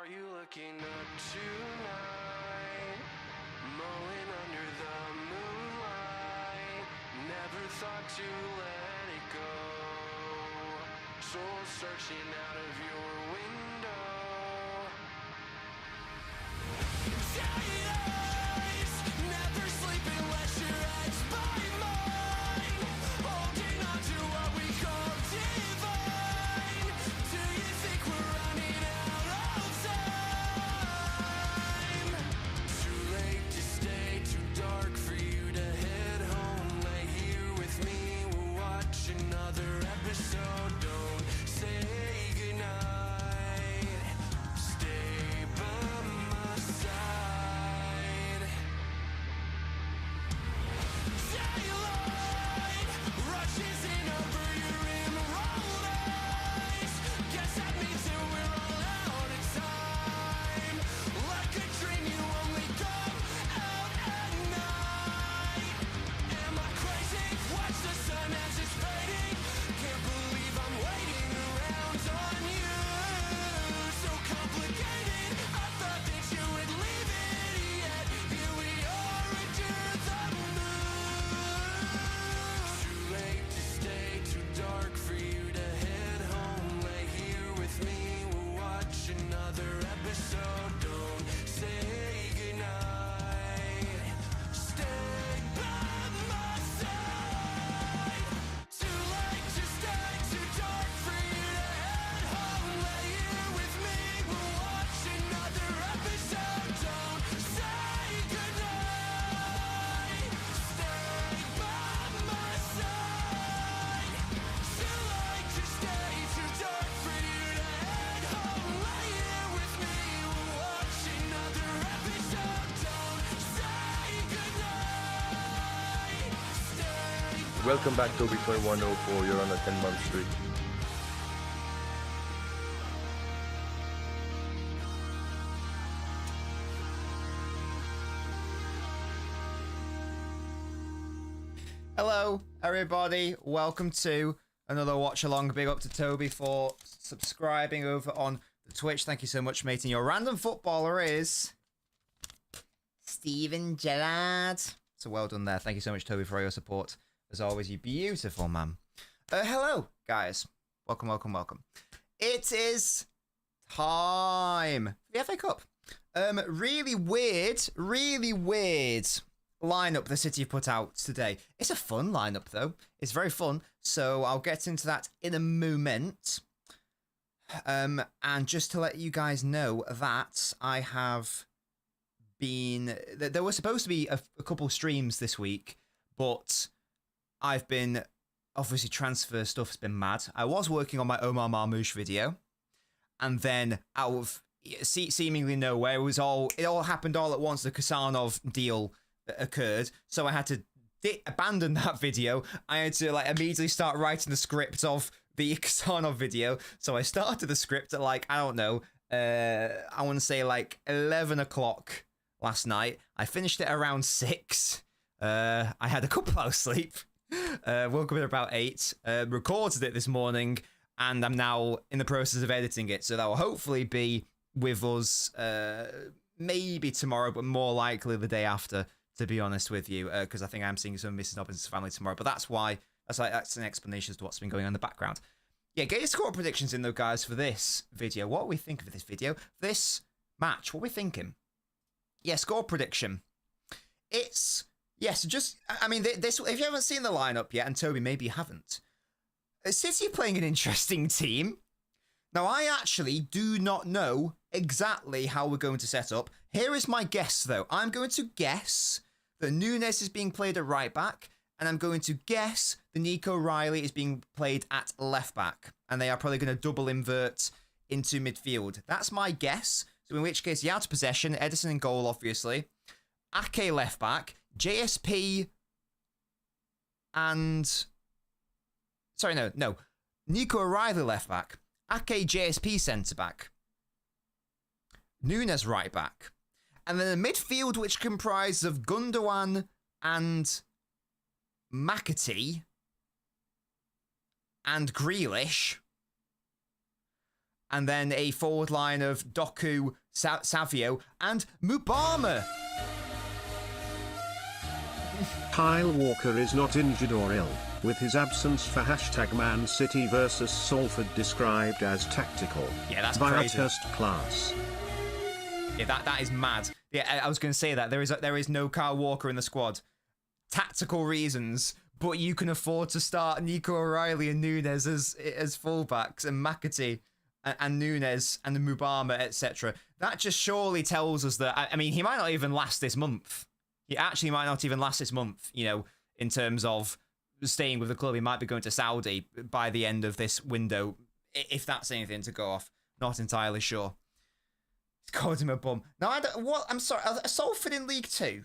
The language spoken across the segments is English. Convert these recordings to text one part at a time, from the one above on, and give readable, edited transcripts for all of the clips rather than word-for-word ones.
are you looking up tonight? Mulling under the moonlight. Never thought to let it go. Soul searching out of your window. Giant eyes, never sleep unless your head's by mine. Holding on to what we call divine. Do you think we're running out of time? Too late to stay, too dark for you to head home. Lay here with me, we'll watch another episode. Don't say goodnight. Stay by my side. Daylight rushes in over your emerald eyes. Guess that means that we're all out of time. Like a dream, you only come out at night. Am I crazy? Watch the sun as it's fading. Can't believe I'm waiting around on you. So complicated. I thought that you would leave it, yet here we are under the moon. Too late to stay, too dark for you to head home. Lay here with me, we'll watch another episode. Don't say goodnight. Stay by my side. Too late to stay, too dark for you to head home. Lay here with me, we'll watch another episode. Don't say goodnight. Stay by my side. Too late to stay, too dark for you to head home. Lay here with me, we'll watch another episode. Don't say goodnight. Stay Welcome back, Toby for 104. You're on a 10-month streak. Hello, everybody. Welcome to another watch along. Big up to Toby for subscribing over on the Twitch. Thank you so much, mate. And your random footballer is Steven Gerrard. So well done there. Thank you so much, Toby, for all your support. As always, you beautiful man. Hello, guys. Welcome, welcome, welcome. It is time for the FA Cup. Really weird lineup the City have put out today. It's a fun lineup, though. It's very fun. So I'll get into that in a moment. And just to let you guys know that I have been... There were supposed to be a couple streams this week, but I've been... Obviously, transfer stuff has been mad. I was working on my Omar Marmoush video, and then out of seemingly nowhere, it all happened all at once. The Kasanov deal occurred, so I had to abandon that video. I had to immediately start writing the script of the Kasanov video. So I started the script at I don't know, I want to say 11 o'clock last night. I finished it around 6. I had a couple hours sleep. Woke up at about 8. Recorded it this morning, and I'm now in the process of editing it. So that will hopefully be with us maybe tomorrow, but more likely the day after, to be honest with you, because I think I'm seeing some of Mrs. Nobbins' family tomorrow. But that's why, that's an explanation as to what's been going on in the background. Yeah, get your score predictions in though, guys, for this video. What are we thinking of this video? This match, what are we thinking? Yeah, score prediction. It's... Yes, this. If you haven't seen the lineup yet, and Toby, maybe you haven't, City are playing an interesting team. Now, I actually do not know exactly how we're going to set up. Here is my guess, though. I'm going to guess that Nunes is being played at right back, and I'm going to guess that Nico Riley is being played at left back, and they are probably going to double invert into midfield. That's my guess. So in which case, you out of possession, Edison in goal, obviously. Ake left back, JSP and... Sorry, no. Nico O'Reilly left back, Ake JSP centre back, Nunes right back, and then a midfield which comprises of Gundogan and McAtee and Grealish, and then a forward line of Doku, Savio, and Mubama. Kyle Walker is not injured or ill, with his absence for #Man City versus Salford described as tactical. Yeah, that's by crazy. first class. Yeah, that is mad. Yeah, I was going to say that there is no Kyle Walker in the squad. Tactical reasons, but you can afford to start Nico O'Reilly and Nunes as fullbacks, and McAtee and Nunes and Mubama, etc. That just surely tells us that. I mean, he might not even last this month. He actually might not even last this month. You know, in terms of staying with the club, he might be going to Saudi by the end of this window, if that's anything to go off. Not entirely sure. He's called him a bum. Now, I'm sorry. Are Salford in League 2?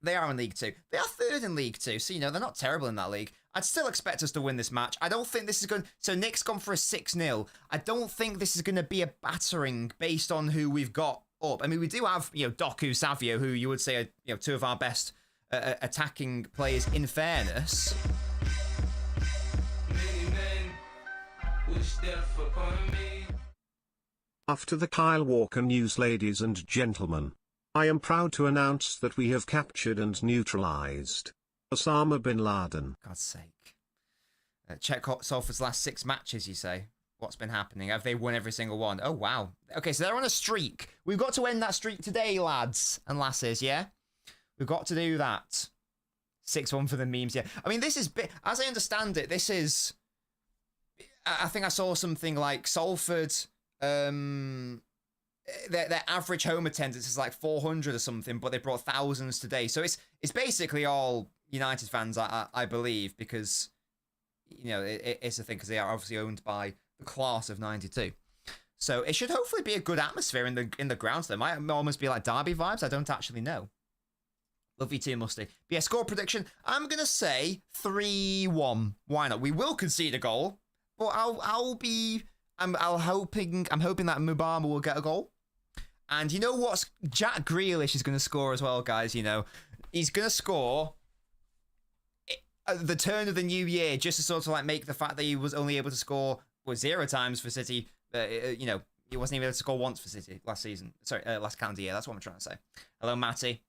They are in League 2. They are third in League 2, so, you know, they're not terrible in that league. I'd still expect us to win this match. I don't think this is going... So, Nick's gone for a 6-0. I don't think this is going to be a battering based on who we've got up. I mean, we do have, you know, Doku, Savio, who you would say are, you know, two of our best attacking players, in fairness. After the Kyle Walker news, ladies and gentlemen, I am proud to announce that we have captured and neutralized Osama bin Laden. God's sake. Check Salford's last 6 matches, you say? What's been happening? Have they won every single one? Oh, wow. Okay, so they're on a streak. We've got to end that streak today, lads and lasses, yeah? We've got to do that. 6-1 for the memes, yeah. I mean, this is... As I understand it, this is... I think I saw something like Salford... Their average home attendance is like 400 or something, but they brought thousands today. So it's basically all United fans, I believe, because, you know, it's a thing, because they are obviously owned by the class of 92. So it should hopefully be a good atmosphere in the grounds. There might almost be like derby vibes. I don't actually know. Love you too, Musty. But yeah, score prediction. I'm gonna say 3-1. Why not? We will concede a goal, but I'm hoping that Mubama will get a goal. And you know what? Jack Grealish is going to score as well, guys. You know, he's going to score at the turn of the new year, just to sort of like make the fact that he was only able to score 0 times for City. You know, he wasn't even able to score once for City last season. Sorry, last calendar year. That's what I'm trying to say. Hello, Matty.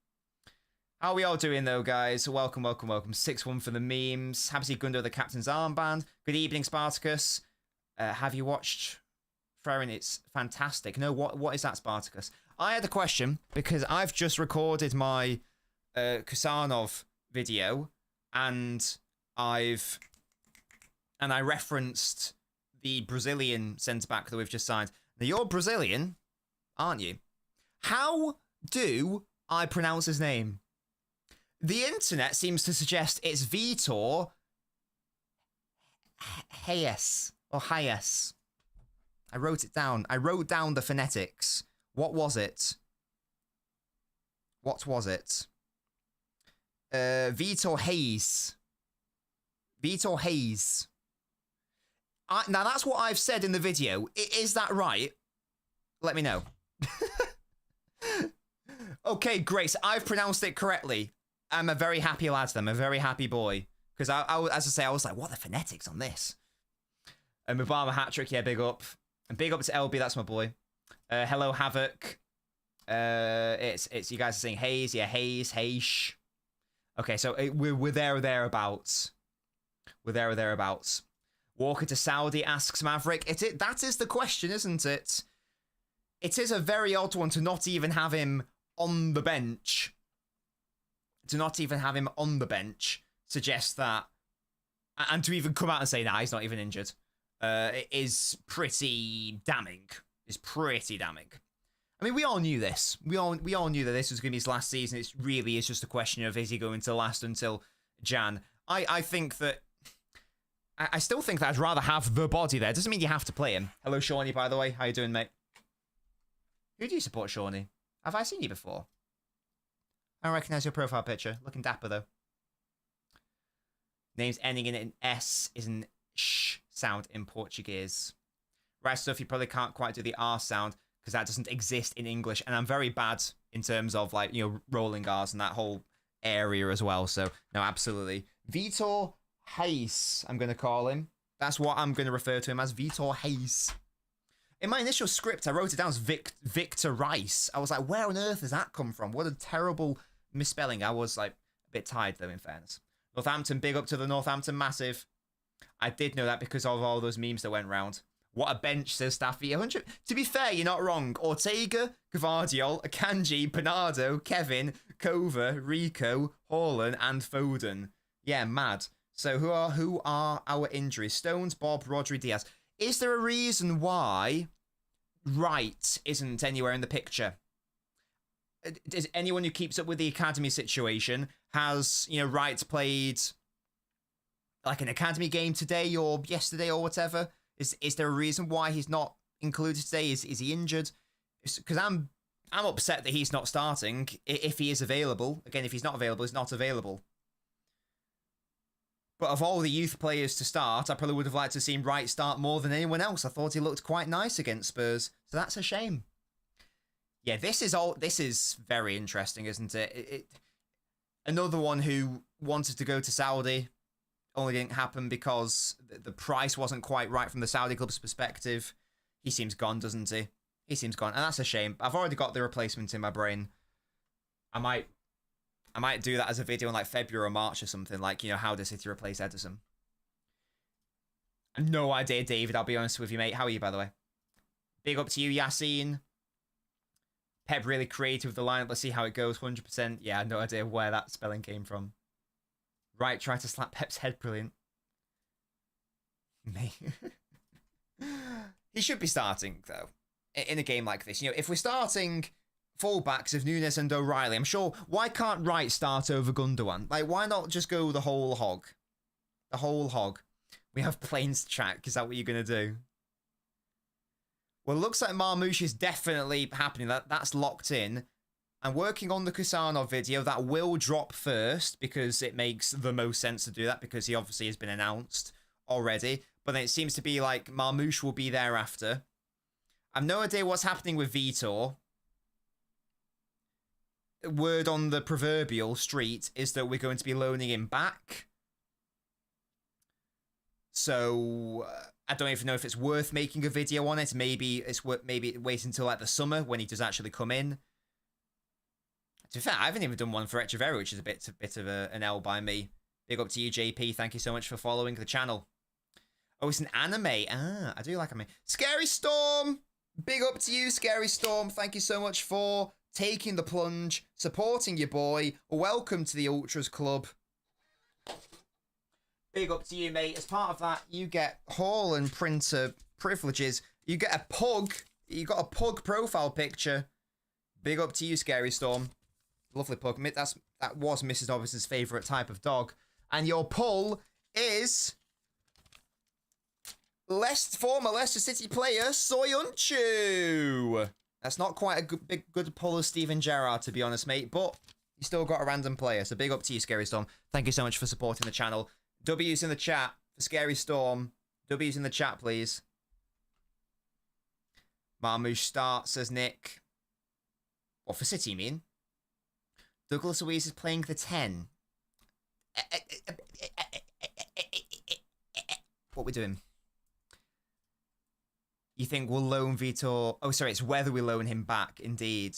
How are we all doing, though, guys? Welcome, welcome, welcome. 6-1 for the memes. Happy to see Gundo, the captain's armband. Good evening, Spartacus. Have you watched Frerin? It's fantastic. No, what is that, Spartacus? I had a question because I've just recorded my Kusanov video, and I referenced the Brazilian centre-back that we've just signed. Now, you're Brazilian, aren't you? How do I pronounce his name? The internet seems to suggest it's Vitor Hayes. Or Hayes. I wrote it down. I wrote down the phonetics. What was it? What was it? Vitor Hayes. Vitor Hayes. Now, that's what I've said in the video. Is that right? Let me know. Okay, great. So I've pronounced it correctly. I'm a very happy lad then. I'm a very happy boy. Because, as I say, I was like, what are the phonetics on this? Mubama hat-trick, yeah, big up. And big up to LB, that's my boy. Hello, Havoc. It's you guys are saying Hayes, yeah, Hayes. Okay, so we're there or thereabouts. We're there or thereabouts. Walker to Saudi, asks Maverick. That is the question, isn't it? It is a very odd one to not even have him on the bench. To not even have him on the bench suggests that, and to even come out and say, nah, he's not even injured, it is pretty damning. It's pretty damning. I mean, we all knew this. We all knew that this was going to be his last season. It really is just a question of, is he going to last until Jan? I think that, I still think that I'd rather have the body there. Doesn't mean you have to play him. Hello, Shawnee, by the way. How you doing, mate? Who do you support, Shawnee? Have I seen you before? I don't recognise your profile picture. Looking dapper, though. Names ending in an S is an sh sound in Portuguese. Right stuff, you probably can't quite do the R sound because that doesn't exist in English. And I'm very bad in terms of, like, you know, rolling R's and that whole area as well. So, no, absolutely. Vitor Hayes, I'm going to call him. That's what I'm going to refer to him as, Vitor Hayes. In my initial script, I wrote it down as Victor Rice. I was like, where on earth has that come from? What a terrible misspelling. I was like a bit tired though, in fairness. Northampton, big up to the Northampton Massive. I did know that because of all those memes that went round. What a bench, says Staffy. 100. To be fair, you're not wrong. Ortega, Gvardiol, Akanji, Bernardo, Kevin, Kova, Rico, Haaland, and Foden. Yeah, mad. So who are our injuries? Stones, Bob, Rodri, Diaz. Is there a reason why Wright isn't anywhere in the picture? Does anyone who keeps up with the academy situation has, Wright played like an academy game today or yesterday or whatever? Is there a reason why he's not included today? Is he injured? Because I'm upset that he's not starting if he is available. Again, if he's not available, he's not available. But of all the youth players to start, I probably would have liked to have seen Wright start more than anyone else. I thought he looked quite nice against Spurs, so that's a shame. Yeah, this is very interesting, isn't it? Another one who wanted to go to Saudi, only didn't happen because the price wasn't quite right from the Saudi club's perspective. He seems gone, doesn't he? He seems gone, and that's a shame. I've already got the replacement in my brain. I might do that as a video in like February or March or something, like, how does City replace Ederson? No idea, David, I'll be honest with you, mate. How are you, by the way? Big up to you, Yassine. Pep really creative with the lineup. Let's see how it goes. 100%. Yeah, no idea where that spelling came from. Right, try to slap Pep's head. Brilliant. Me. He should be starting, though, in a game like this. If we're starting fullbacks of Nunes and O'Reilly, I'm sure, why can't Wright start over Gundogan? Like, why not just go the whole hog? The whole hog. We have planes track. Is that what you're going to do? Well, it looks like Marmouche is definitely happening. That's locked in. I'm working on the Kusanov video. That will drop first because it makes the most sense to do that because he obviously has been announced already. But then it seems to be like Marmouche will be thereafter. I've no idea what's happening with Vitor. Word on the proverbial street is that we're going to be loaning him back. So I don't even know if it's worth making a video on it. Maybe it's worth wait until like the summer when he does actually come in. To be fair, I haven't even done one for Echeverri, which is a bit of an L by me. Big up to you, JP. Thank you so much for following the channel. Oh, it's an anime. I do like anime. Scary Storm. Big up to you, Scary Storm. Thank you so much for taking the plunge, supporting your boy. Welcome to the Ultras Club. Big up to you, mate. As part of that, you get Hall and printer privileges. You get a pug. You got a pug profile picture. Big up to you, Scary Storm. Lovely pug. That was Mrs. Nobbins' favourite type of dog. And your pull is former Leicester City player Soyuncu. That's not quite a good pull of Steven Gerrard, to be honest, mate. But you still got a random player. So big up to you, Scary Storm. Thank you so much for supporting the channel. W's in the chat for Scary Storm. W's in the chat, please. Marmouche start, says Nick. What, for City, you mean? Douglas Luiz is playing the 10. What we doing? You think we'll loan Vitor? Oh, sorry, it's whether we loan him back, indeed.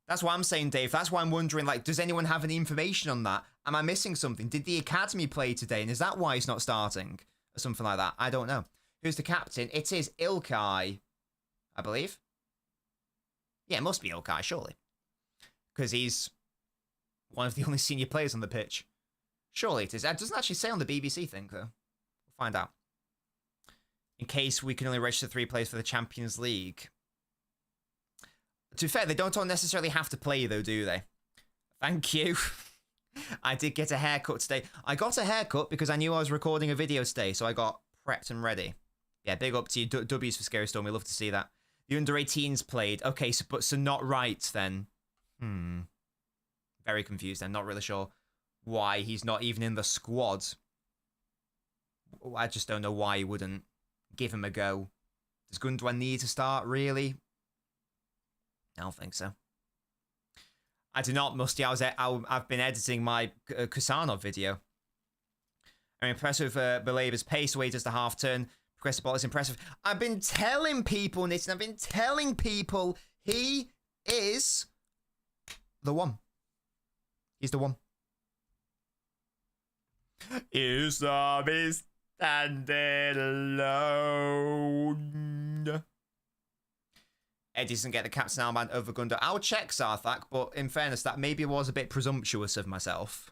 That's what I'm saying, Dave. That's why I'm wondering, like, does anyone have any information on that? Am I missing something? Did the academy play today, and is that why he's not starting? Or something like that? I don't know. Who's the captain? It is Ilkay, I believe. Yeah, it must be Ilkay, surely. Because he's one of the only senior players on the pitch. Surely it is. It doesn't actually say on the BBC thing, though. We'll find out. In case we can only register 3 players for the Champions League. To be fair, they don't all necessarily have to play, though, do they? Thank you. I did get a haircut today. I got a haircut because I knew I was recording a video today, so I got prepped and ready. Yeah, big up to you. W's for Scary Storm. We love to see that. The under-18s played. Okay, so not right, then. Very confused. I'm not really sure why he's not even in the squad. I just don't know why he wouldn't give him a go. Does Gundogan need to start, really? I don't think so. I do not, Musty. I've been editing my Kusanov video. I'm impressed with Belaber's pace, the way he does the half turn. Crystal Ball is impressive. I've been telling people, Nathan, I've been telling people he is the one. He's the one. You saw me standing alone. Eddie doesn't get the captain armband over Gundo. I'll check Sarthak, but in fairness, that maybe was a bit presumptuous of myself.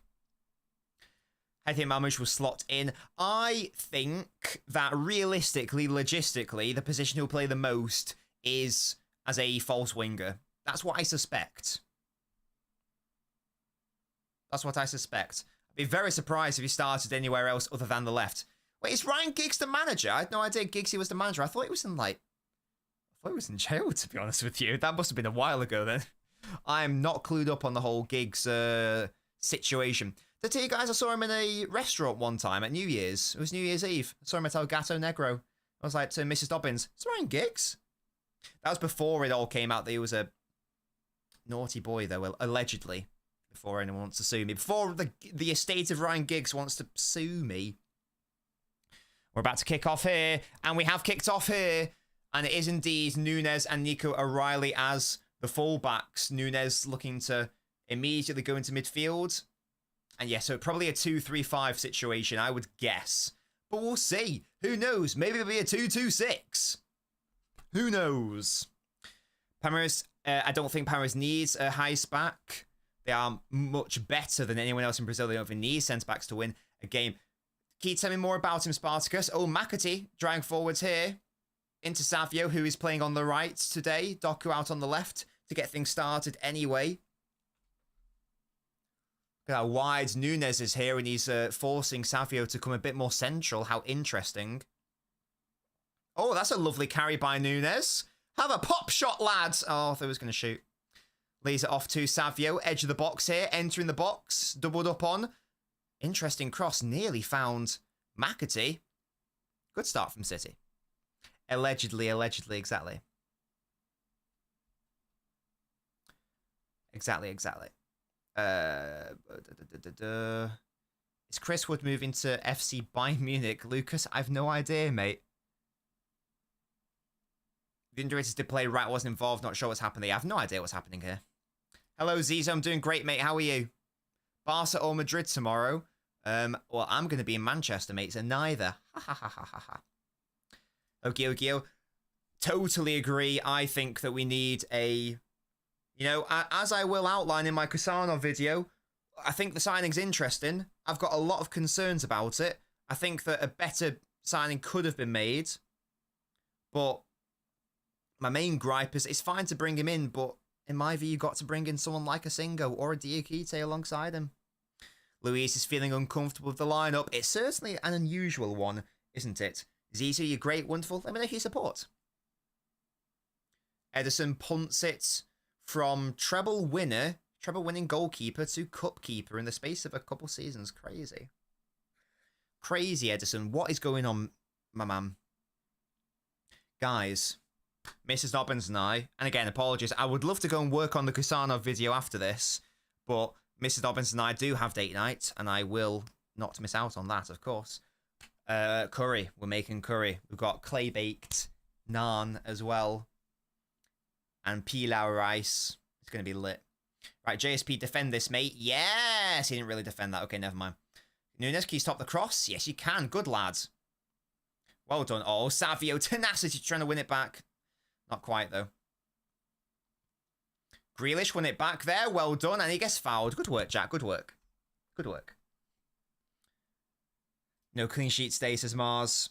I think Mamush was slot in. I think that realistically, logistically, the position he'll play the most is as a false winger. That's what I suspect. That's what I suspect. I'd be very surprised if he started anywhere else other than the left. Wait, is Ryan Giggs the manager? I had no idea Giggsy was the manager. I thought he was in, like... I thought he was in jail, to be honest with you. That must have been a while ago, then. I'm not clued up on the whole Giggs situation. To tell you guys, I saw him in a restaurant one time at New Year's. It was New Year's Eve. I saw him at El Gato Negro. I was like to Mrs. Dobbins, it's Ryan Giggs. That was before it all came out that he was a naughty boy, though, allegedly. Before anyone wants to sue me. Before the estate of Ryan Giggs wants to sue me. We're about to kick off here. And we have kicked off here. And it is indeed Nunes and Nico O'Reilly as the fullbacks. Nunes looking to immediately go into midfield. And yeah, so probably a 2-3-5 situation, I would guess. But we'll see. Who knows? Maybe it'll be a 2-2-6. Who knows? Palmeiras, I don't think Palmeiras needs a high-back. They are much better than anyone else in Brazil. They don't even need centre-backs to win a game. Can you tell me more about him, Spartacus? Oh, McAtee driving forwards here. Into Savio, who is playing on the right today. Doku out on the left to get things started anyway. Look at how wide Nunes is here, and he's forcing Savio to come a bit more central. How interesting. Oh, that's a lovely carry by Nunes. Have a pop shot, lads. Oh, I thought he was going to shoot. Leaves it off to Savio. Edge of the box here. Entering the box. Doubled up on. Interesting cross. Nearly found McAtee. Good start from City. Allegedly, exactly. Exactly. Is Chris Wood moving to FC Bayern Munich? Lucas, I've no idea, mate. The underrateds did play right, wasn't involved, not sure what's happening. I have no idea what's happening here. Hello, Zizo, I'm doing great, mate. How are you? Barca or Madrid tomorrow? Well, I'm going to be in Manchester, mate, so neither. Ha. Ogio. Totally agree. I think that we need a... You know, as I will outline in my Kusanov video, I think the signing's interesting. I've got a lot of concerns about it. I think that a better signing could have been made. But my main gripe is it's fine to bring him in, but in my view, you've got to bring in someone like a Singo or a Diakite alongside him. Luis is feeling uncomfortable with the lineup. It's certainly an unusual one, isn't it? Zizou, you're great, wonderful. Let me know if you support. Edison punts it from treble-winning goalkeeper to cup keeper in the space of a couple seasons. Crazy. Crazy, Edison. What is going on, my man? Guys, Mrs. Nobbins and I, and again, apologies, I would love to go and work on the Kusanov video after this, but Mrs. Nobbins and I do have date night, and I will not miss out on that, of course. Curry. We're making curry. We've got clay-baked naan as well. And pilau rice. It's going to be lit. Right, JSP, defend this, mate. Yes! He didn't really defend that. Okay, never mind. Nunes, can you stop the cross? Yes, you can. Good, lads. Well done. Oh, Savio. Tenacity trying to win it back. Not quite, though. Grealish won it back there. Well done. And he gets fouled. Good work, Jack. Good work. Good work. No clean sheet stay, says Mars.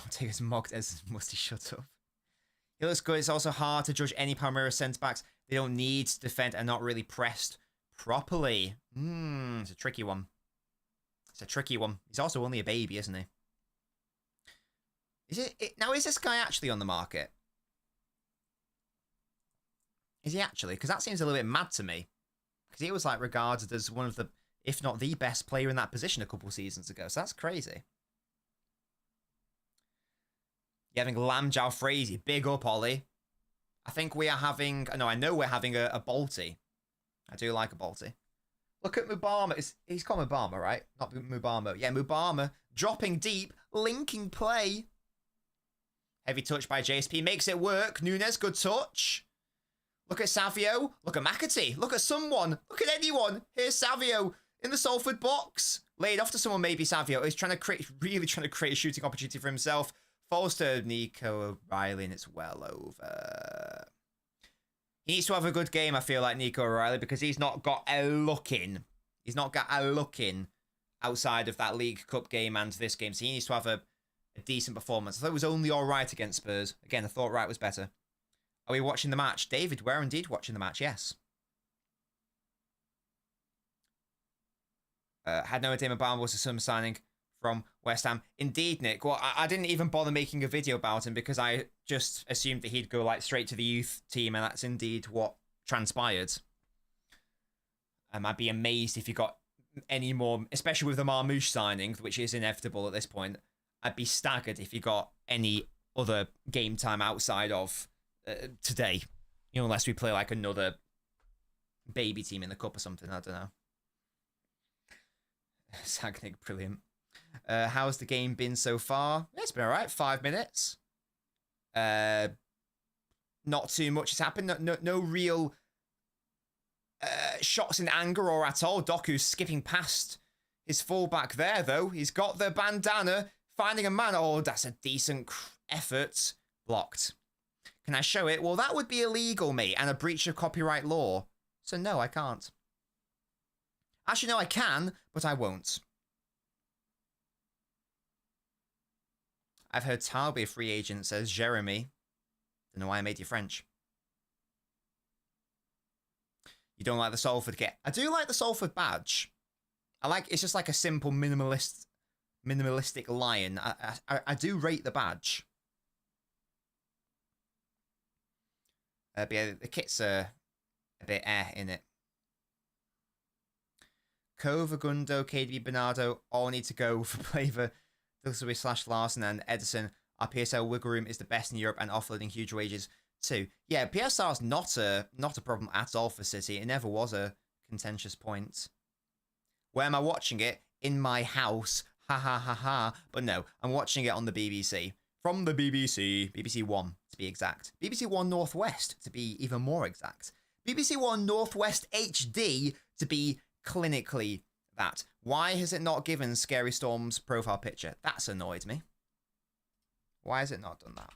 Take us mocked as Musty, shut up. It looks good. It's also hard to judge any Palmeiras centre-backs. They don't need to defend and not really pressed properly. It's a tricky one. It's a tricky one. He's also only a baby, isn't he? Now, is this guy actually on the market? Is he actually? Because that seems a little bit mad to me. Because he was like regarded as one of the, if not the best player in that position a couple seasons ago. So that's crazy. You're having Lam Jalfrezi. Big up, Ollie. I think we are having... No, I know we're having a Balti. I do like a Balti. Look at Mubama. He's called Mubama, right? Not Mubama. Yeah, Mubama. Dropping deep. Linking play. Heavy touch by JSP makes it work. Nunes, good touch. Look at Savio. Look at McAtee. Look at someone. Look at anyone. Here's Savio in the Salford box. Laid off to someone, maybe Savio. He's really trying to create a shooting opportunity for himself. Falls to Nico O'Reilly, and it's well over. He needs to have a good game, I feel like, Nico O'Reilly, because he's not got a look in. He's not got a look in outside of that League Cup game and this game. So he needs to have a decent performance. I thought it was only all right against Spurs. Again, I thought right was better. Are we watching the match? David, we're indeed watching the match, yes. Had no idea Mabama was a summer signing from West Ham. Indeed, Nick. Well, I didn't even bother making a video about him because I just assumed that he'd go like straight to the youth team, and that's indeed what transpired. I'd be amazed if he got any more, especially with the Marmouche signing, which is inevitable at this point. I'd be staggered if he got any other game time outside of today, you know, unless we play like another baby team in the cup or something. I don't know. Sagnick, brilliant. How's the game been so far? It's been all right. 5 minutes. Not too much has happened. No real shots in anger or at all. Doku's skipping past his fullback there, though. He's got the bandana, finding a man. Oh, that's a decent effort. Blocked. Can I show it? Well, that would be illegal, mate, and a breach of copyright law. So no, I can't. Actually, no, I can, but I won't. I've heard Tal be a free agent, says Jeremy. Don't know why I made you French. You don't like the Salford kit? I do like the Salford badge. It's just like a simple minimalistic lion. I do rate the badge. But yeah, the kit's a bit in it. Kovagundo, KDB, Bernardo all need to go for Plaver, Dillsbury / Larson and Edison. Our PSL wiggle room is the best in Europe and offloading huge wages too. Yeah, PSL's not a problem at all for City. It never was a contentious point. Where am I watching it? In my house. Ha ha ha ha. But no, I'm watching it on the BBC. From the BBC. BBC One, to be exact. BBC One Northwest, to be even more exact. BBC One Northwest HD, to be clinically that. Why has it not given Scary Storm's profile picture? That's annoyed me. Why has it not done that?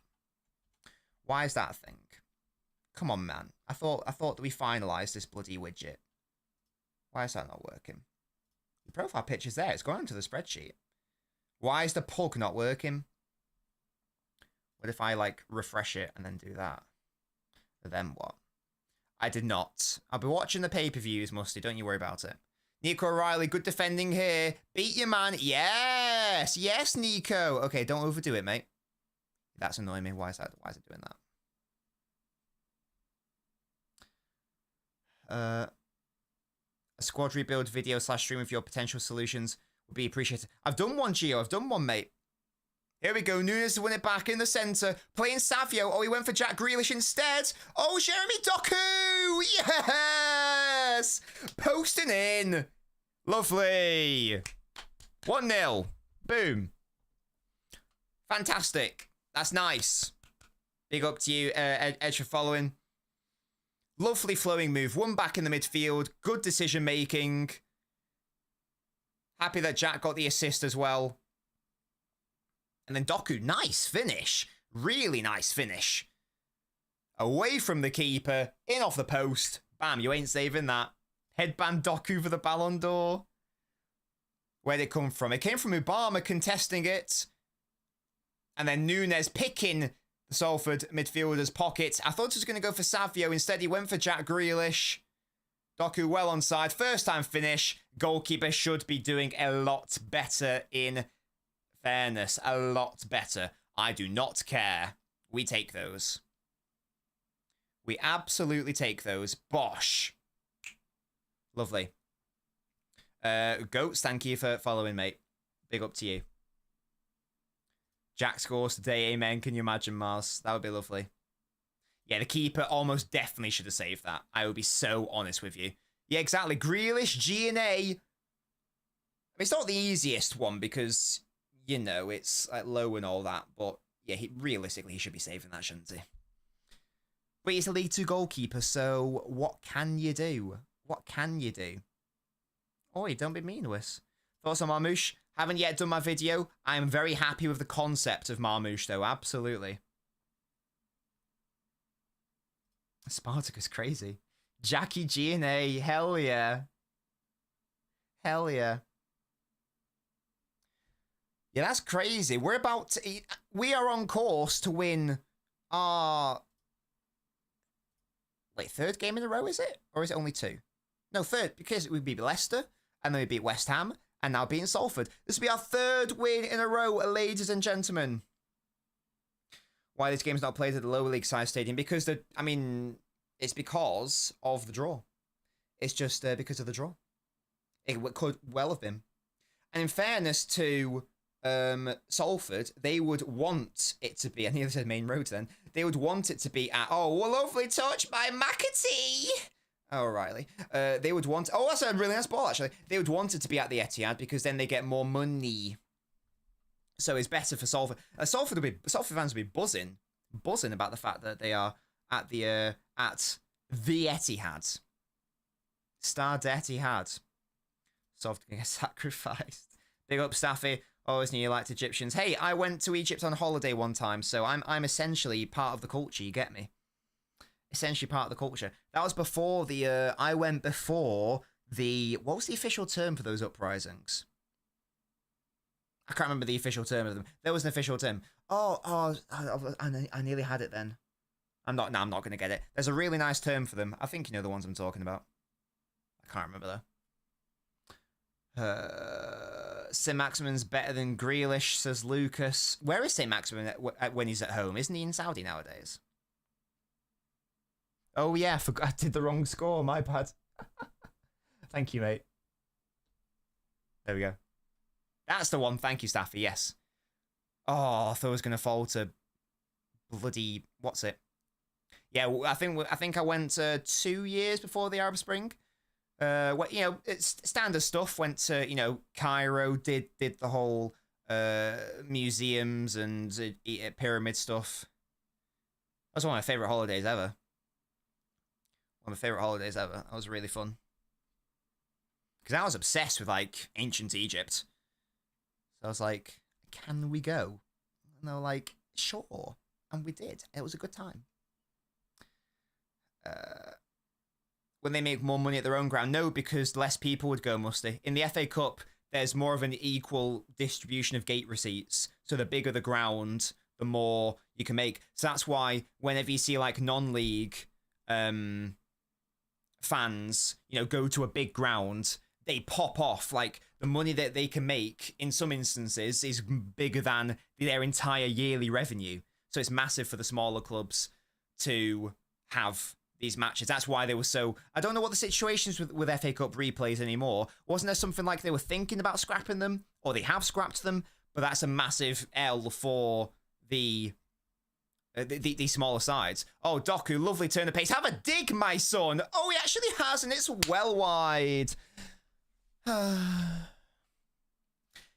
Why is that a thing? Come on, man. I thought that we finalised this bloody widget. Why is that not working? The profile picture's there. It's going into the spreadsheet. Why is the pug not working? What if I, like, refresh it and then do that? Then what? I did not. I'll be watching the pay-per-views, Musty. Don't you worry about it. Nico O'Reilly, good defending here. Beat your man. Yes! Yes, Nico! Okay, don't overdo it, mate. That's annoying me. Why is it doing that? A squad rebuild video / stream of your potential solutions would be appreciated. I've done one, Gio. I've done one, mate. Here we go. Nunes to win it back in the centre. Playing Savio. Oh, he went for Jack Grealish instead. Oh, Jeremy Doku! Yes! Posting in. Lovely. 1-0. Boom. Fantastic. That's nice. Big up to you, Edge, for following. Lovely flowing move. One back in the midfield. Good decision making. Happy that Jack got the assist as well. And then Doku, nice finish. Really nice finish. Away from the keeper. In off the post. Bam, you ain't saving that. Headband Doku for the Ballon d'Or. Where'd it come from? It came from Obama contesting it. And then Nunes picking the Salford midfielder's pocket. I thought he was going to go for Savio. Instead, he went for Jack Grealish. Doku well onside. First time finish. Goalkeeper should be doing a lot better in fairness. A lot better. I do not care. We take those. We absolutely take those. Bosh. Lovely. Goats, thank you for following, mate. Big up to you. Jack scores today, amen. Can you imagine, Mars? That would be lovely. Yeah, the keeper almost definitely should have saved that. I will be so honest with you. Yeah, exactly. Grealish, G&A. I mean, it's not the easiest one because, you know, it's like low and all that, but yeah, realistically, he should be saving that, shouldn't he? But he's a League 2 goalkeeper, so what can you do? What can you do? Oi, don't be mean to us. Thoughts on Marmouche? Haven't yet done my video. I am very happy with the concept of Marmouche, though. Absolutely. Spartacus crazy. Jackie G&A. Hell yeah. Hell yeah. Yeah, that's crazy. We're about to... We are on course to win our... Wait, third game in a row, is it? Or is it only 2? No, third, because we beat Leicester, and then we beat West Ham, and now beating Salford. This will be our 3rd win in a row, ladies and gentlemen. Why this game's not played at the lower league size stadium? Because it's because of the draw. It's just because of the draw. It could well have been. And in fairness to Salford, they would want it to be, I nearly said main road then, they would want it to be at, oh, a lovely touch by McAtee. Oh, Riley. They would want, oh, that's a really nice ball, actually. They would want it to be at the Etihad because then they get more money. So it's better for Salford. Salford fans will be buzzing about the fact that they are at the Etihad. Stade Etihad. Salford can get sacrificed. Big up, Staffy. Always knew you liked Egyptians. Hey, I went to Egypt on holiday one time, so I'm essentially part of the culture. You get me? Essentially part of the culture. That was before the. I went before the. What was the official term for those uprisings? I can't remember the official term of them. There was an official term. I nearly had it then. I'm not going to get it. There's a really nice term for them. I think you know the ones I'm talking about. I can't remember though. St. Maximin's better than Grealish, says Lucas. Where is St. Maximin when he's at home? Isn't he in Saudi nowadays? Oh yeah, I did the wrong score. My bad. Thank you, mate. There we go. That's the one. Thank you, Staffy. Yes. Oh, I thought it was going to fall to bloody... What's it? Yeah, I think I went 2 years before the Arab Spring. It's standard stuff. Went to, Cairo, did the whole museums and pyramid stuff. That was one of my favourite holidays ever. That was really fun. Because I was obsessed with, ancient Egypt. So I was like, can we go? And they were like, sure. And we did. It was a good time. When they make more money at their own ground? No, because less people would go, Musty. In the FA Cup, there's more of an equal distribution of gate receipts. So the bigger the ground, the more you can make. So that's why whenever you see, non-league fans, go to a big ground, they pop off. The money that they can make, in some instances, is bigger than their entire yearly revenue. So it's massive for the smaller clubs to have these matches. That's why they were so... I don't know what the situation is with FA Cup replays anymore. Wasn't there something like they were thinking about scrapping them? Or they have scrapped them? But that's a massive L for the smaller sides. Oh, Doku, lovely turn of pace. Have a dig, my son. Oh, he actually has, and it's well wide.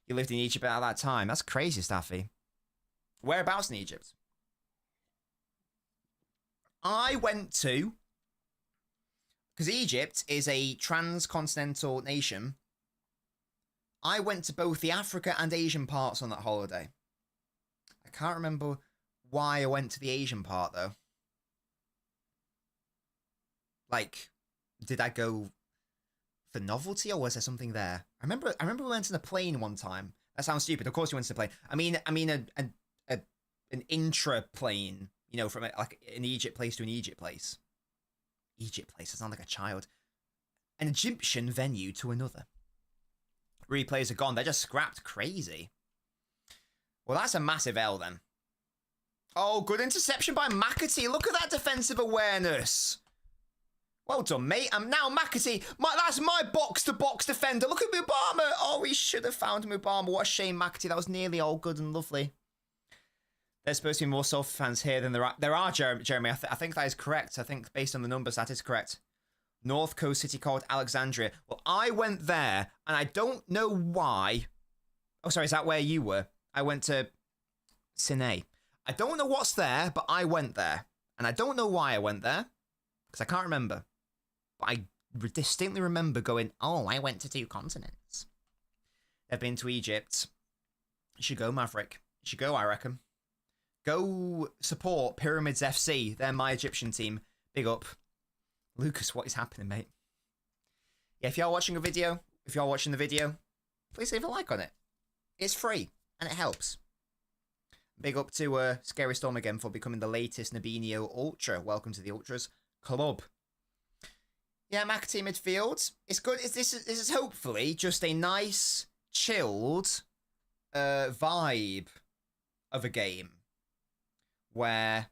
You lived in Egypt at that time. That's crazy, Staffy. Whereabouts in Egypt? I went to... Because Egypt is a transcontinental nation. I went to both the Africa and Asian parts on that holiday. I can't remember why I went to the Asian part, though. Did I go for novelty, or was there something there? I remember we went in a plane one time. That sounds stupid. Of course we went in a plane. I mean an intra-plane, from an Egypt place to an Egypt place. Egypt place, I sound like a child. An Egyptian venue to another. Replays are gone. They're just scrapped. Crazy. Well, that's a massive L then. Oh, good interception by McAtee. Look at that defensive awareness. Well done, mate. Now McAtee. That's my box-to-box defender. Look at Mubama. Oh, we should have found Mubama. What a shame, McAtee. That was nearly all good and lovely. There's supposed to be more Salford fans here than there are. There are, Jeremy. I think that is correct. I think based on the numbers, that is correct. North Coast city called Alexandria. Well, I went there, and I don't know why. Oh, sorry, is that where you were? I went to Sinai. I don't know what's there, but I went there. And I don't know why I went there, because I can't remember. But I distinctly remember going, oh, I went to 2 continents. I've been to Egypt. You should go, Maverick. You should go, I reckon. Go support Pyramids FC. They're my Egyptian team. Big up. Lucas, what is happening, mate? Yeah, if you're watching the video, please leave a like on it. It's free, and it helps. Big up to Scary Storm again for becoming the latest Nabinio Ultra. Welcome to the Ultras Club. Yeah, McAtee midfield. It's good. This is hopefully just a nice, chilled vibe of a game where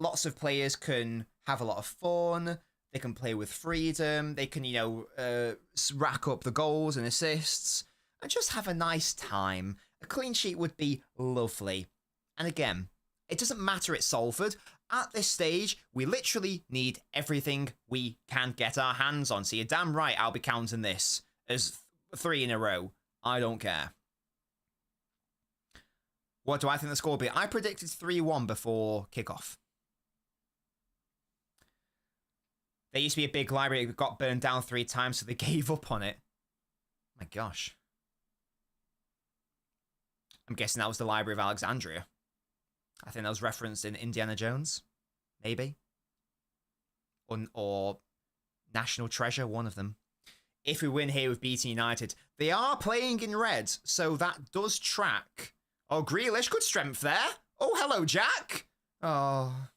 lots of players can have a lot of fun. They can play with freedom. They can, rack up the goals and assists and just have a nice time. A clean sheet would be lovely. And again, it doesn't matter at Salford. At this stage, we literally need everything we can get our hands on. So you're damn right I'll be counting this as 3 in a row. I don't care. What do I think the score will be? I predicted 3-1 before kickoff. There used to be a big library that got burned down 3 times, so they gave up on it. My gosh. I'm guessing that was the Library of Alexandria. I think that was referenced in Indiana Jones. Maybe. Or National Treasure, one of them. If we win here with BT United. They are playing in red, so that does track. Oh, Grealish, good strength there. Oh, hello, Jack. Oh.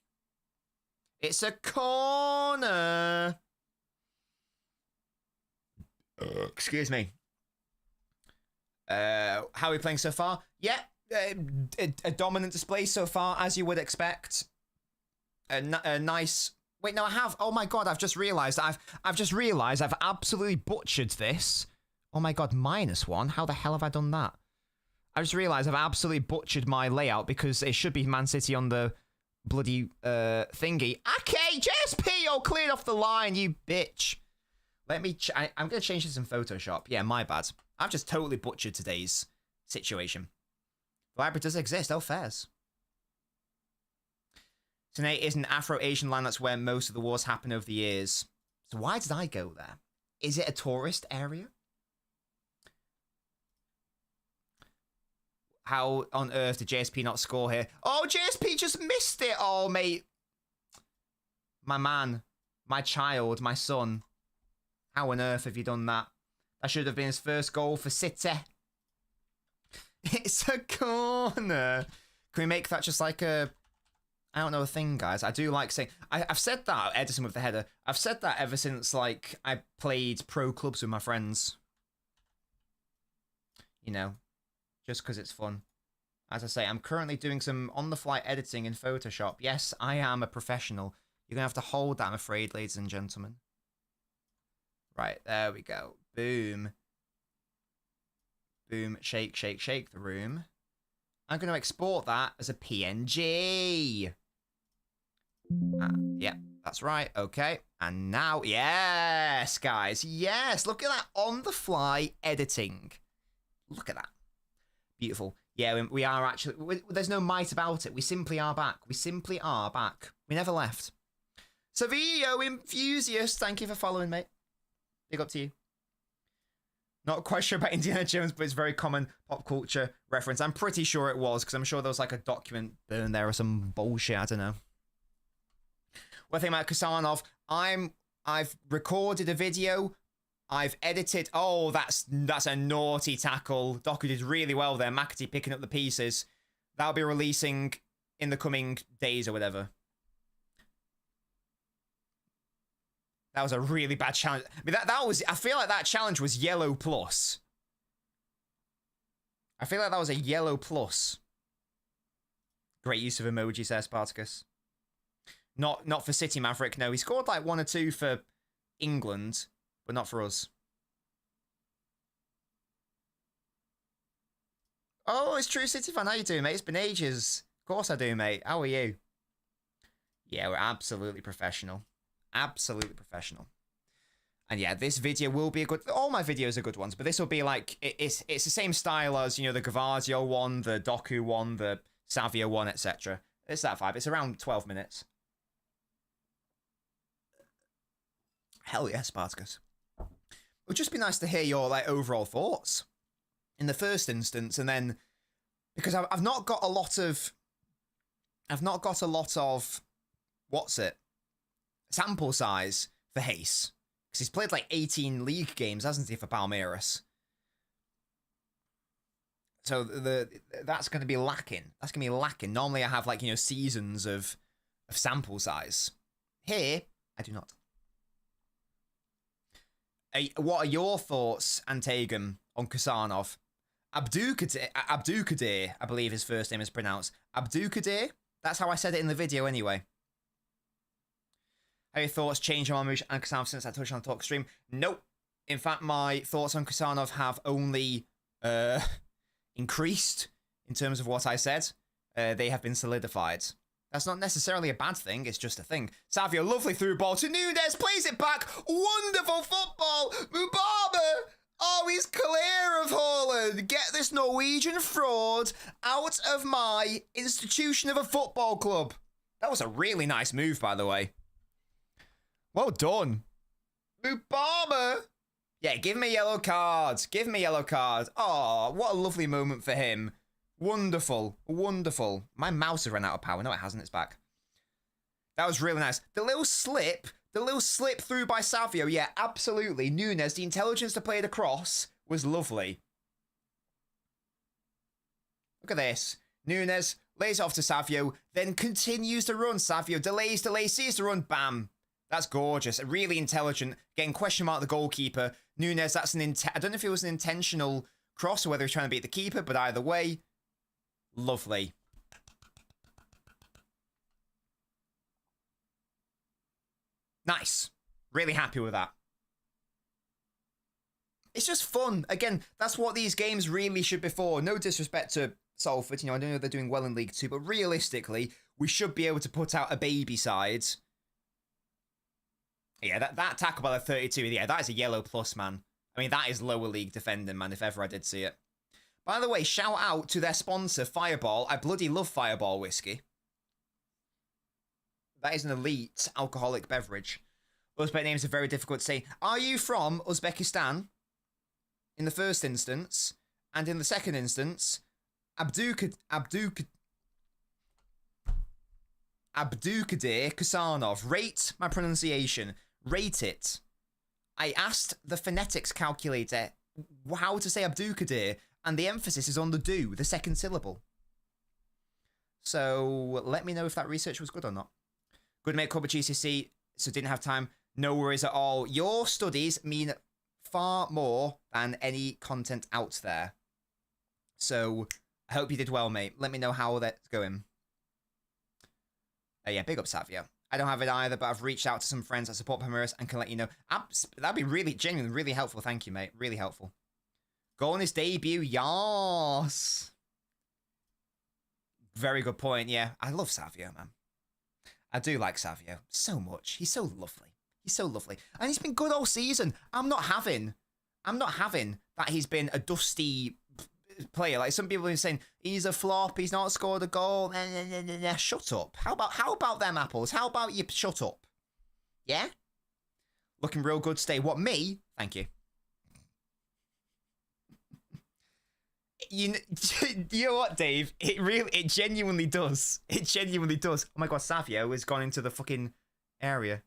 It's a corner. Excuse me. How are we playing so far? Yeah, a dominant display so far, as you would expect. A nice. Wait, no, I have. Oh my god, I've just realised. I've absolutely butchered this. Oh my god, -1. How the hell have I done that? I just realised I've absolutely butchered my layout because it should be Man City on the bloody thingy. Okay, JSP, you're cleared off the line, you bitch. Let me. I'm gonna change this in Photoshop. Yeah, my bad. I've just totally butchered today's situation. The library does exist. Oh, fairs. Tonight is an Afro-Asian land. That's where most of the wars happen over the years. So why did I go there? Is it a tourist area? How on earth did JSP not score here? Oh, JSP just missed it. Oh, mate. My man. My child. My son. How on earth have you done that? That should have been his first goal for City. It's a corner. Can we make that just like a... I don't know, a thing, guys. I do like saying... I've said that, Edison with the header. I've said that ever since, like, I played pro clubs with my friends. You know, just because it's fun. As I say, I'm currently doing some on-the-fly editing in Photoshop. Yes, I am a professional. You're going to have to hold that, I'm afraid, ladies and gentlemen. Right, there we go. Boom. Boom, shake, shake, shake the room. I'm going to export that as a PNG. Yeah, that's right. Okay. And now, yes, guys. Yes, look at that on-the-fly editing. Look at that. Beautiful. Yeah, we are actually... there's no might about it. We simply are back. We simply are back. We never left. Savio Enthusiast, thank you for following, mate. Big up to you. Not quite sure about Indiana Jones, but it's very common pop culture reference. I'm pretty sure it was, because I'm sure there was like a document burned there or some bullshit. I don't know. One thing about Kusanov, I've recorded a video. I've edited. Oh, that's a naughty tackle. Doku did really well there. McAtee picking up the pieces. That'll be releasing in the coming days or whatever. That was a really bad challenge. I mean, that was... I feel like that challenge was yellow plus. I feel like that was a yellow plus. Great use of emojis there, Spartacus. Not for City Maverick, no. He scored like 1 or 2 for England, but not for us. Oh, it's True City fan. How you doing, mate? It's been ages. Of course I do, mate. How are you? Yeah, we're absolutely professional. Absolutely professional. And yeah, this video will be a good... all my videos are good ones, but this will be like... It's the same style as, you know, the Gavadio one, the Doku one, the Savio 1, etc. It's that vibe. It's around 12 minutes. Hell yeah, Spartacus. It would just be nice to hear your like overall thoughts in the first instance, and then because I've not got a lot of what's it, sample size for Hayes, because he's played like 18 league games, hasn't he, for Palmeiras? So that's going to be lacking. That's going to be lacking. Normally I have like, you know, seasons of sample size. Here, I do not. What are your thoughts, Antagum, on Kusanov? Abdukadir, I believe his first name is pronounced. Abdukadir? That's how I said it in the video anyway. Have your thoughts changed on Marmoush and Kusanov since I touched on the talk stream? Nope. In fact, my thoughts on Kusanov have only increased in terms of what I said. They have been solidified. That's not necessarily a bad thing, it's just a thing. Savio, lovely through ball to Nunes, plays it back. Wonderful football. Mubaba. Oh, he's clear of Haaland. Get this Norwegian fraud out of my institution of a football club. That was a really nice move, by the way. Well done. Mubaba. Yeah, give me yellow cards. Give me yellow cards. Oh, what a lovely moment for him. Wonderful. Wonderful. My mouse has run out of power. No, it hasn't. It's back. That was really nice. The little slip through by Savio. Yeah, absolutely. Nunes, the intelligence to play it across was lovely. Look at this. Nunes lays off to Savio, then continues to run. Savio delays, sees the run. Bam. That's gorgeous. Really intelligent. Getting question mark the goalkeeper. Nunes, that's I don't know if it was an intentional cross or whether he's trying to beat the keeper, but either way, lovely. Nice. Really happy with that. It's just fun. Again, that's what these games really should be for. No disrespect to Salford. You know, I don't know they're doing well in League 2, but realistically, we should be able to put out a baby side. Yeah, that tackle by the 32, yeah, that is a yellow plus, man. I mean, that is lower league defending, man, if ever I did see it. By the way, shout out to their sponsor, Fireball. I bloody love Fireball whiskey. That is an elite alcoholic beverage. Uzbek names are very difficult to say. Are you from Uzbekistan? In the first instance. And in the second instance, Abdukadir Kusanov. Rate my pronunciation. Rate it. I asked the phonetics calculator how to say Abdukadir, and the emphasis is on the do, the second syllable. So let me know if that research was good or not. Good mate, cover GCC, so didn't have time. No worries at all. Your studies mean far more than any content out there. So I hope you did well, mate. Let me know how that's going. Yeah, big up, Savio. I don't have it either, but I've reached out to some friends that support Palmeiras and can let you know. That'd be really genuine, really helpful. Thank you, mate. Really helpful. Go on his debut. Yes. Very good point. Yeah, I love Savio, man. I do like Savio so much. He's so lovely. He's so lovely. And he's been good all season. I'm not having that he's been a dusty player. Like some people are saying, he's a flop, he's not scored a goal. Shut up. How about them apples? How about you shut up? Yeah? Looking real good today. What, me? Thank you. You know what, Dave? It genuinely does. It genuinely does. Oh my god, Savio has gone into the fucking area.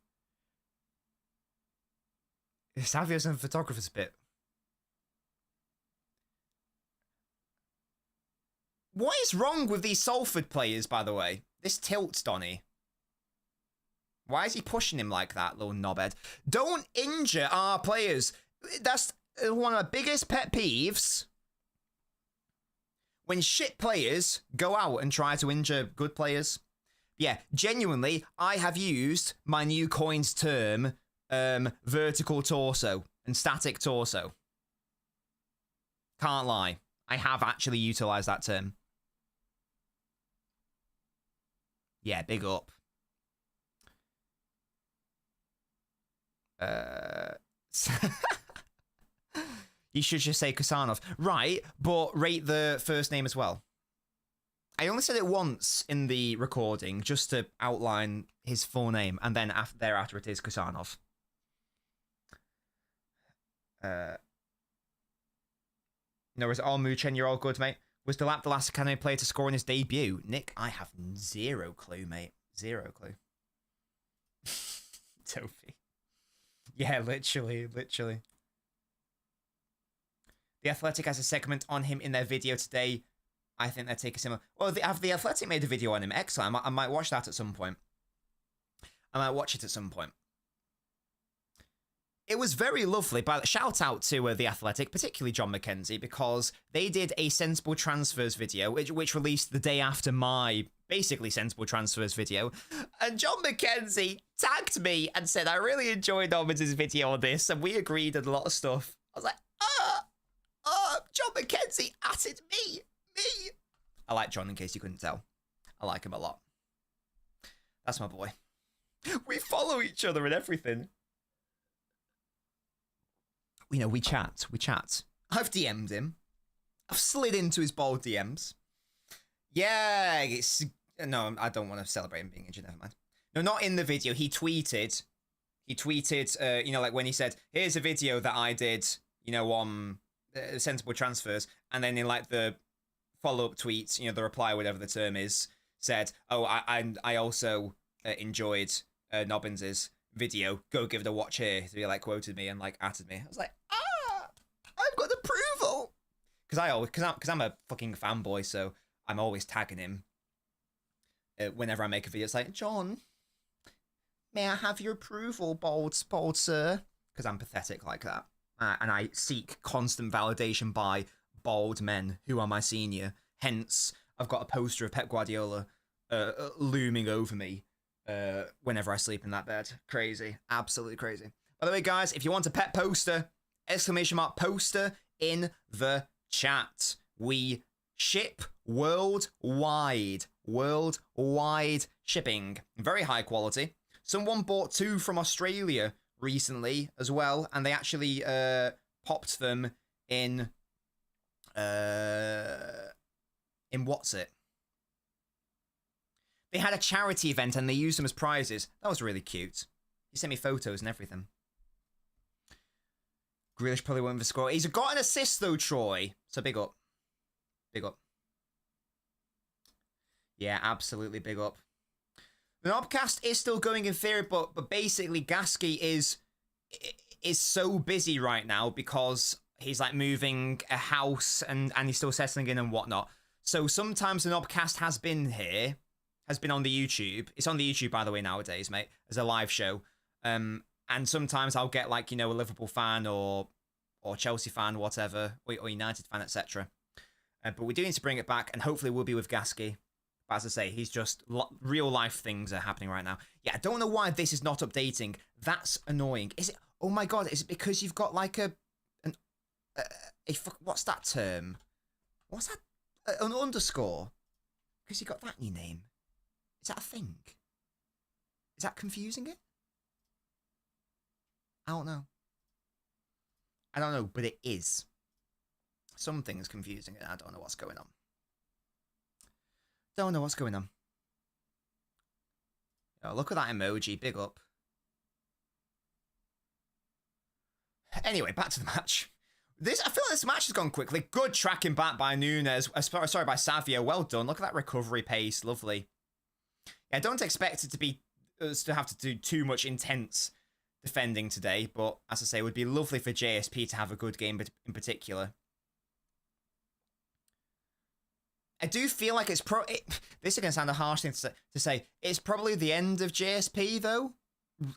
Savio's in the photographer's bit. What is wrong with these Salford players, by the way? This tilts Donny. Why is he pushing him like that, little knobhead? Don't injure our players. That's one of my biggest pet peeves. When shit players go out and try to injure good players. Yeah, genuinely, I have used my new coins term, vertical torso and static torso. Can't lie. I have actually utilized that term. Yeah, big up. You should just say Kusanov. Right, but rate the first name as well. I only said it once in the recording just to outline his full name, and then thereafter it is Kusanov. No, is it all Muchen? You're all good, mate. Was Delap the last Academy player to score in his debut? Nick, I have zero clue, mate. Zero clue. Toby. Yeah, literally. The Athletic has a segment on him in their video today. I think they're taking similar. Well, the Athletic made a video on him. Excellent. I might watch that at some point. I might watch it at some point. It was very lovely. But shout out to the Athletic, particularly John McKenzie, because they did a Sensible Transfers video, which released the day after my basically Sensible Transfers video. And John McKenzie tagged me and said, I really enjoyed Nobbins' video on this, and we agreed on a lot of stuff. I was like, John McKenzie atted me. I like John, in case you couldn't tell. I like him a lot. That's my boy. We follow each other and everything. You know, we chat. I've DM'd him. I've slid into his bold DMs. Yeah, no, I don't want to celebrate him being injured, never mind. No, not in the video. He tweeted, you know, like when he said, here's a video that I did, you know, on Sensible Transfers, and then in like the follow-up tweets, you know, the reply, whatever the term is, said, oh, I also enjoyed Nobbins' video. Go give it a watch here. So he like quoted me and like atted me. I was like, I've got approval. Because I'm a fucking fanboy, so I'm always tagging him whenever I make a video. It's like, John, may I have your approval, bold sir? Because I'm pathetic like that. And I seek constant validation by bald men who are my senior. Hence, I've got a poster of Pep Guardiola looming over me whenever I sleep in that bed. Crazy. Absolutely crazy. By the way, guys, if you want a pet poster, !poster in the chat. We ship worldwide. Worldwide shipping. Very high quality. Someone bought 2 from Australia recently as well, and they actually popped them in what's it? They had a charity event and they used them as prizes. That was really cute. He sent me photos and everything. Grealish probably won't have scored. He's got an assist though, Troy. So big up. Big up. Yeah, absolutely big up. The Knobcast is still going in theory, but basically Gasky is so busy right now because he's like moving a house and he's still settling in and whatnot. So sometimes the Knobcast has been here, has been on the YouTube. It's on the YouTube, by the way, nowadays, mate, as a live show. And sometimes I'll get like, you know, a Liverpool fan or Chelsea fan, whatever, or United fan, etc. But we do need to bring it back, and hopefully we'll be with Gasky. But as I say, he's just real life things are happening right now. Yeah, I don't know why this is not updating. That's annoying. Is it? Oh my god! Is it because you've got like what's that term? What's that? An underscore? Because you got that in your name. Is that a thing? Is that confusing it? I don't know. I don't know, but it is. Something's confusing it. I don't know what's going on. Don't know what's going on. Oh, look at that emoji. Big up. Anyway, back to the match. I feel like this match has gone quickly. Good tracking back by Nunes. Sorry, by Savio. Well done. Look at that recovery pace. Lovely. Yeah, don't expect it to be us to have to do too much intense defending today, but as I say, it would be lovely for JSP to have a good game in particular. I do feel like this is going to sound a harsh thing to say. It's probably the end of JSP, though.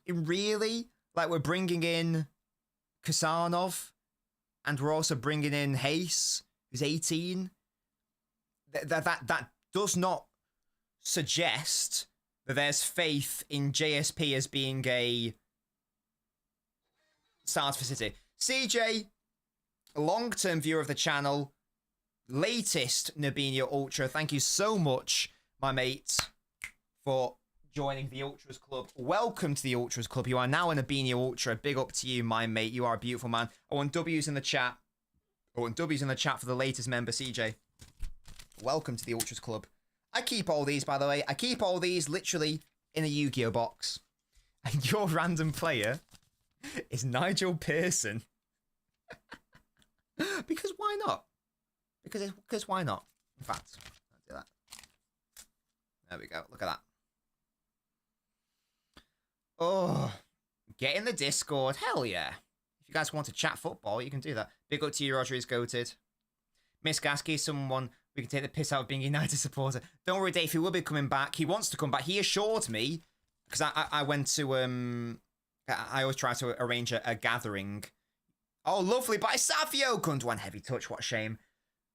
Really? Like, we're bringing in Kusanov, and we're also bringing in Hayes, who's 18. That does not suggest that there's faith in JSP as being a start for City. CJ, long-term viewer of the channel, latest Nabinho Ultra. Thank you so much, my mate, for joining the Ultras Club. Welcome to the Ultras Club. You are now a Nabinho Ultra. Big up to you, my mate. You are a beautiful man. I want W's in the chat. I want W's in the chat for the latest member, CJ. Welcome to the Ultras Club. I keep all these, by the way. I keep all these literally in a Yu-Gi-Oh box. And your random player is Nigel Pearson. Because why not? Because why not? In fact, I'll do that. There we go. Look at that. Oh, get in the Discord. Hell yeah. If you guys want to chat football, you can do that. Big up to you, Roger is goated. Miss Gasky, someone we can take the piss out of being a United supporter. Don't worry, Dave, he will be coming back. He wants to come back. He assured me, because I went to, I always try to arrange a gathering. Oh, lovely, by Savio. Couldn't one heavy touch, what a shame.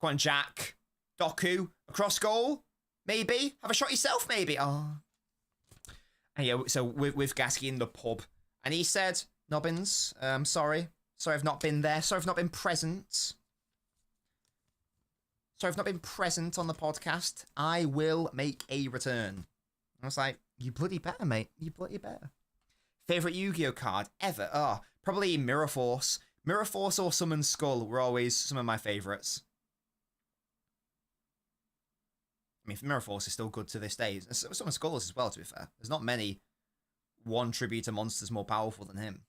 Come on, Jack. Doku, across goal, maybe. Have a shot yourself, maybe. Oh. And yeah, so with Gasky in the pub. And he said, Nobbins, I'm sorry. Sorry I've not been there. Sorry I've not been present. Sorry I've not been present on the podcast. I will make a return. I was like, you bloody better, mate. You bloody better. Favourite Yu-Gi-Oh card ever? Oh, probably Mirror Force. Mirror Force or Summon Skull were always some of my favourites. I mean, Mirror Force is still good to this day. Summon Skull is as well, to be fair. There's not many one tribute to monsters more powerful than him.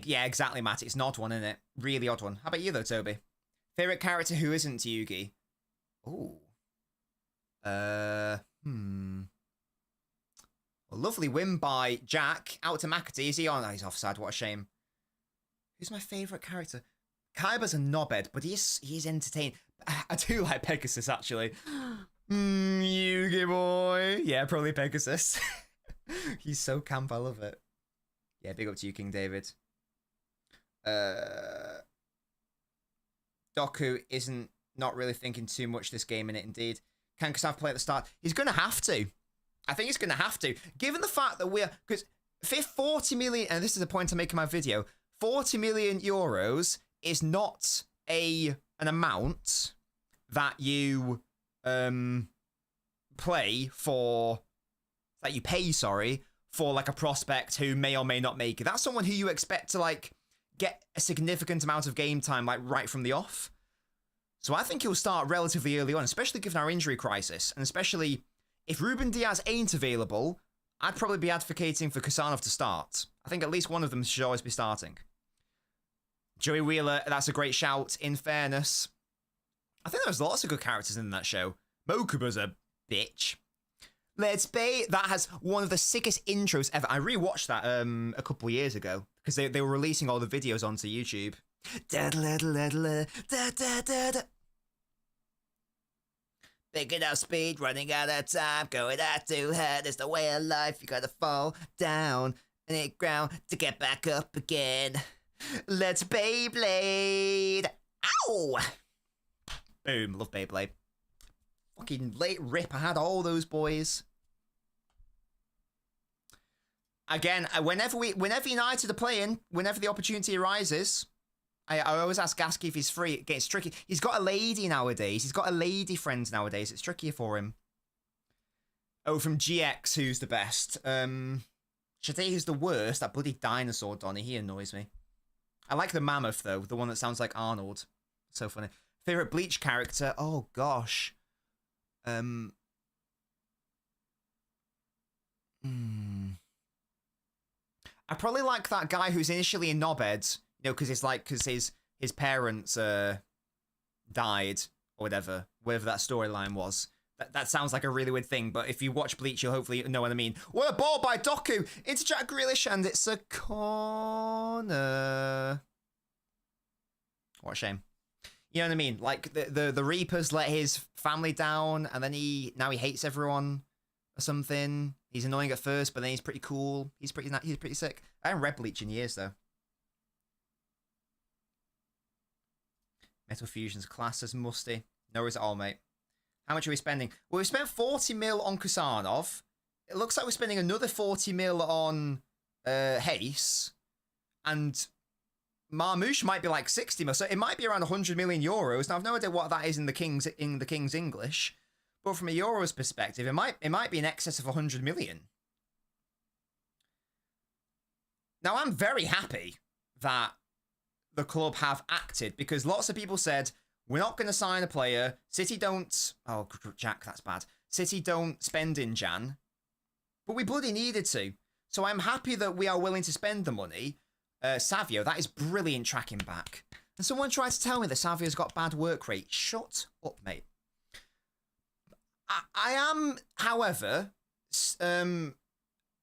Yeah, exactly, Matt. It's an odd one, isn't it? Really odd one. How about you, though, Toby? Favourite character who isn't Yugi? Ooh. A lovely win by Jack. Out to McAtee. Is he on? Oh, he's offside. What a shame. Who's my favourite character? Kaiba's a knobhead, but he is entertaining. I do like Pegasus, actually. Yugi boy. Yeah, probably Pegasus. He's so camp. I love it. Yeah, big up to you, King David. Doku isn't not really thinking too much this game in it, indeed. Can Kasav play at the start? He's going to have to. I think he's going to have to. Given the fact that we're... Because 40 million... And this is a point I make in my video. 40 million euros is not an amount that you play for... That you pay, sorry, for like a prospect who may or may not make it. That's someone who you expect to like get a significant amount of game time like right from the off. So I think he'll start relatively early on, especially given our injury crisis. And especially if Ruben Diaz ain't available, I'd probably be advocating for Kusanov to start. I think at least one of them should always be starting. Joey Wheeler, that's a great shout. In fairness, I think there's lots of good characters in that show. Mokuba's a bitch. Let's Bay, that has one of the sickest intros ever. I rewatched that a couple of years ago because they were releasing all the videos onto YouTube. Picking up speed, running out of time, going out too hard. It's the way of life. You gotta fall down and hit ground to get back up again. Let's Beyblade. Ow! Boom, love Beyblade. Fucking late rip, I had all those boys. Again, whenever United are playing, whenever the opportunity arises, I always ask Gasky if he's free. It gets tricky. He's got a lady nowadays. He's got a lady friend nowadays. It's trickier for him. Oh, from GX, who's the best? Should I say who's the worst? That bloody dinosaur Donny. He annoys me. I like the mammoth, though. The one that sounds like Arnold. So funny. Favorite Bleach character? Oh, gosh. I probably like that guy who's initially a knobhead, you know, because his parents died or whatever that storyline was. That sounds like a really weird thing, but if you watch Bleach, you'll hopefully know what I mean. What a ball by Doku into Jack Grealish, and it's a corner. What a shame. You know what I mean? Like the Reapers let his family down, and then now he hates everyone or something. He's annoying at first, but then he's pretty cool. He's pretty sick. I haven't read Bleach in years though. Metal Fusion's class as musty. No worries at all, mate. How much are we spending? Well, we spent 40 mil on Kusanov. It looks like we're spending another 40 mil on Hayes, and Marmouche might be like 60 mil, so it might be around 100 million euros. Now I've no idea what that is in the King's English, but from a euros perspective, it might be in excess of 100 million. Now I'm very happy that the club have acted, because lots of people said, We're not going to sign a player. City don't... Oh, Jack, that's bad. City don't spend in Jan. But we bloody needed to. So I'm happy that we are willing to spend the money. Savio, that is brilliant tracking back. And someone tried to tell me that Savio's got bad work rate. Shut up, mate. I am, however,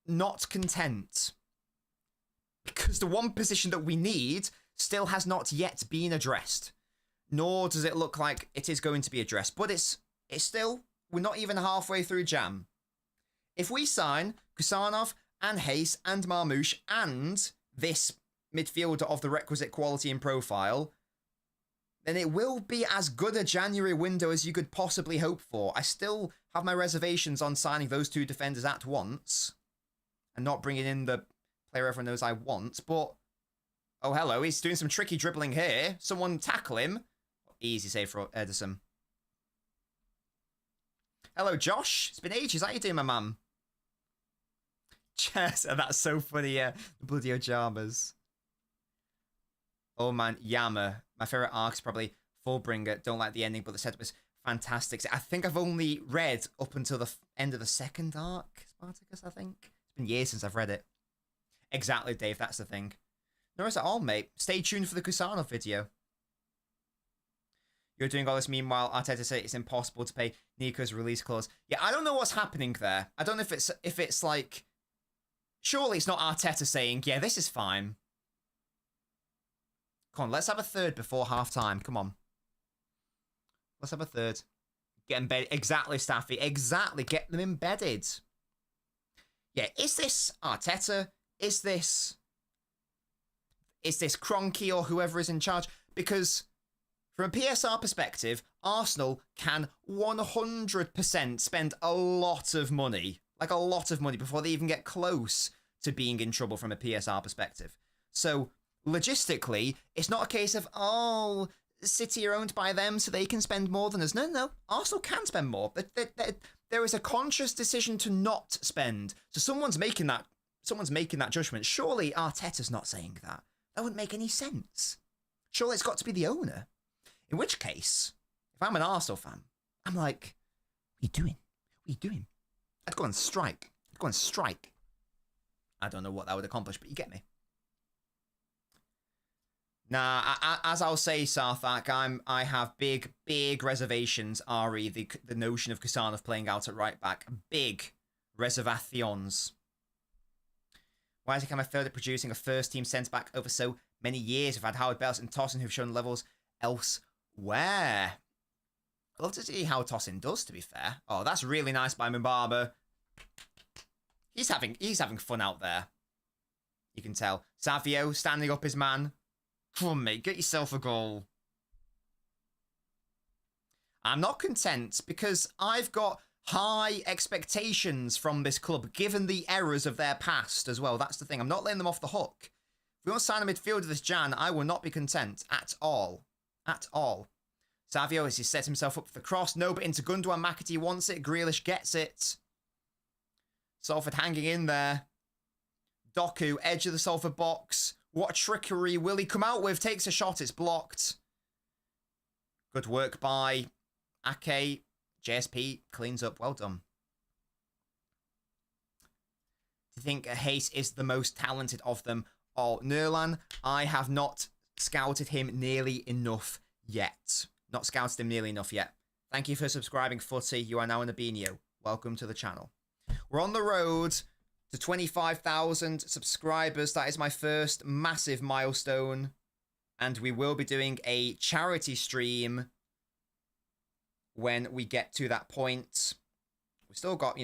not content. Because the one position that we need still has not yet been addressed. Nor does it look like it is going to be addressed. But it's still, we're not even halfway through Jam. If we sign Kusanov and Hayes and Marmouche and this midfielder of the requisite quality and profile, then it will be as good a January window as you could possibly hope for. I still have my reservations on signing those two defenders at once and not bringing in the player everyone knows I want, but... Oh, hello, he's doing some tricky dribbling here. Someone tackle him. Easy save for Edison. Hello, Josh. It's been ages. How you doing, my man? Chess. That's so funny, yeah. The bloody Ojamas. Oh, man. Yama. My favourite arc is probably Fullbringer. Don't like the ending, but the setup is fantastic. I think I've only read up until the end of the second arc, Spartacus, I think. It's been years since I've read it. Exactly, Dave. That's the thing. No worries at all, mate. Stay tuned for the Kusanov video. You're doing all this. Meanwhile, Arteta said it's impossible to pay Nico's release clause. Yeah, I don't know what's happening there. I don't know if it's like... Surely it's not Arteta saying, yeah, this is fine. Come on, let's have a third before half-time. Come on. Let's have a third. Get embedded. Exactly, Staffy. Exactly. Get them embedded. Yeah, is this Arteta? Is this Kroenke or whoever is in charge? Because from a PSR perspective, Arsenal can 100% spend a lot of money, like a lot of money, before they even get close to being in trouble from a PSR perspective. So, logistically, it's not a case of, oh, City are owned by them so they can spend more than us. No. Arsenal can spend more. There is a conscious decision to not spend. So someone's making that judgment. Surely Arteta's not saying that. That wouldn't make any sense. Surely it's got to be the owner. In which case, if I'm an Arsenal fan, I'm like, what are you doing? What are you doing? I'd go on strike. I don't know what that would accomplish, but you get me. Nah, as I'll say, Sarthak, I have big reservations, Ari, the notion of Kusanov playing out at right back. Big reservations. Why is it kind of further producing a first-team centre-back over so many years? We've had Howard Bells and Tossin who've shown levels elsewhere. I'd love to see how Tossin does, to be fair. Oh, that's really nice by Mbaba. He's having fun out there. You can tell. Savio standing up his man. Come on, mate, get yourself a goal. I'm not content because I've got high expectations from this club, given the errors of their past as well. That's the thing. I'm not letting them off the hook. If we want to sign a midfielder this Jan, I will not be content at all. At all. Savio, as he set himself up for the cross. No, but into Gundogan. McAtee wants it. Grealish gets it. Salford hanging in there. Doku, edge of the Salford box. What trickery will he come out with? Takes a shot. It's blocked. Good work by Ake. JSP cleans up. Well done. Do you think Hayes is the most talented of them all? Nerlan, I have not scouted him nearly enough yet. Not scouted him nearly enough yet. Thank you for subscribing, Footy. You are now an Abinio. Welcome to the channel. We're on the road to 25,000 subscribers. That is my first massive milestone. And we will be doing a charity stream when we get to that point. We've still got,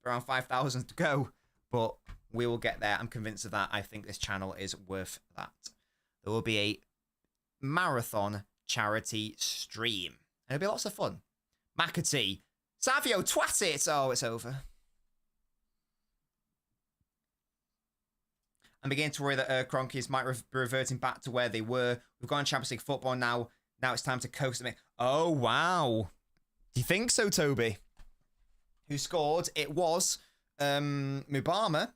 around 5,000 to go. But we will get there. I'm convinced of that. I think this channel is worth that. There will be a marathon charity stream. And it'll be lots of fun. McAtee. Savio, twat it! Oh, it's over. I'm beginning to worry that Kroenkes might be reverting back to where they were. We've gone Champions League football now. Now it's time to coast them. Oh, wow. Do you think so, Toby? Who scored? It was Mubama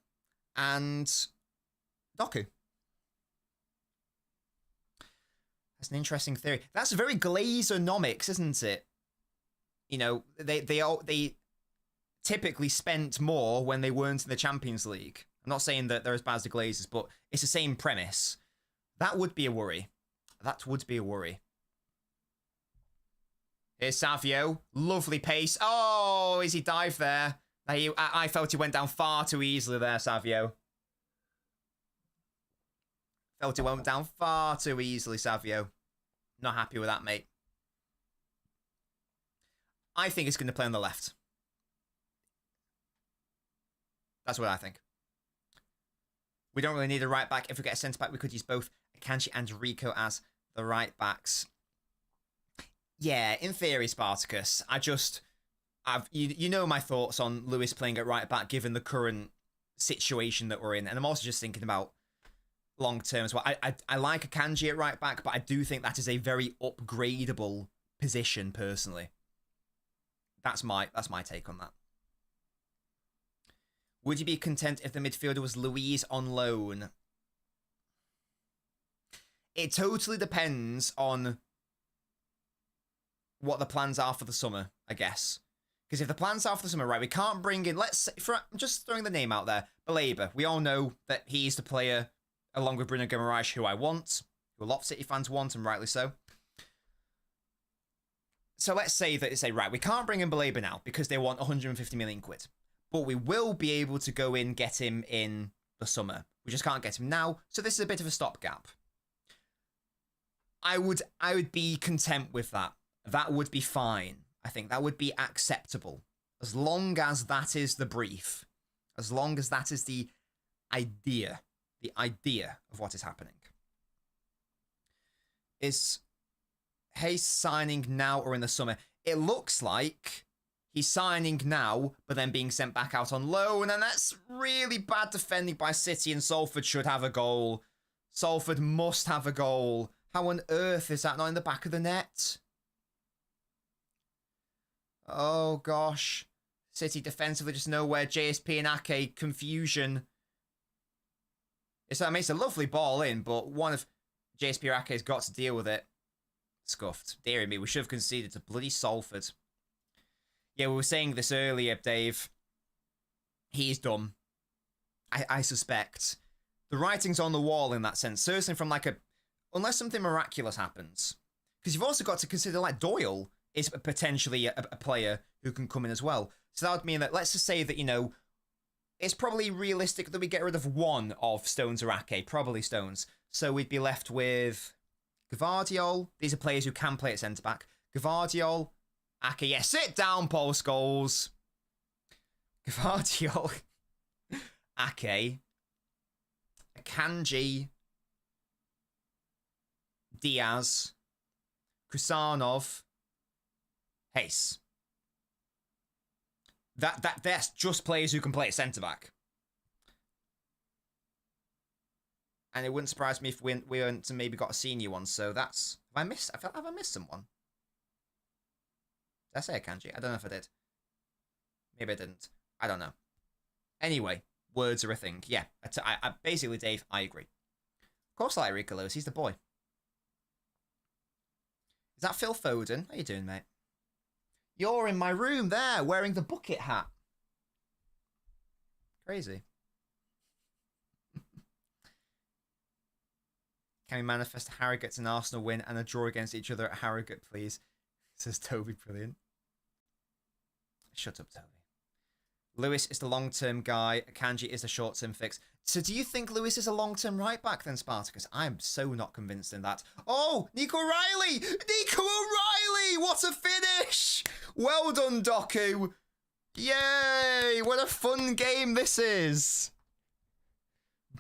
and Doku. That's an interesting theory. That's very Glazer-nomics, isn't it? You know, they typically spent more when they weren't in the Champions League. I'm not saying that they're as bad as the Glazers, but it's the same premise. That would be a worry. That would be a worry. Here's Savio. Lovely pace. Oh, is he dived there? I felt he went down far too easily there, Savio. Felt he went down far too easily, Savio. Not happy with that, mate. I think it's going to play on the left. That's what I think. We don't really need a right back. If we get a centre back, we could use both Akanji and Rico as the right backs. Yeah, in theory, Spartacus. You know my thoughts on Lewis playing at right back given the current situation that we're in, and I'm also just thinking about long term as well. I like Akanji at right back, but I do think that is a very upgradable position personally. That's my take on that. Would you be content if the midfielder was Louise on loan? It totally depends on what the plans are for the summer, I guess. Because if the plans are for the summer, right, we can't bring in, let's say, I'm just throwing the name out there, Baleba. We all know that he's the player, along with Bruno Guimaraes, who I want, who a lot of City fans want, and rightly so. So let's say that right, we can't bring in Baleba now because they want 150 million quid. But we will be able to go in, get him in the summer. We just can't get him now, so this is a bit of a stopgap. I would be content with that. That would be fine. I think that would be acceptable. As long as that is the brief. As long as that is the idea. The idea of what is happening. Is Hayes signing now or in the summer? It looks like he's signing now, but then being sent back out on loan, and that's really bad defending by City, and Salford should have a goal. Salford must have a goal. How on earth is that not in the back of the net? Oh, gosh. City defensively just nowhere. JSP and Ake, confusion. That makes a lovely ball in, but one of JSP or Ake's got to deal with it. Scuffed. Dear me, we should have conceded to bloody Salford. Yeah, we were saying this earlier, Dave. He's dumb. I suspect. The writing's on the wall in that sense. Certainly from like unless something miraculous happens. Because you've also got to consider like Doyle is potentially a player who can come in as well. So that would mean that, let's just say that, you know, it's probably realistic that we get rid of one of Stones or Ake. Probably Stones. So we'd be left with Gvardiol. These are players who can play at centre-back. Gvardiol. Ake, yeah, sit down, Paul Scholes. Gvardiol. Ake. Akanji. Diaz. Kusanov. Hayes. That's just players who can play at centre-back. And it wouldn't surprise me if we weren't to maybe got a senior one. So that's... Have I missed someone? Did I say Akanji? I don't know if I did. Maybe I didn't. I don't know. Anyway, words are a thing. Yeah, I basically, Dave, I agree. Of course I like Rico Lewis. He's the boy. Is that Phil Foden? How you doing, mate? You're in my room there, wearing the bucket hat. Crazy. Can we manifest a Harrogate and Arsenal win and a draw against each other at Harrogate, please? Says Toby. Brilliant. Shut up, Toby. Lewis is the long-term guy. Akanji is the short-term fix. So do you think Lewis is a long-term right-back then, Spartacus? I'm so not convinced in that. Oh, Nico O'Reilly! Nico O'Reilly! What a finish! Well done, Doku. Yay! What a fun game this is.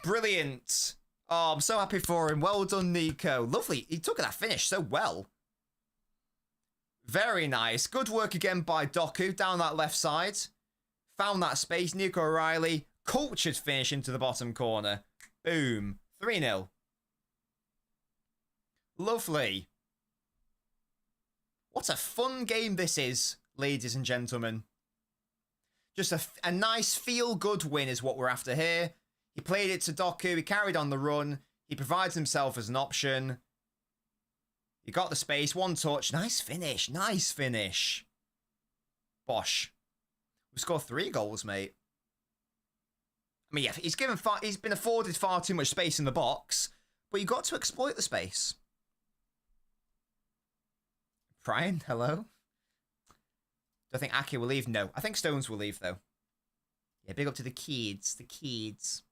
Brilliant. Oh, I'm so happy for him. Well done, Nico. Lovely. He took that finish so well. Very nice. Good work again by Doku down that left side. Found that space. Nico O'Reilly. Cultured finish into the bottom corner. Boom. 3-0. Lovely. What a fun game this is, ladies and gentlemen. Just a nice feel-good win is what we're after here. He played it to Doku. He carried on the run. He provides himself as an option. You got the space, one touch. Nice finish. Nice finish. Bosh. We scored 3 goals, mate. I mean, yeah, he's been afforded far too much space in the box, but you got to exploit the space. Brian, hello? Do I think Aki will leave? No. I think Stones will leave, though. Yeah, big up to the kids. The kids.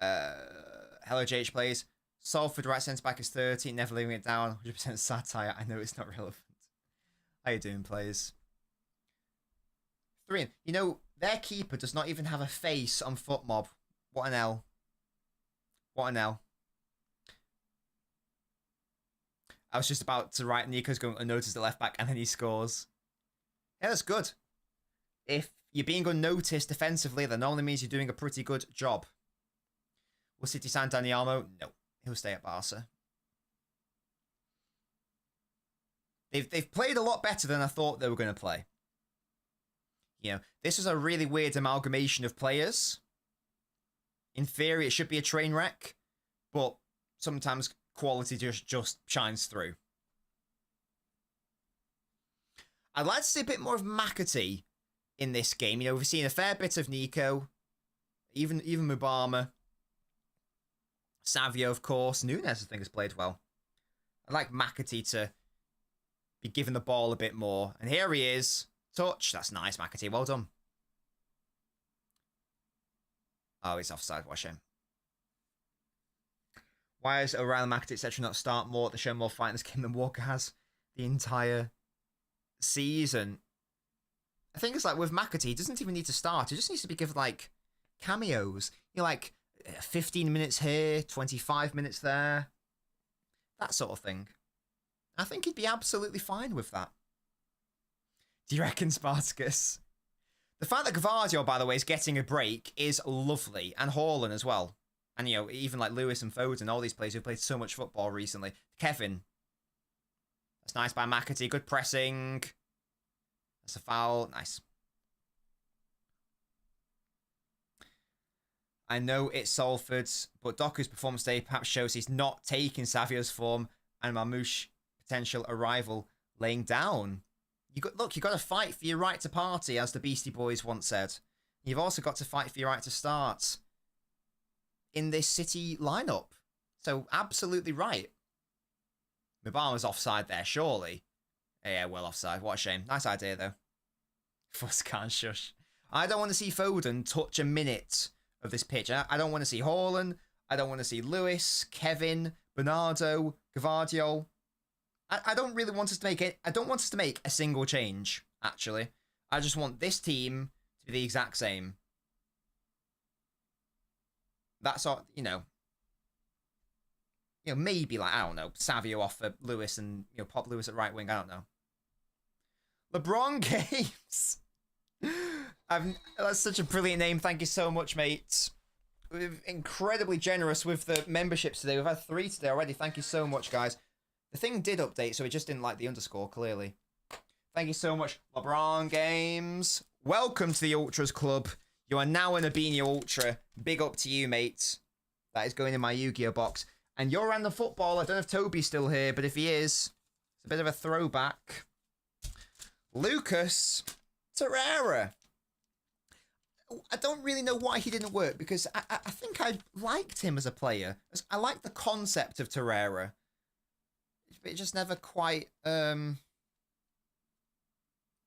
Hello, JH plays. Salford right centre back is 30. Never leaving it down. 100% satire. I know it's not relevant. How you doing, players? 3. You know, their keeper does not even have a face on FootMob. What an L. What an L. I was just about to write Nico's going unnoticed at left back, and then he scores. Yeah, that's good. If you're being unnoticed defensively, that normally means you're doing a pretty good job. Will City sign Dani Olmo? No. He'll stay at Barca. They've played a lot better than I thought they were going to play. You know, this is a really weird amalgamation of players. In theory, it should be a train wreck, but sometimes quality just shines through. I'd like to see a bit more of McAtee in this game. You know, we've seen a fair bit of Nico, even Mubama, Savio, of course. Nunes, I think, has played well. I'd like McAtee to be given the ball a bit more. And here he is. Touch. That's nice, McAtee. Well done. Oh, he's offside. Watch him. Why is O'Reilly, McAtee, etc. not start more to show more fight in this game than Walker has the entire season? I think it's like with McAtee, he doesn't even need to start. He just needs to be given like cameos. You know, like 15 minutes here, 25 minutes there. That sort of thing. I think he'd be absolutely fine with that. Do you reckon, Spartacus? The fact that Gvardiol, by the way, is getting a break is lovely. And Haaland as well. And, you know, even like Lewis and Foden, all these players who've played so much football recently. Kevin. That's nice by McAtee. Good pressing. That's a foul. Nice. I know it's Salford's, but Doku's performance today perhaps shows he's not taking Savio's form and Mamouche potential arrival laying down. You got to fight for your right to party, as the Beastie Boys once said. You've also got to fight for your right to start in this City lineup. So absolutely right. Mubama's offside there, surely. Yeah, well offside. What a shame. Nice idea though. Fuss can't shush. I don't want to see Foden touch a minute of this pitch. I don't want to see Haaland. I don't want to see Lewis, Kevin, Bernardo, Gvardiol. I don't really want us to make it. I don't want us to make a single change, actually. I just want this team to be the exact same. That's all, you know, maybe like, I don't know, Savio off for Lewis and, pop Lewis at right wing. I don't know. LeBron Games. That's such a brilliant name. Thank you so much, mate. We're incredibly generous with the memberships today. We've had 3 today already. Thank you so much, guys. The thing did update, so it just didn't like the underscore, clearly. Thank you so much, LeBron Games. Welcome to the Ultras Club. You are now in a Beanie Ultra. Big up to you, mate. That is going in my Yu-Gi-Oh box. And you're around the football. I don't know if Toby's still here, but if he is, it's a bit of a throwback. Lucas Torreira. I don't really know why he didn't work, because I think I liked him as a player. I like the concept of Torreira. But it just never quite happened.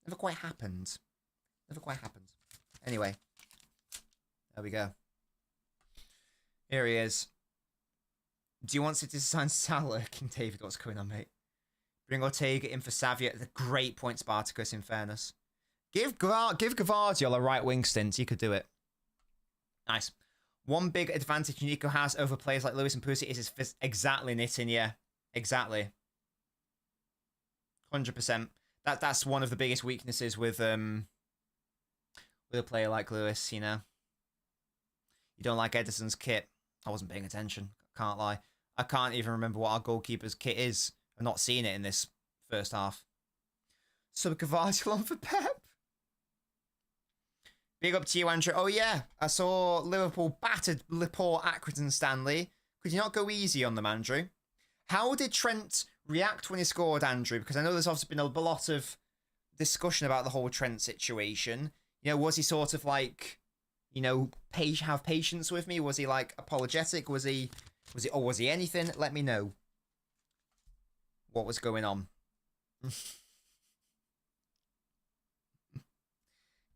Never quite happened. Anyway. There we go. Here he is. Do you want City to sign Salah? King David, what's going on, mate? Bring Ortega in for Savia. The great point, Spartacus, in fairness. Give Gvardiol a right wing stint. He could do it. Nice. One big advantage Nico has over players like Lewis and Pussy is his exactly knitting, yeah. Exactly. 100%. That's one of the biggest weaknesses with a player like Lewis, you know. You don't like Edison's kit. I wasn't paying attention. Can't lie. I can't even remember what our goalkeeper's kit is. I've not seen it in this first half. So Gvardiol on for Pep. Big up to you, Andrew. Oh yeah, I saw Liverpool battered poor Accrington Stanley. Could you not go easy on them, Andrew? How did Trent react when he scored, Andrew? Because I know there's obviously been a lot of discussion about the whole Trent situation. You know, was he sort of like, you know, have patience with me? Was he like apologetic? Was he anything? Let me know what was going on.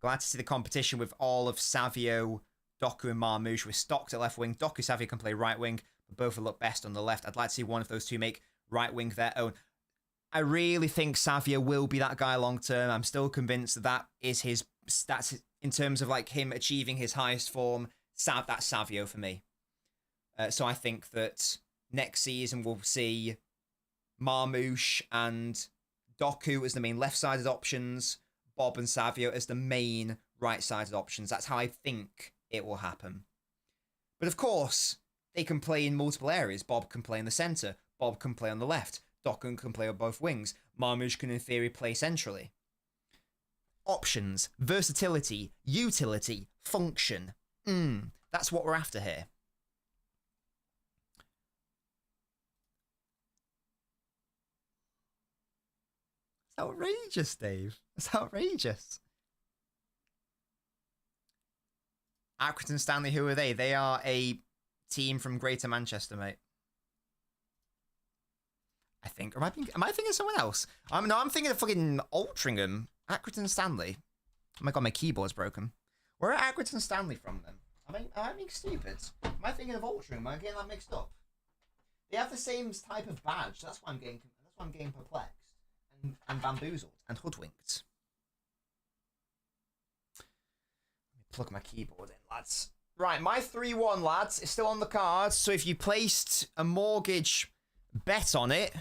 Glad to see the competition with all of Savio, Doku, and Marmoush. We're stocked at left wing. Doku, Savio can play right wing, but both will look best on the left. I'd like to see one of those two make right wing their own. I really think Savio will be that guy long term. I'm still convinced that is his stats in terms of like him achieving his highest form. That's Savio for me. So I think that next season we'll see Marmoush and Doku as the main left-sided options, Bob and Savio as the main right-sided options. That's how I think it will happen. But of course, they can play in multiple areas. Bob can play in the centre. Bob can play on the left. Doku can play on both wings. Marmoush can, in theory, play centrally. Options, versatility, utility, function. That's what we're after here. It's outrageous, Dave. It's outrageous. Accrington Stanley, who are they? They are a team from Greater Manchester, mate. I think. Am I thinking of someone else? I'm thinking of fucking Altrincham. Accrington Stanley. Oh my god, my keyboard's broken. Where are Accrington Stanley from then? Am I being stupid? Am I thinking of Altrincham? Am I getting that mixed up? They have the same type of badge. That's why I'm getting perplexed and bamboozled and hoodwinked. Let me plug my keyboard in, lads. Right, my 3-1, lads, is still on the cards. So if you placed a mortgage bet on it,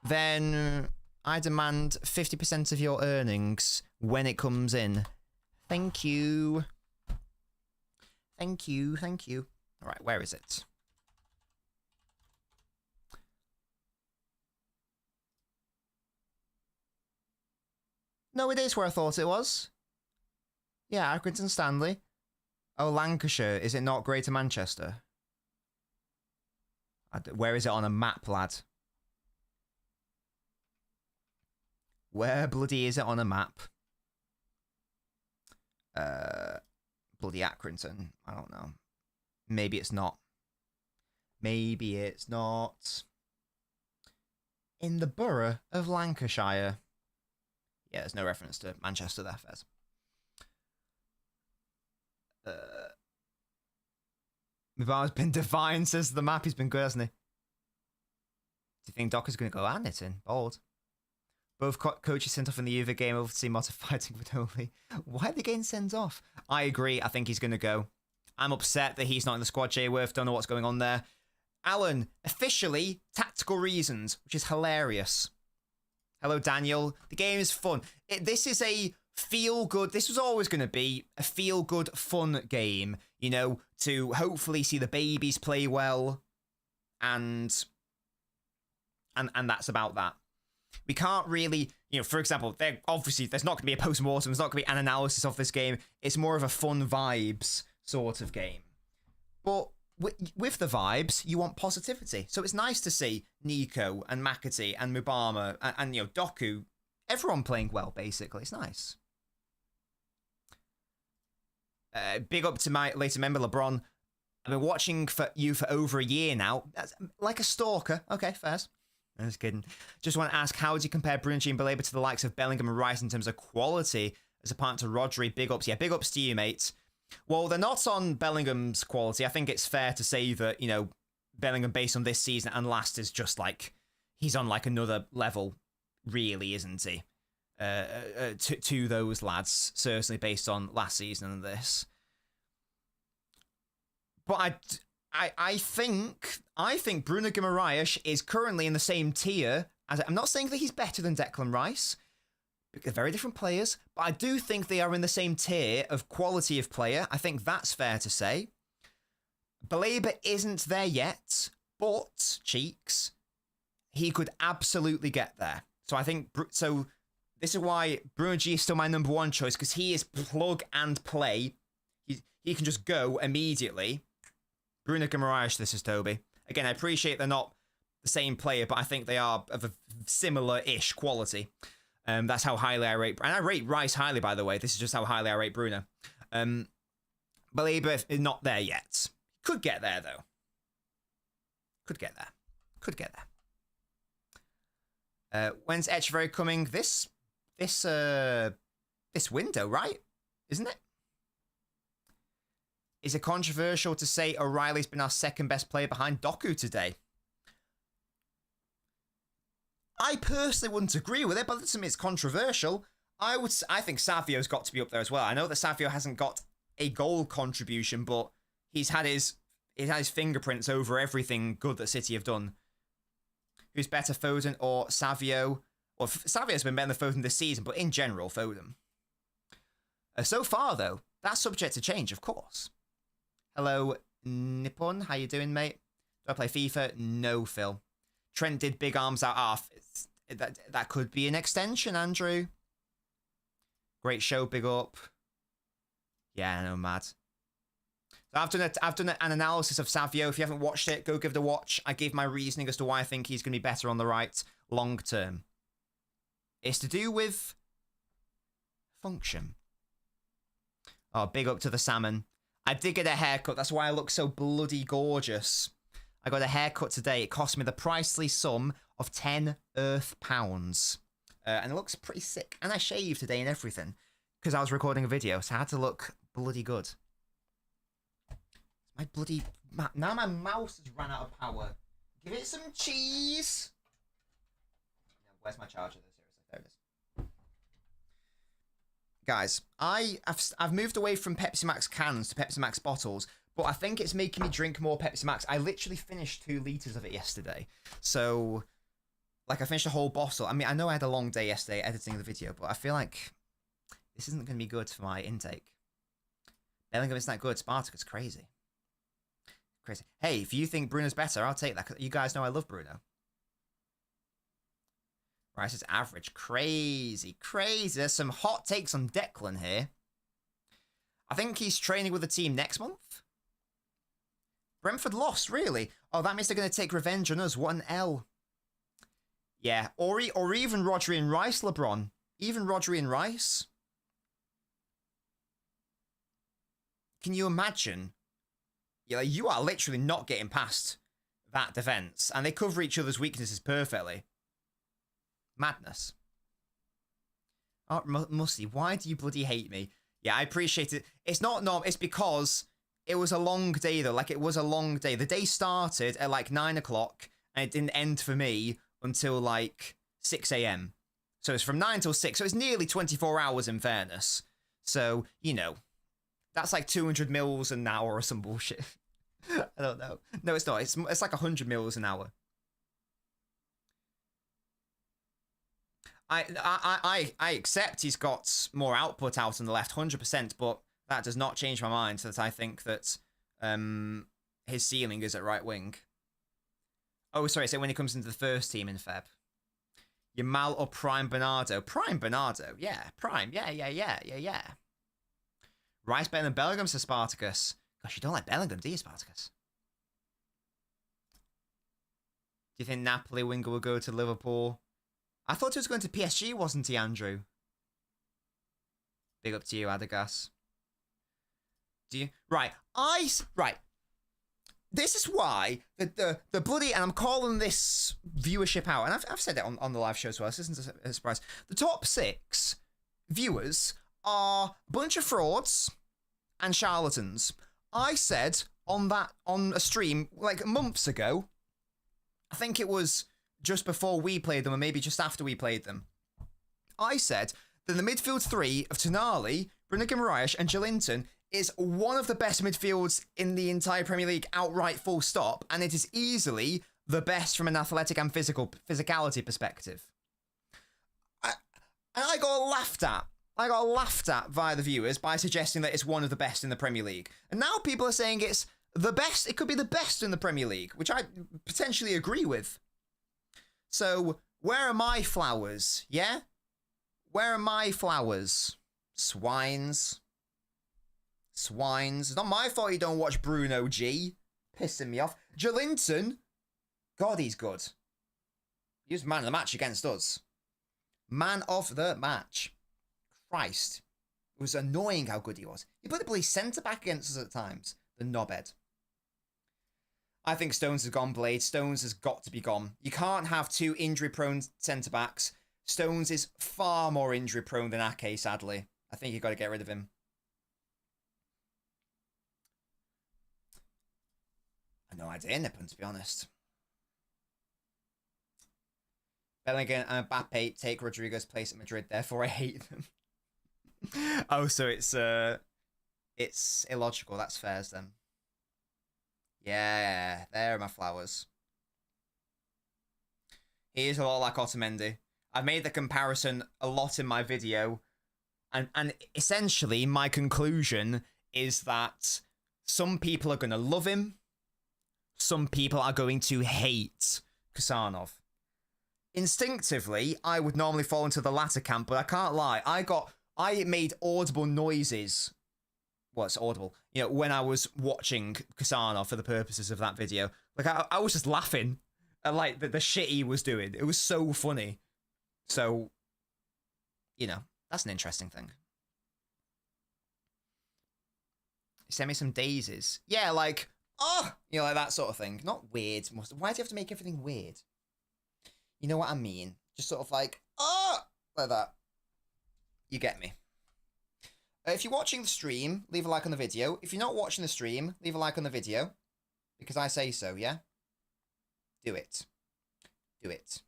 then I demand 50% of your earnings when it comes in. Thank you. Thank you. Thank you. All right, where is it? No, it is where I thought it was. Yeah, Accrington Stanley. Oh, Lancashire. Is it not Greater Manchester? Where is it on a map, lad? Where bloody is it on a map? Bloody Accrington. I don't know. Maybe it's not. Maybe it's not. In the borough of Lancashire. Yeah, there's no reference to Manchester there, Fez. Mivar's been divine, says the map. He's been good, hasn't he? Do you think Doc is going to go at it in? Bold. Both coaches sent off in the Juve game over to see Motta fighting Vitoli. Why are they getting sent off? I agree. I think he's going to go. I'm upset that he's not in the squad, Jayworth. Don't know what's going on there. Alan, officially, tactical reasons, which is hilarious. Hello, Daniel. The game is fun. This is a feel-good... This was always going to be a feel-good, fun game, you know, to hopefully see the babies play well. And that's about that. We can't really, you know, for example, obviously there's not going to be a post-mortem, there's not going to be an analysis of this game. It's more of a fun vibes sort of game. But with the vibes, you want positivity. So it's nice to see Nico and McAtee and Mubama and you know, Doku, everyone playing well, basically. It's nice. Big up to my later member, LeBron. I've been watching you for over a year now. That's like a stalker. Okay, fair. I was kidding. Just want to ask, how would you compare Brunchi and Baleba to the likes of Bellingham and Rice in terms of quality as a partner to Rodri? Big ups. Yeah, big ups to you, mate. Well, they're not on Bellingham's quality. I think it's fair to say that, you know, Bellingham based on this season and last is just like, he's on like another level, really, isn't he? To those lads, certainly based on last season and this. But I think Bruno Guimaraes is currently in the same tier as... I'm not saying that he's better than Declan Rice. They're very different players, but I do think they are in the same tier of quality of player. I think that's fair to say. Baleba isn't there yet, but, Cheeks, he could absolutely get there. So I think... So this is why Bruno G is still my number one choice, because he is plug and play. He can just go immediately. Bruno Guimaraes, this is Toby. Again, I appreciate they're not the same player, but I think they are of a similar-ish quality. That's how highly I rate... And I rate Rice highly, by the way. This is just how highly I rate Bruno. Baleba is not there yet. Could get there, though. Could get there. Could get there. When's Echeverry coming? This window, right? Isn't it? Is it controversial to say O'Reilly's been our second best player behind Doku today? I personally wouldn't agree with it, but to me it's controversial. I think Savio's got to be up there as well. I know that Savio hasn't got a goal contribution, but he's had his fingerprints over everything good that City have done. Who's better, Foden or Savio? Well, Savio's been better than Foden this season, but in general, Foden. So far, though, that's subject to change, of course. Hello, Nippon. How you doing, mate? Do I play FIFA? No, Phil. Trent did big arms out off. That could be an extension, Andrew. Great show, big up. Yeah, I know, mad. So I've done an analysis of Savio. If you haven't watched it, go give it a watch. I gave my reasoning as to why I think he's going to be better on the right long term. It's to do with function. Oh, big up to the salmon. I did get a haircut. That's why I look so bloody gorgeous. I got a haircut today. It cost me the pricely sum of £10 Earth. And it looks pretty sick. And I shaved today and everything because I was recording a video, so I had to look bloody good. My bloody... Now my mouse has run out of power. Give it some cheese. Where's my charger? There it is. Guys, I've moved away from Pepsi Max cans to Pepsi Max bottles, but I think it's making me drink more Pepsi Max. I literally finished 2 litres of it yesterday. So, like, I finished a whole bottle. I mean, I know I had a long day yesterday editing the video, but I feel like this isn't going to be good for my intake. Bellingham isn't that good. Spartacus, crazy. Crazy. Hey, if you think Bruno's better, I'll take that. You guys know I love Bruno. Rice is average. Crazy, crazy. There's some hot takes on Declan here. I think he's training with the team next month. Brentford lost, really? Oh, that means they're going to take revenge on us. What an L. Yeah, or even Rodri and Rice, LeBron. Even Rodri and Rice. Can you imagine? Yeah, like, you are literally not getting past that defense. And they cover each other's weaknesses perfectly. Madness. Oh, Musty, why do you bloody hate me? Yeah, I appreciate it. It's not it's because it was a long day, though. Like, it was a long day. The day started at, like, 9 o'clock, and it didn't end for me until, like, 6 a.m. So it's from 9 till 6, so it's nearly 24 hours, in fairness. So, you know, that's like 200 mils an hour or some bullshit. I don't know. No, it's not. It's like 100 mils an hour. I accept he's got more output out on the left, 100%, but that does not change my mind that I think that his ceiling is at right wing. Oh, sorry, so when he comes into the first team in Feb. Yamal or Prime Bernardo? Prime Bernardo, yeah. Prime, yeah. Rice better than Bellingham, says Spartacus. Gosh, you don't like Bellingham, do you, Spartacus? Do you think Napoli winger will go to Liverpool? I thought he was going to PSG, wasn't he, Andrew? Big up to you, Adagas. Do you? Right. Right. This is why the bloody... And I'm calling this viewership out. And I've said it on the live show as well. This isn't a surprise. The top 6 viewers are a bunch of frauds and charlatans. I said on a stream, like, months ago, I think it was just before we played them, or maybe just after we played them, I said that the midfield 3 of Tonali, Bruno Guimaraes, and Joelinton is one of the best midfields in the entire Premier League, outright, full stop, and it is easily the best from an athletic and physicality perspective. I got laughed at. I got laughed at via the viewers by suggesting that it's one of the best in the Premier League. And now people are saying it's the best. It could be the best in the Premier League, which I potentially agree with. So, where are my flowers, yeah? Where are my flowers? Swines. It's not my fault you don't watch Bruno G. pissing me off. Jolinton, God, he's good. He was man of the match against us. Man of the match. Christ. It was annoying how good he was. He put the bloody centre-back against us at times. The knobhead. I think Stones has gone, Blade. Stones has got to be gone. You can't have two injury-prone centre-backs. Stones is far more injury-prone than Ake, sadly. I think you've got to get rid of him. I have no idea, Nippon, to be honest. Bellingham and Mbappe take Rodrigo's place at Madrid, therefore I hate them. Oh, so it's illogical. That's fairs then. Yeah, there are my flowers. He is a lot like Otamendi. I've made the comparison a lot in my video, and essentially my conclusion is that some people are going to love him, some people are going to hate Kusanov. Instinctively, I would normally fall into the latter camp, but I can't lie. I made audible noises. Well, it's audible. You know, when I was watching Kusanov for the purposes of that video. Like, I was just laughing at, like, the shit he was doing. It was so funny. So, you know, that's an interesting thing. Send me some daisies. Yeah, like, oh! You know, like that sort of thing. Not weird. Why do you have to make everything weird? You know what I mean? Just sort of like, oh! Like that. You get me. If you're watching the stream, leave a like on the video. If you're not watching the stream, leave a like on the video. Because I say so, yeah? Do it. Do it.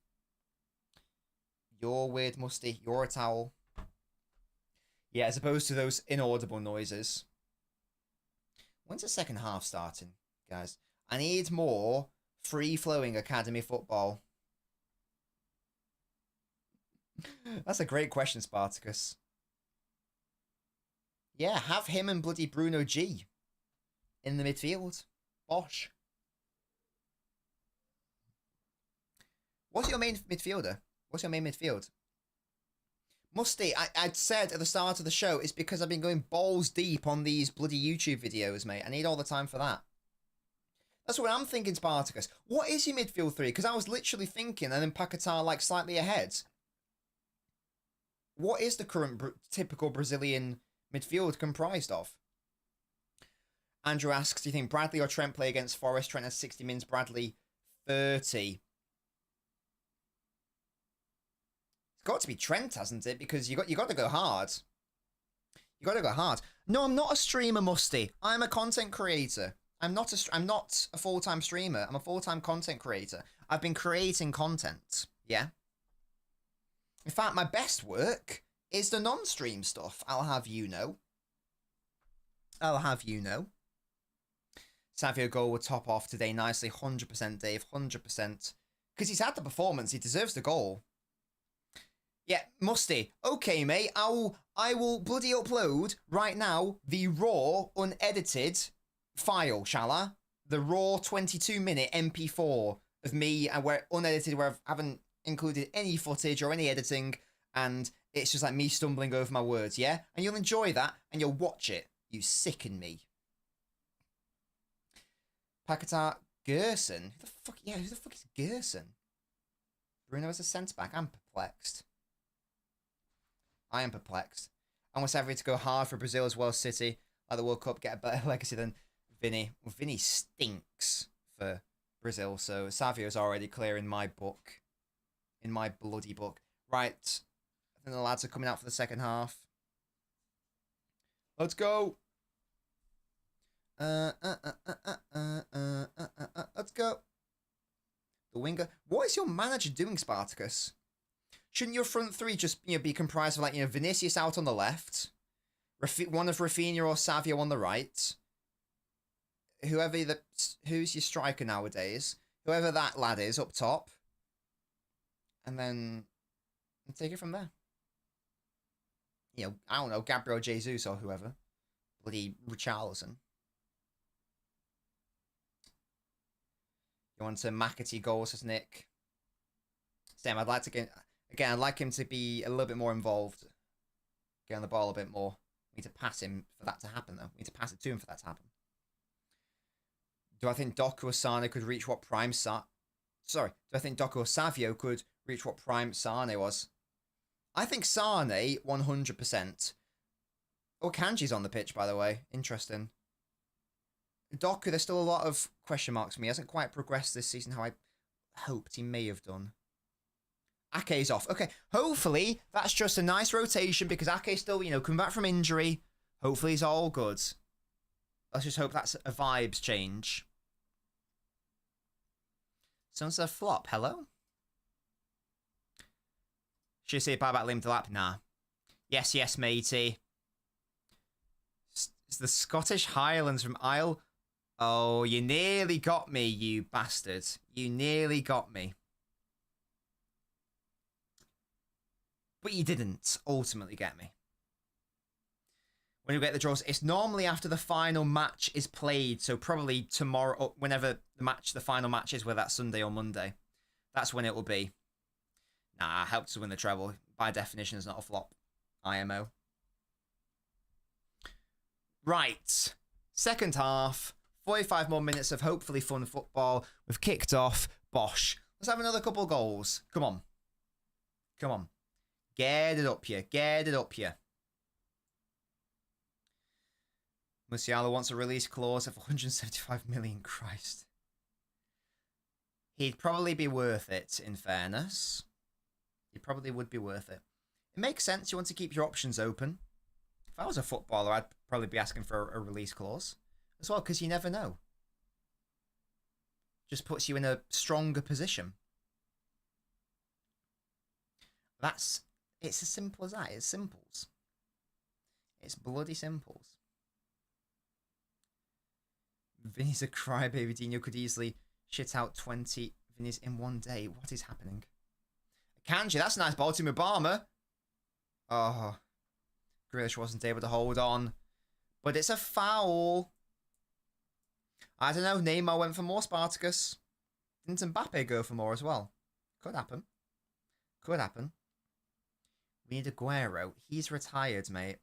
You're weird, Musty. You're a towel. Yeah, as opposed to those inaudible noises. When's the second half starting, guys? I need more free-flowing academy football. That's a great question, Spartacus. Yeah, have him and bloody Bruno G in the midfield. Bosh. What's your main midfielder? What's your main midfield? Musty, I'd said at the start of the show, it's because I've been going balls deep on these bloody YouTube videos, mate. I need all the time for that. That's what I'm thinking, Spartacus. What is your midfield three? Because I was literally thinking, and then Paquetá like slightly ahead. What is the current typical Brazilian midfield comprised of? Andrew asks, do you think Bradley or Trent play against Forest? Trent has 60 mins, Bradley 30. It's got to be Trent, hasn't it? Because you got to go hard. You got to go hard. No, I'm not a streamer, Musty. I'm a content creator. I'm not a full-time streamer. I'm a full-time content creator. I've been creating content. Yeah. In fact, my best work is the non-stream stuff. I'll have you know. I'll have you know. Savio goal would top off today nicely. 100%, Dave. 100%. Because he's had the performance. He deserves the goal. Yeah, Musty. Okay, mate. I will bloody upload right now the raw, unedited file, shall I? The raw 22-minute MP4 of me, where unedited, where I haven't included any footage or any editing, and it's just like me stumbling over my words, yeah? And you'll enjoy that, and you'll watch it. You sicken me. Paquetá, Gerson. Who the fuck is Gerson? Bruno as a centre-back. I'm perplexed. I am perplexed. I want Savio to go hard for Brazil as well as City. Like the World Cup, get a better legacy than Vinny. Well, Vinny stinks for Brazil, so Savio's already clear in my book. In my bloody book. Right. I think the lads are coming out for the second half. Let's go. Let's go. The winger. What is your manager doing, Spartacus? Shouldn't your front three just be comprised of, like, Vinicius out on the left, one of Rafinha or Savio on the right, who's your striker nowadays, whoever that lad is up top, and then take it from there. I don't know, Gabriel Jesus or whoever. Bloody Richarlison. You want to McAtee goals, says Nick. Sam, I'd like to get... Again, I'd like him to be a little bit more involved. Get on the ball a bit more. We need to pass him for that to happen, though. We need to pass it to him for that to happen. Do I think Doku or Sane could reach what prime Sorry, do I think Doku or Savio could reach what prime Sane was? I think Sane, 100%. Oh, Kanji's on the pitch, by the way. Interesting. Doku, there's still a lot of question marks for me. He hasn't quite progressed this season how I hoped he may have done. Ake's off. Okay, hopefully that's just a nice rotation because Ake's still, you know, coming back from injury. Hopefully he's all good. Let's just hope that's a vibes change. Someone said flop. Hello? Should you say bye about Liam Delap? Nah. Yes, yes, matey. It's the Scottish Highlands from Isle. Oh, you nearly got me, you bastard. You nearly got me. But you didn't ultimately get me. When you get the draws, it's normally after the final match is played. So probably tomorrow, or whenever the final match is, whether that's Sunday or Monday. That's when it will be. Nah, helped to win the treble. By definition, it's not a flop. IMO. Right. Second half. 45 more minutes of hopefully fun football. We've kicked off. Bosh. Let's have another couple goals. Come on. Come on. Get it up here. Get it up here. Musiala wants a release clause of 175 million. Christ. He'd probably be worth it, in fairness. He probably would be worth it. It makes sense. You want to keep your options open. If I was a footballer, I'd probably be asking for a release clause as well, because you never know. Just puts you in a stronger position. It's as simple as that. It's simples. It's bloody simples. Vinny's a crybaby. Dino could easily shit out 20 Vinny's in one day. What is happening? Kanji, that's a nice ball to Mubama. Oh. Grealish wasn't able to hold on. But it's a foul. I don't know. Neymar went for more, Spartacus. Didn't Mbappe go for more as well? Could happen. Could happen. We need Aguero. He's retired, mate.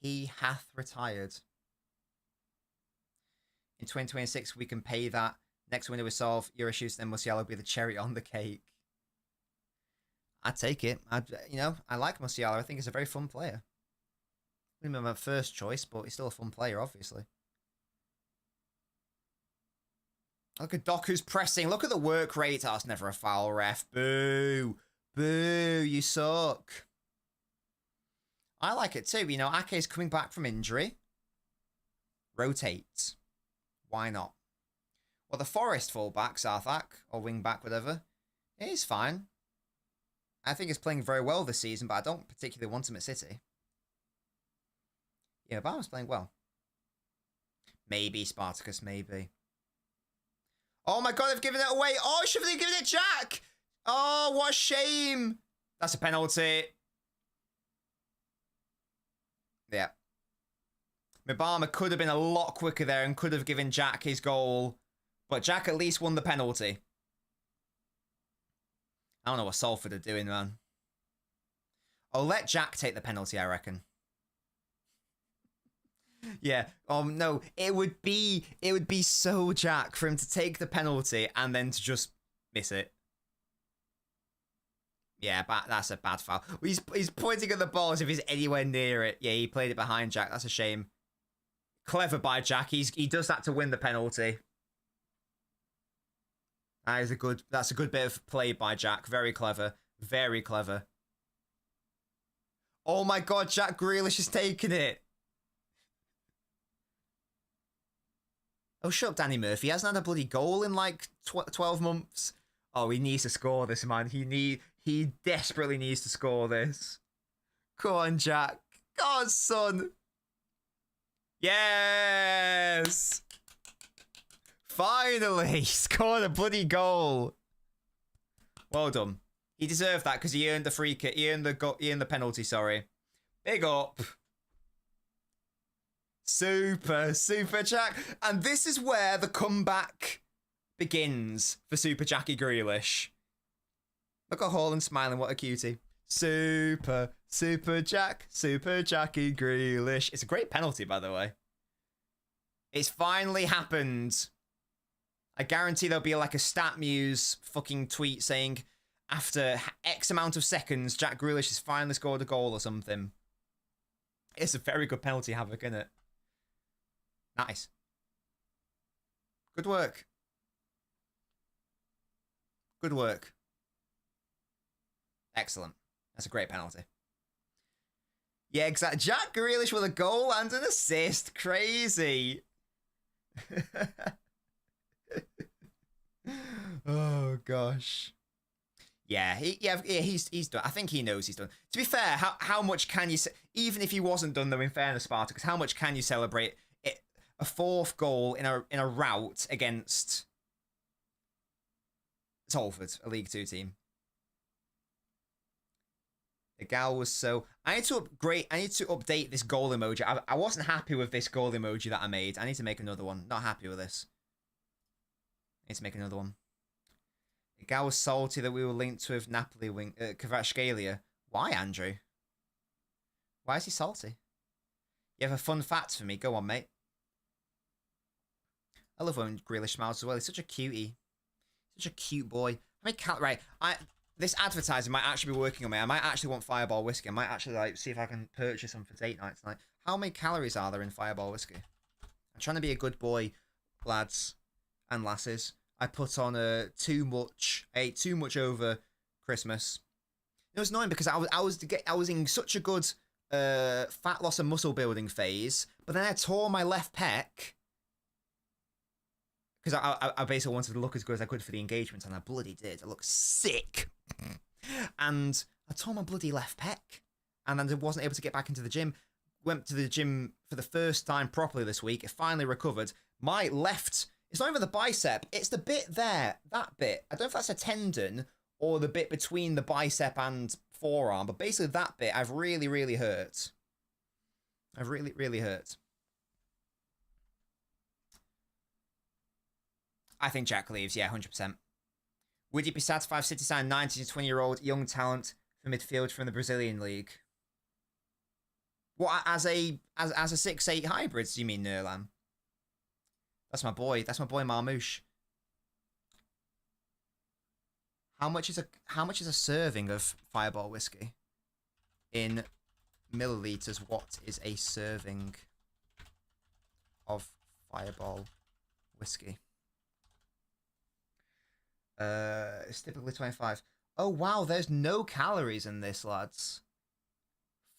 He hath retired. In 2026, we can pay that. Next window we solve your issues, then Musiala will be the cherry on the cake. I'd take it. I like Musiala. I think he's a very fun player. Wouldn't be my first choice, but he's still a fun player, obviously. Look at Doku's pressing. Look at the work rate. Oh, it's never a foul, ref. Boo. Boo. You suck. I like it too. You know, Ake's coming back from injury. Rotate. Why not? Well, the Forest fullback, Sarthak, or wing-back, whatever, he's fine. I think he's playing very well this season, but I don't particularly want him at City. Yeah, Obama's playing well. Maybe, Spartacus, maybe. Oh my god, I've given it away! Oh, I should have given it Jack! Oh, what a shame! That's a penalty. Yeah. Mubama could have been a lot quicker there and could have given Jack his goal. But Jack at least won the penalty. I don't know what Salford are doing, man. I'll let Jack take the penalty, I reckon. Yeah. No. It would be so Jack for him to take the penalty and then to just miss it. Yeah, that's a bad foul. He's pointing at the ball as if he's anywhere near it. Yeah, he played it behind Jack. That's a shame. Clever by Jack. He does that to win the penalty. That's a good bit of play by Jack. Very clever. Very clever. Oh my god, Jack Grealish has taken it. Oh, shut up, Danny Murphy. He hasn't had a bloody goal in like 12 months. Oh, he needs to score this, man. He desperately needs to score this. Come on, Jack. Come on, son. Yes! Finally! Scored a bloody goal. Well done. He deserved that because he earned the free kick. He earned the penalty, sorry. Big up. Super Jack. And this is where the comeback begins for Super Jackie Grealish. Look at Haaland smiling. What a cutie. Super Jack. Super Jackie Grealish. It's a great penalty, by the way. It's finally happened. I guarantee there'll be like a StatMuse fucking tweet saying, after X amount of seconds, Jack Grealish has finally scored a goal or something. It's a very good penalty, Havoc, isn't it? Nice. Good work. Good work. Excellent. That's a great penalty. Yeah, exactly. Jack Grealish with a goal and an assist. Crazy. Oh gosh. Yeah, he's done. I think he knows he's done. To be fair, how much can you say, even if he wasn't done though? In fairness, Spartacus, how much can you celebrate it? A fourth goal in a rout against Salford, a League Two team. The gal was so. I need to update this goal emoji. I wasn't happy with this goal emoji that I made. I need to make another one. Not happy with this. I need to make another one. The gal was salty that we were linked with Napoli wing Kvaratskhelia. Why, Andrew? Why is he salty? You have a fun fact for me. Go on, mate. I love when Grealish smiles as well. He's such a cutie. Such a cute boy. I mean, right. This advertising might actually be working on me. I might actually want Fireball whiskey. I might actually like see if I can purchase some for date night tonight. How many calories are there in Fireball whiskey? I'm trying to be a good boy, lads and lasses. I put on too much. I ate too much over Christmas. It was annoying because I was in such a good fat loss and muscle building phase, but then I tore my left pec because I basically wanted to look as good as I could for the engagement, and I bloody did. I looked sick, and I tore my bloody left pec, and then I wasn't able to get back into the gym. Went to the gym for the first time properly this week. It finally recovered. My left. It's not even the bicep, it's the bit there, that bit. I don't know if that's a tendon or the bit between the bicep and forearm, but basically that bit I've really, really hurt. I've really, really hurt. I think Jack leaves, yeah, 100%. Would you be satisfied if City signed 19 to 20-year-old young talent for midfield from the Brazilian league? What, as a 6'8" hybrid, do you mean, Nerlam? That's my boy. That's my boy Marmouche. How much is a serving of Fireball whiskey? In milliliters, what is a serving of Fireball whiskey? It's typically 25. Oh wow, there's no calories in this, lads.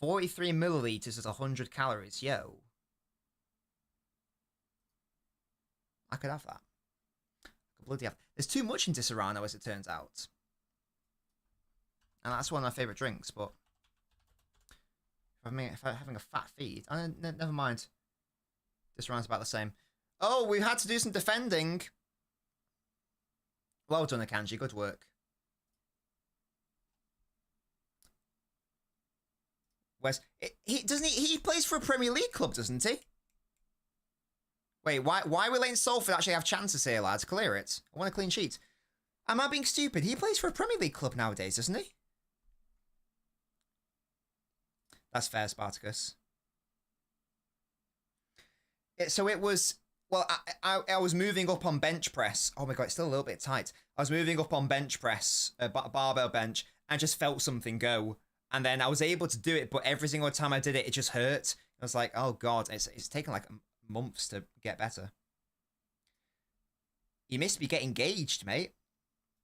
43 milliliters is 100 calories. Yo. I could have that. I could bloody have. There's too much in Disaronno, as it turns out. And that's one of my favourite drinks, but if I'm having a fat feed, never mind. Disaronno's about the same. Oh, we've had to do some defending. Well done, Akanji. Good work. Where's he plays for a Premier League club, doesn't he? Wait, why are we letting Salford actually have chances here, lads? Clear it. I want a clean sheet. Am I being stupid? He plays for a Premier League club nowadays, doesn't he? That's fair, Spartacus. So it was... Well, I was moving up on bench press. Oh my god, it's still a little bit tight. I was moving up on bench press, barbell bench, and just felt something go. And then I was able to do it, but every single time I did it, it just hurt. I was like, oh god, it's taken like months to get better. You must be getting engaged, mate.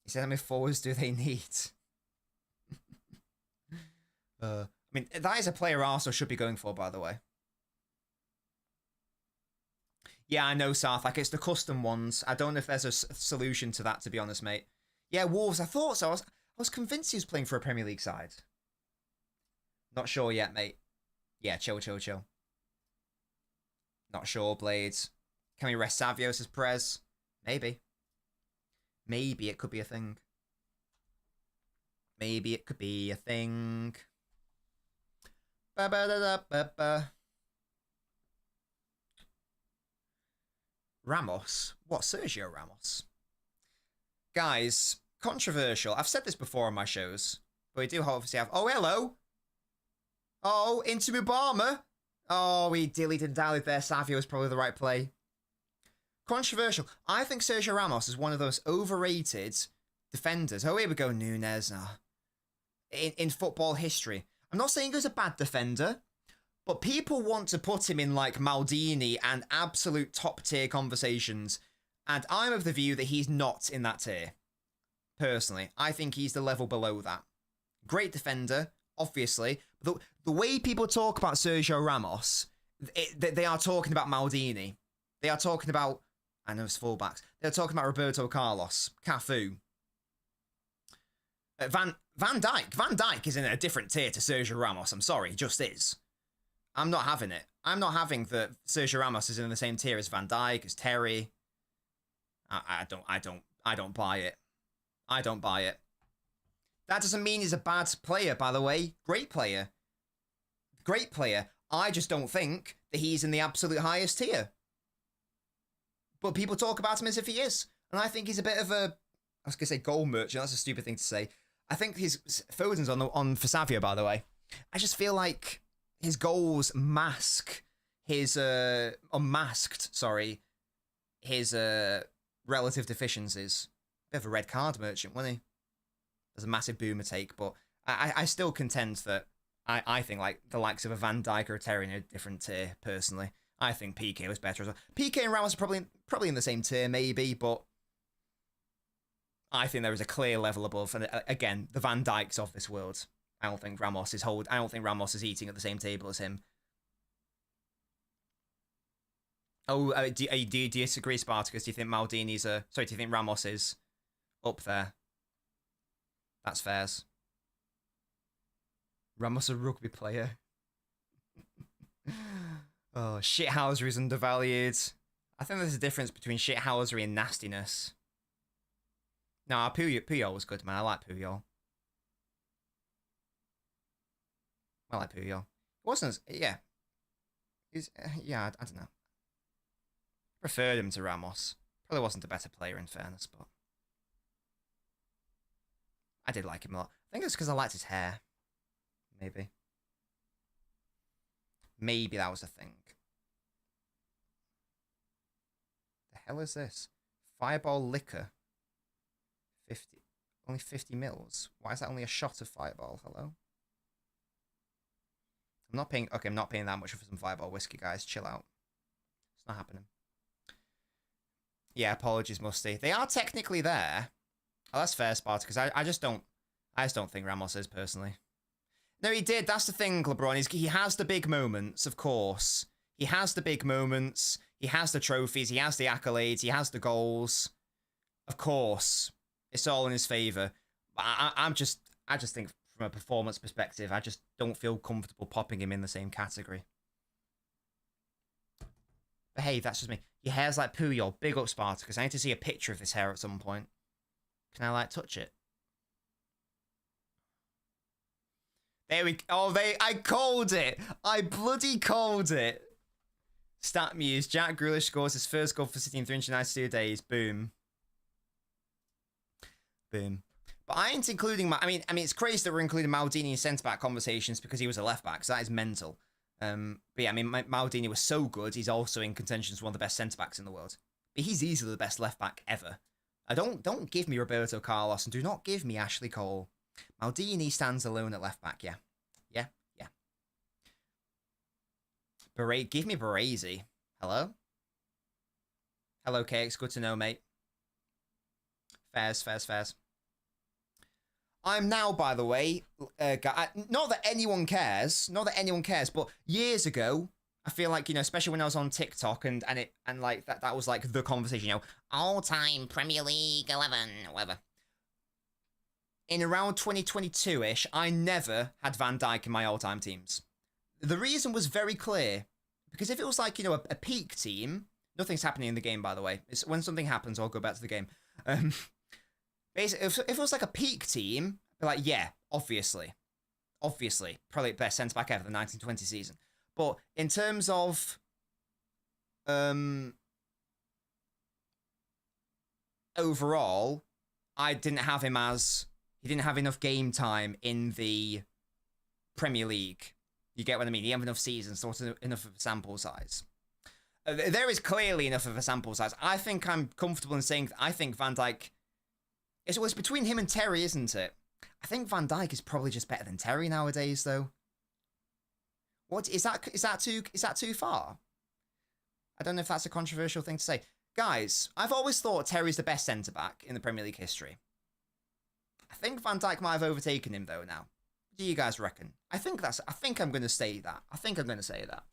He said, how many forwards do they need? I mean, that is a player Arsenal should be going for, by the way. Yeah, I know, Sarth. Like, it's the custom ones. I don't know if there's a solution to that, to be honest, mate. Yeah, Wolves, I thought so. I was convinced he was playing for a Premier League side. Not sure yet, mate. Yeah, chill. Not sure, Blades. Can we rest Savios as Perez? Maybe. Maybe it could be a thing. Maybe it could be a thing. Ba-ba-da-da-ba-ba. Ramos? What, Sergio Ramos? Guys, controversial. I've said this before on my shows, but we do obviously have... Oh, hello! Oh, into Obama! Oh, we dillied and dallied there. Savio was probably the right play. Controversial. I think Sergio Ramos is one of those overrated defenders. Oh, here we go, Nunes. In football history. I'm not saying he's a bad defender, but people want to put him in like Maldini and absolute top tier conversations. And I'm of the view that he's not in that tier. Personally, I think he's the level below that. Great defender, obviously. The way people talk about Sergio Ramos, they are talking about Maldini. They are talking about, I know it's fullbacks. They're talking about Roberto Carlos, Cafu, Van Dijk. Van Dijk is in a different tier to Sergio Ramos. I'm sorry, he just is. I'm not having it. I'm not having that Sergio Ramos is in the same tier as Van Dijk, as Terry. I don't buy it. I don't buy it. That doesn't mean he's a bad player, by the way. Great player. Great player. I just don't think that he's in the absolute highest tier. But people talk about him as if he is. And I think he's a bit of a, I was going to say goal merchant. That's a stupid thing to say. I think his Foden's on for Savio, by the way. I just feel like his goals mask his, his relative deficiencies. Bit of a red card merchant, wasn't he? There's a massive boomer take, but I still contend that I think like the likes of a Van Dijk or a Terry in a different tier, personally. I think PK was better as well. PK and Ramos are probably in the same tier, maybe, but I think there is a clear level above. And again, the Van Dijks of this world. I don't think Ramos is eating at the same table as him. Oh, do you disagree, Spartacus? Do you think Maldini's do you think Ramos is up there? That's fairs. Ramos a rugby player. Oh, shithousery is undervalued. I think there's a difference between shithousery and nastiness. No, Puyol was good, man. I like Puyol. I like Puyol. It wasn't, yeah. Yeah, I don't know. Preferred him to Ramos. Probably wasn't a better player, in fairness, but I did like him a lot. I think it's because I liked his hair. Maybe. Maybe that was a thing. The hell is this? Fireball liquor. 50. Only 50 mils. Why is that only a shot of Fireball? Hello? I'm not paying... Okay, I'm not paying that much for some Fireball whiskey, guys. Chill out. It's not happening. Yeah, apologies, Musty. They are technically there. Oh, that's fair, Spartacus. I just don't think Ramos is, personally. No, he did. That's the thing, LeBron. He has the big moments, of course. He has the big moments. He has the trophies. He has the accolades. He has the goals. Of course. It's all in his favour. I just think from a performance perspective, I just don't feel comfortable popping him in the same category. But hey, that's just me. Your hair's like Puyol. Big up, Spartacus. I need to see a picture of this hair at some point. Can I, like, touch it? There we go. Oh, I called it. I bloody called it. Stat Muse. Jack Grealish scores his first goal for City in 392 days. Boom. Boom. But I ain't including I mean, it's crazy that we're including Maldini in centre-back conversations because he was a left-back, so that is mental. But yeah, I mean, Maldini was so good, he's also in contention as one of the best centre-backs in the world. But he's easily the best left-back ever. Don't give me Roberto Carlos, and do not give me Ashley Cole. Maldini stands alone at left-back, yeah. Yeah, yeah. Give me Baresi. Hello? Hello, KX, good to know, mate. Fairs. I'm now, by the way, not that anyone cares, but years ago, I feel like, especially when I was on TikTok and like that was like the conversation, all-time Premier League 11, whatever. In around 2022-ish, I never had Van Dijk in my all-time teams. The reason was very clear, because if it was like, a peak team, nothing's happening in the game, by the way. It's when something happens, I'll go back to the game. Basically, if it was like a peak team, I'd be like, yeah, obviously, probably best centre back ever, the 1920 season. But in terms of overall, I didn't have him as he didn't have enough game time in the Premier League. You get what I mean? He didn't have enough seasons, so enough of a sample size. There is clearly enough of a sample size. I think I'm comfortable in saying that I think Van Dijk... It's between him and Terry, isn't it? I think Van Dijk is probably just better than Terry nowadays, though. What is that? Is that too far? I don't know if that's a controversial thing to say. Guys, I've always thought Terry's the best centre-back in the Premier League history. I think Van Dijk might have overtaken him, though, now. What do you guys reckon? I think I'm going to say that.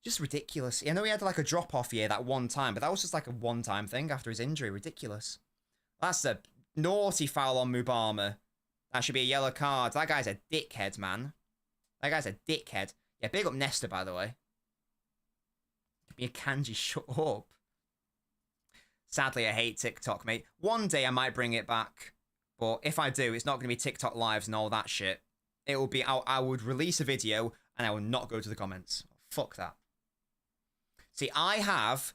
Just ridiculous. I know he had like a drop-off year that one time, but that was just like a one-time thing after his injury. Ridiculous. That's a naughty foul on Mubama. That should be a yellow card. That guy's a dickhead, man. That guy's a dickhead. Yeah, big up Nesta, by the way. Give me a kanji, shut up. Sadly, I hate TikTok, mate. One day I might bring it back. But if I do, it's not going to be TikTok lives and all that shit. It will be, I would release a video and I will not go to the comments. Fuck that. See, I have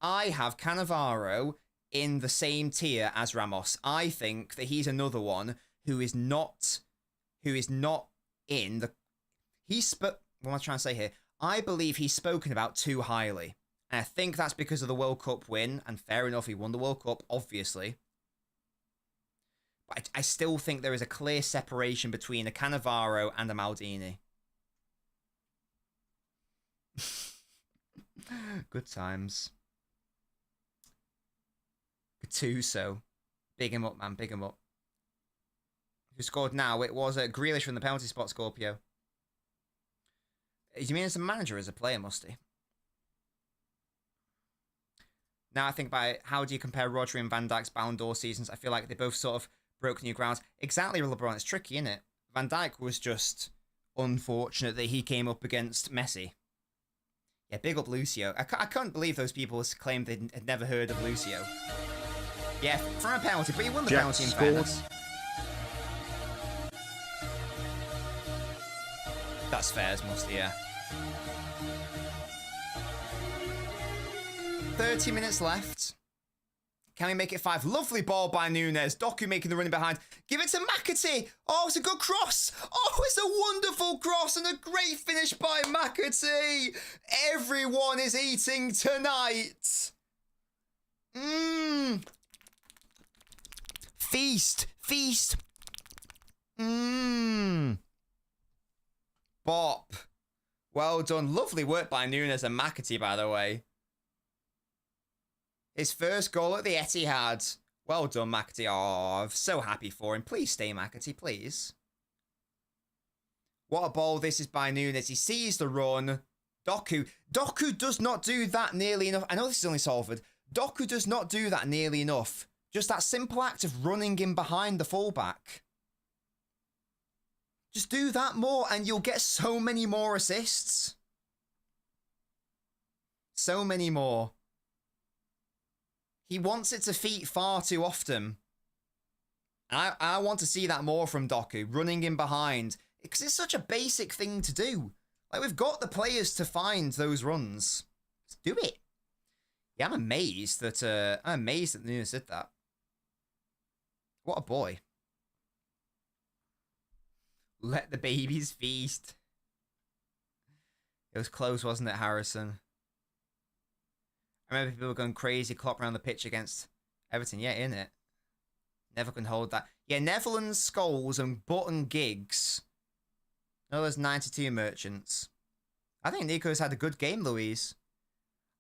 Cannavaro in the same tier as Ramos. I think that he's another one who is not in the... What am I trying to say here? I believe he's spoken about too highly. And I think that's because of the World Cup win. And fair enough, he won the World Cup, obviously. But I still think there is a clear separation between a Cannavaro and a Maldini. Good times. Gattuso. Big him up, man. Big him up. Who scored now? It was Grealish from the penalty spot, Scorpio. Do you mean as a manager, as a player, Musty? Now I think about how do you compare Rodri and Van Dijk's Ballon d'Or seasons? I feel like they both sort of broke new grounds. Exactly, LeBron. It's tricky, isn't it? Van Dijk was just unfortunate that he came up against Messi. Yeah, big up Lucio. I can't believe those people claimed they had never heard of Lucio. Yeah, from a penalty, but he won the penalty in fairness. That's fair as Musty, yeah. 30 minutes left. Can we make it 5? Lovely ball by Nunes. Doku making the running behind. Give it to McAtee. Oh, it's a good cross. Oh, it's a wonderful cross and a great finish by McAtee. Everyone is eating tonight. Feast. Feast. Bop. Well done. Lovely work by Nunes and McAtee, by the way. His first goal at the Etihad. Well done, McAtee. Oh, I'm so happy for him. Please stay, McAtee, please. What a ball this is by Nunes. He sees the run. Doku. Doku does not do that nearly enough. I know this is only Salford. Doku does not do that nearly enough. Just that simple act of running in behind the fullback. Just do that more and you'll get so many more assists. So many more. He wants it to feet far too often. I want to see that more from Doku, running in behind. Because it's such a basic thing to do. Like, we've got the players to find those runs. Let's do it. Yeah, I'm amazed that Nunes did that. What a boy. Let the babies feast. It was close, wasn't it, Harrison? I remember people going crazy, Klopp around the pitch against Everton. Yeah, innit? Never can hold that. Yeah, Netherlands, Scholes, and Button Giggs. No, there's 92 merchants. I think Nico's had a good game, Louise.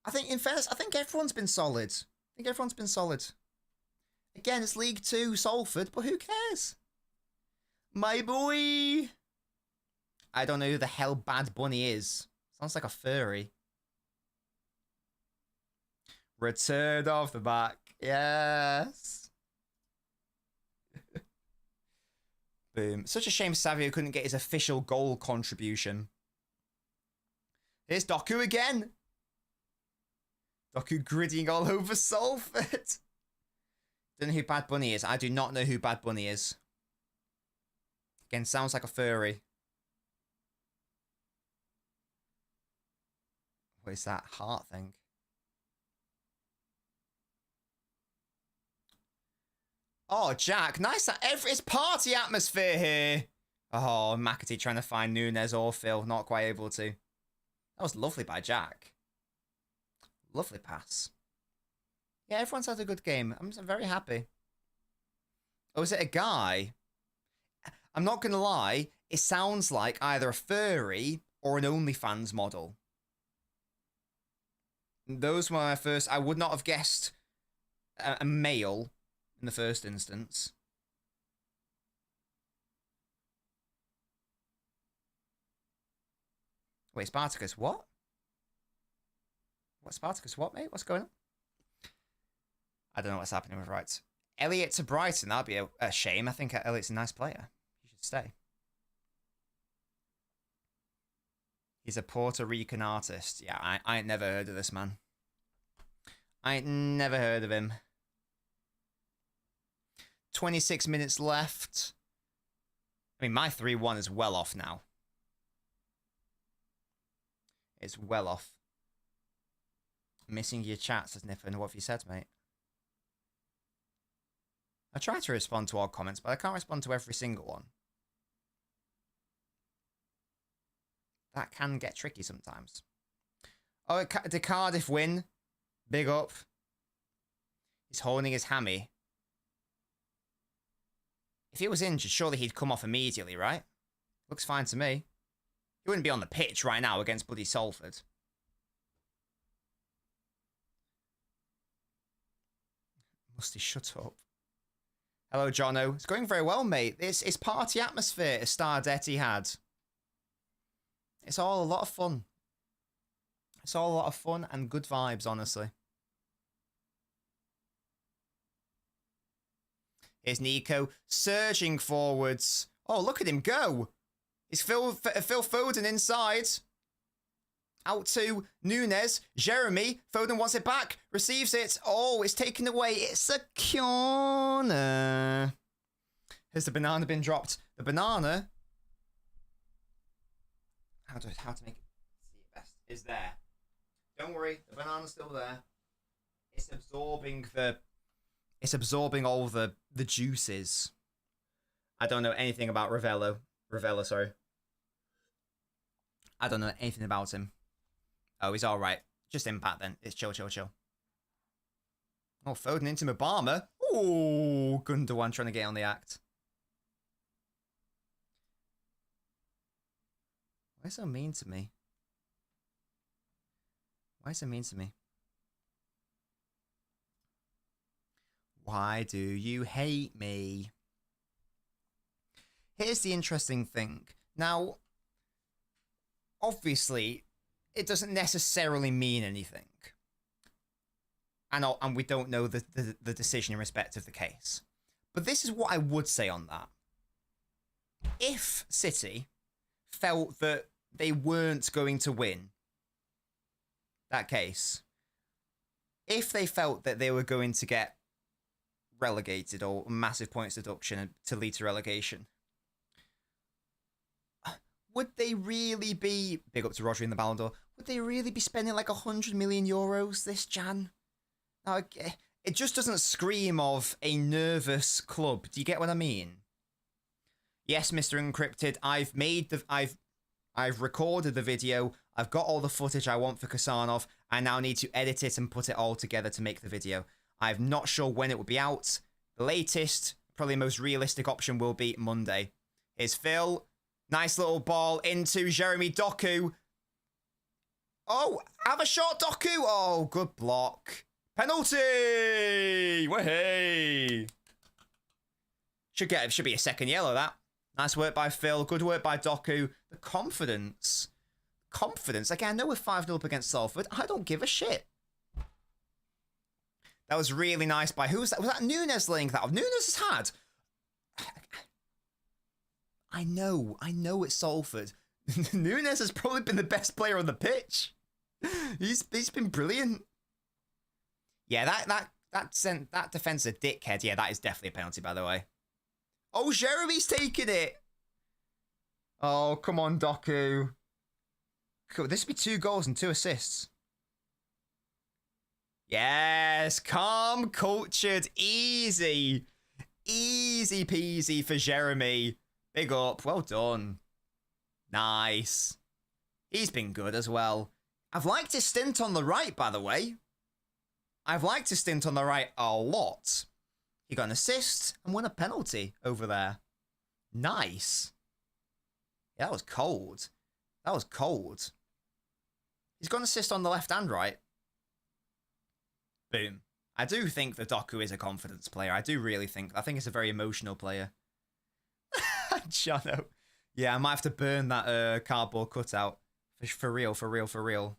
I think, in fairness, I think everyone's been solid. Again, it's League 2, Salford, but who cares? My boy! I don't know who the hell Bad Bunny is. Sounds like a furry. Return off the back. Yes. Boom. Such a shame Savio couldn't get his official goal contribution. Here's Doku again. Doku griddying all over Salford. Don't know who Bad Bunny is. I do not know who Bad Bunny is. Again, sounds like a furry. What is that heart thing? Oh, Jack, nice. It's party atmosphere here. Oh, McAtee trying to find Nunes or Phil. Not quite able to. That was lovely by Jack. Lovely pass. Yeah, everyone's had a good game. I'm very happy. Oh, is it a guy? I'm not going to lie. It sounds like either a furry or an OnlyFans model. Those were my first... I would not have guessed a male in the first instance. Wait, Spartacus, what? What, Spartacus, what, mate? What's going on? I don't know what's happening with rights. Elliot to Brighton, that'd be a shame. I think Elliot's a nice player. He should stay. He's a Puerto Rican artist. Yeah, I ain't never heard of this man. I ain't never heard of him. 26 minutes left. I mean, my 3-1 is well off now. It's well off. Missing your chat, says Niffin. What have you said, mate? I try to respond to all comments, but I can't respond to every single one. That can get tricky sometimes. Oh, did Cardiff win? Big up. He's holding his hammy. If he was injured, surely he'd come off immediately, right? Looks fine to me. He wouldn't be on the pitch right now against bloody Salford. Musty, shut up. Hello, Jono. It's going very well, mate. It's party atmosphere, as Stardetti had. It's all a lot of fun. It's all a lot of fun and good vibes, honestly. Here's Nico surging forwards. Oh, look at him go. It's Phil Foden inside. Out to Nunes. Jeremy. Foden wants it back. Receives it. Oh, it's taken away. It's a corner. Has the banana been dropped? The banana. How to make it see it best is there. Don't worry, the banana's still there. It's absorbing all the juices. I don't know anything about Ravello. Sorry. I don't know anything about him. Oh, he's all right. Just impact then. It's chill. Oh, Foden into Mabama. Oh, Gundogan trying to get on the act. Why so mean to me? Why so mean to me? Why do you hate me? Here's the interesting thing. Now, obviously, it doesn't necessarily mean anything. And we don't know the decision in respect of the case. But this is what I would say on that. If City felt that they weren't going to win that case, if they felt that they were going to get relegated or massive points deduction to lead to relegation, would they really be, big up to Rodri in the Ballon d'Or, would they really be spending like 100 million euros this Jan? Now, it just doesn't scream of a nervous club. Do you get what I mean? Yes, Mr. Encrypted, I've recorded the video. I've got all the footage I want for Kasanov. I now need to edit it and put it all together to make the video. I'm not sure when it will be out. The latest, probably most realistic option will be Monday. Here's Phil. Nice little ball into Jeremy Doku. Oh, have a shot, Doku. Oh, good block. Penalty. Way. Should be a second yellow, that. Nice work by Phil. Good work by Doku. The confidence. Again, I know we're 5-0 up against Salford. I don't give a shit. That was really nice by... Who was that? Was that Nunes laying that off? Nunes has had... I know it's Salford. Nunes has probably been the best player on the pitch. He's been brilliant. Yeah, that defense a dickhead. Yeah, that is definitely a penalty, by the way. Oh, Jeremy's taking it. Oh, come on, Doku. Cool. This would be 2 goals and 2 assists. Yes, calm, cultured, easy. Easy peasy for Jeremy. Big up. Well done. Nice. He's been good as well. I've liked his stint on the right, by the way. I've liked his stint on the right a lot. He got an assist and won a penalty over there. Nice. Yeah, that was cold. That was cold. He's got an assist on the left and right. Boom. I do think that Doku is a confidence player. I do really think. I think he's a very emotional player. Jono. Yeah, I might have to burn that cardboard cutout. For real, for real, for real.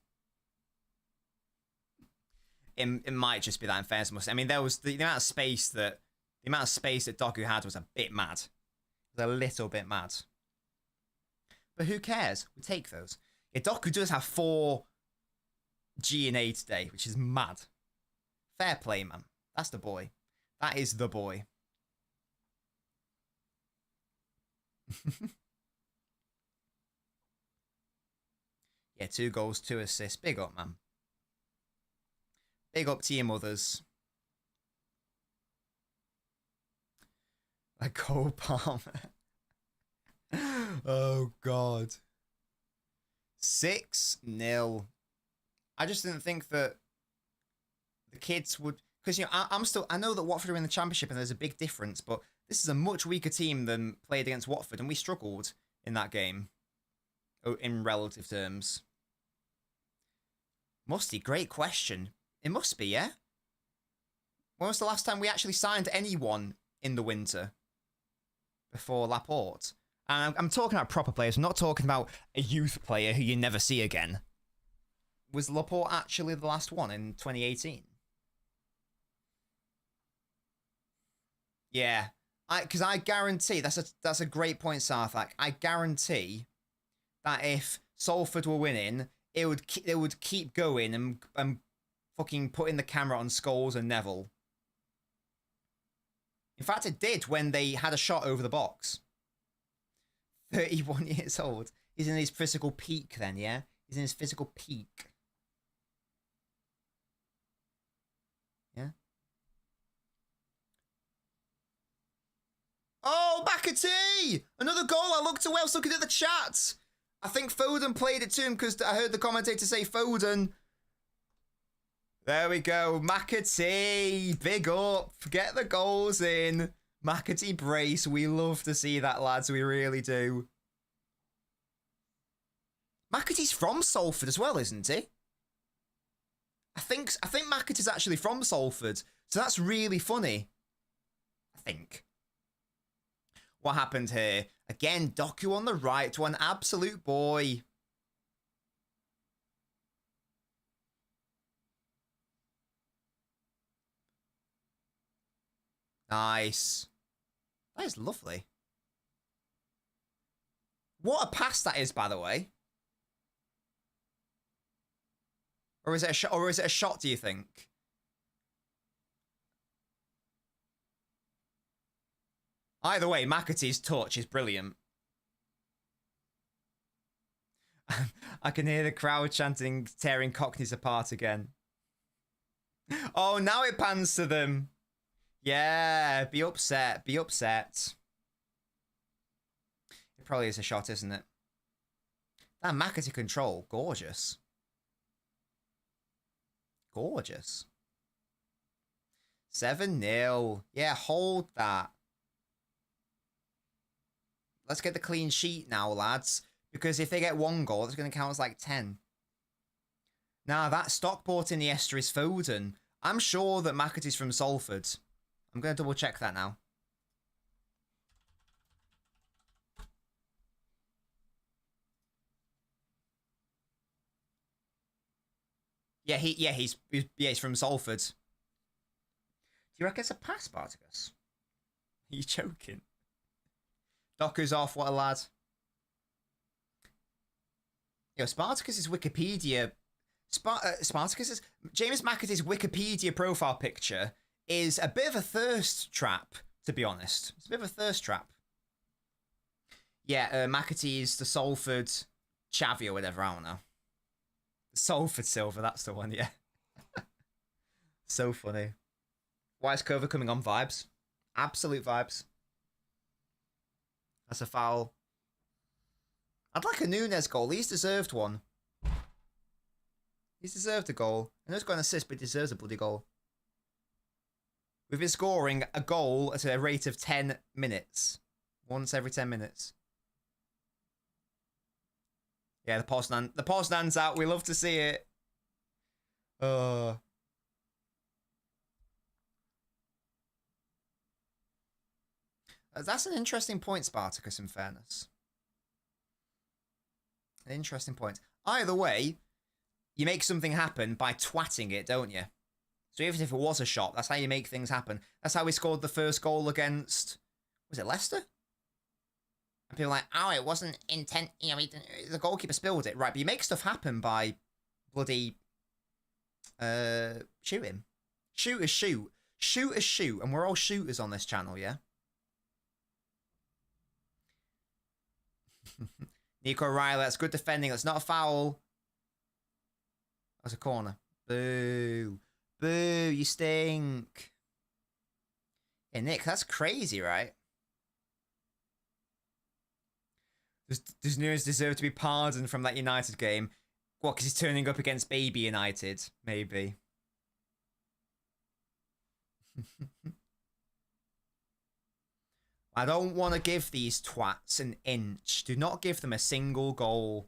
It might just be that in fairness. I mean, there was the amount of space that Doku had was a bit mad. It was a little bit mad. But who cares? We take those. Yeah, Doku does have 4 G and A today, which is mad. Fair play, man. That's the boy. That is the boy. Yeah, 2 goals, 2 assists. Big up, man. Big up to your mothers. Like Cole Palmer. Oh, God. 6-0. I just didn't think that the kids would... Because, you know, I know that Watford are in the Championship and there's a big difference, but this is a much weaker team than played against Watford, and we struggled in that game. In relative terms. Musty, great question. It must be, yeah? When was the last time we actually signed anyone in the winter? Before Laporte? And I'm talking about proper players. I'm not talking about a youth player who you never see again. Was Laporte actually the last one in 2018? Yeah. Because I guarantee, that's a great point, Sarthak. I guarantee that if Salford were winning, it would keep going and fucking putting the camera on Scholes and Neville. In fact, it did when they had a shot over the box. 31 years old. He's in his physical peak then, yeah? He's in his physical peak. Yeah? Oh, McAtee! Another goal! I looked away, I was looking at the chat! I think Foden played it to him because I heard the commentator say Foden. There we go. McAtee. Big up. Get the goals in. McAtee brace. We love to see that, lads. We really do. McAtee's from Salford as well, isn't he? I think McAtee's actually from Salford. So that's really funny. I think. What happened here? Again, Doku on the right to an absolute boy. Nice. That is lovely. What a pass that is, by the way. Or is it a shot? Or is it a shot, do you think? Either way, McAtee's touch is brilliant. I can hear the crowd chanting, tearing Cockneys apart again. Oh, now it pans to them. Yeah, be upset. Be upset. It probably is a shot, isn't it? That McAtee control. Gorgeous. Gorgeous. 7-0. Yeah, hold that. Let's get the clean sheet now, lads. Because if they get 1 goal, it's going to count as like 10. Now, that Stockport in the Ester is Foden. I'm sure that McAtee's from Salford. I'm going to double check that now. Yeah, he's from Salford. Do you reckon it's a pass, Spartacus? Are you joking? Doku's off, what a lad. Yo, Spartacus's Wikipedia... Spartacus's... James McAtee's Wikipedia profile picture is a bit of a thirst trap, to be honest. It's a bit of a thirst trap. Yeah, McAtee's the Salford Chavy or whatever, I don't know. The Salford Silver, that's the one, yeah. So funny. Wise Cover coming on vibes. Absolute vibes. That's a foul. I'd like a Nunes goal. He's deserved one. He's deserved a goal. I know he's got an assist, but he deserves a bloody goal. We've been scoring a goal at a rate of 10 minutes. Once every 10 minutes. Yeah, the Poznan's out. We love to see it. That's an interesting point, Spartacus, in fairness. An interesting point. Either way, you make something happen by twatting it, don't you? So even if it was a shot, that's how you make things happen. That's how we scored the first goal against... Was it Leicester? And people are like, oh, it wasn't intent. You know, the goalkeeper spilled it. Right, but you make stuff happen by bloody... shooting. Shooters shoot. Shooters shoot. And we're all shooters on this channel, yeah? Nico Riley, that's good defending. That's not a foul. That's a corner. Boo. Boo, you stink. Hey, Nick, that's crazy, right? Does Nunes deserve to be pardoned from that United game? What, because he's turning up against baby United? Maybe. I don't want to give these twats an inch. Do not give them a single goal.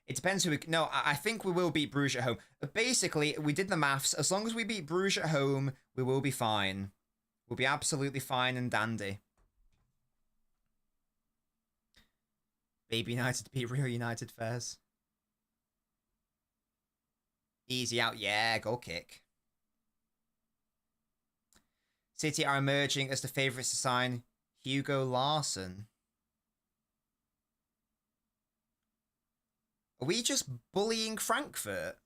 It depends who we... No, I think we will beat Bruges at home. But basically, we did the maths. As long as we beat Bruges at home, we will be fine. We'll be absolutely fine and dandy. Baby United beat Real United Fairs. Easy out. Yeah, goal kick. City are emerging as the favourites to sign Hugo Larsson. Are we just bullying Frankfurt?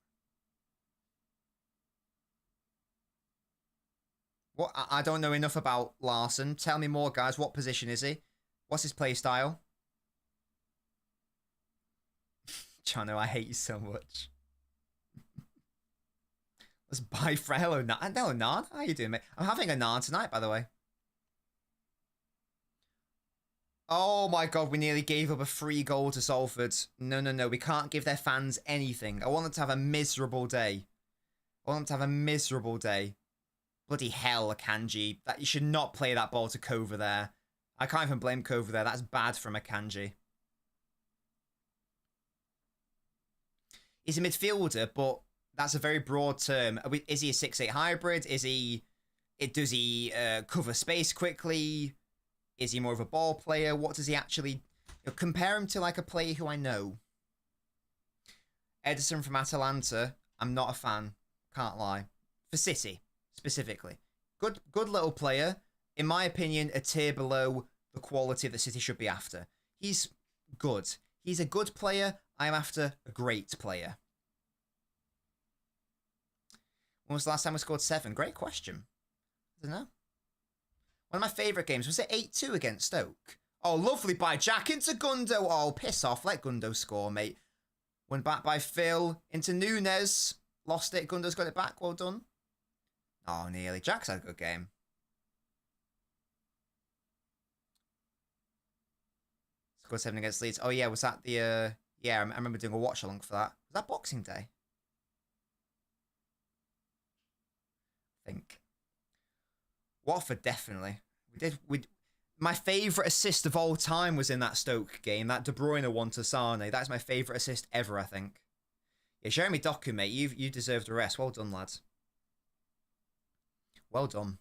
What? I don't know enough about Larsson. Tell me more, guys. What position is he? What's his play style? Chano, I hate you so much. Let's buy Hello, Nan. How you doing, mate? I'm having a Nan tonight, by the way. Oh my god, we nearly gave up a free goal to Salford. No, no, no. We can't give their fans anything. I want them to have a miserable day. I want them to have a miserable day. Bloody hell, Akanji. That you should not play that ball to Kova there. I can't even blame Kova there. That's bad from Akanji. He's a midfielder, but that's a very broad term. Is he a 6'8" hybrid? Does he cover space quickly? Is he more of a ball player? What does he actually... compare him to like a player who I know. Edison from Atalanta. I'm not a fan. Can't lie. For City, specifically. Good little player. In my opinion, a tier below the quality that City should be after. He's good. He's a good player. I'm after a great player. When was the last time we scored 7? Great question. I don't know. One of my favourite games. Was it 8-2 against Stoke? Oh, lovely by Jack into Gundo. Oh, piss off. Let Gundo score, mate. Went back by Phil. Into Nunes. Lost it. Gundo's got it back. Well done. Oh, nearly. Jack's had a good game. Scored 7 against Leeds. Oh, yeah. Was that the... yeah, I remember doing a watch-along for that. Was that Boxing Day? I think. Watford, definitely. My favourite assist of all time was in that Stoke game. That De Bruyne one to Sane. That's my favourite assist ever, I think. Yeah, Jeremy Doku, mate. You deserved a rest. Well done, lads. Well done.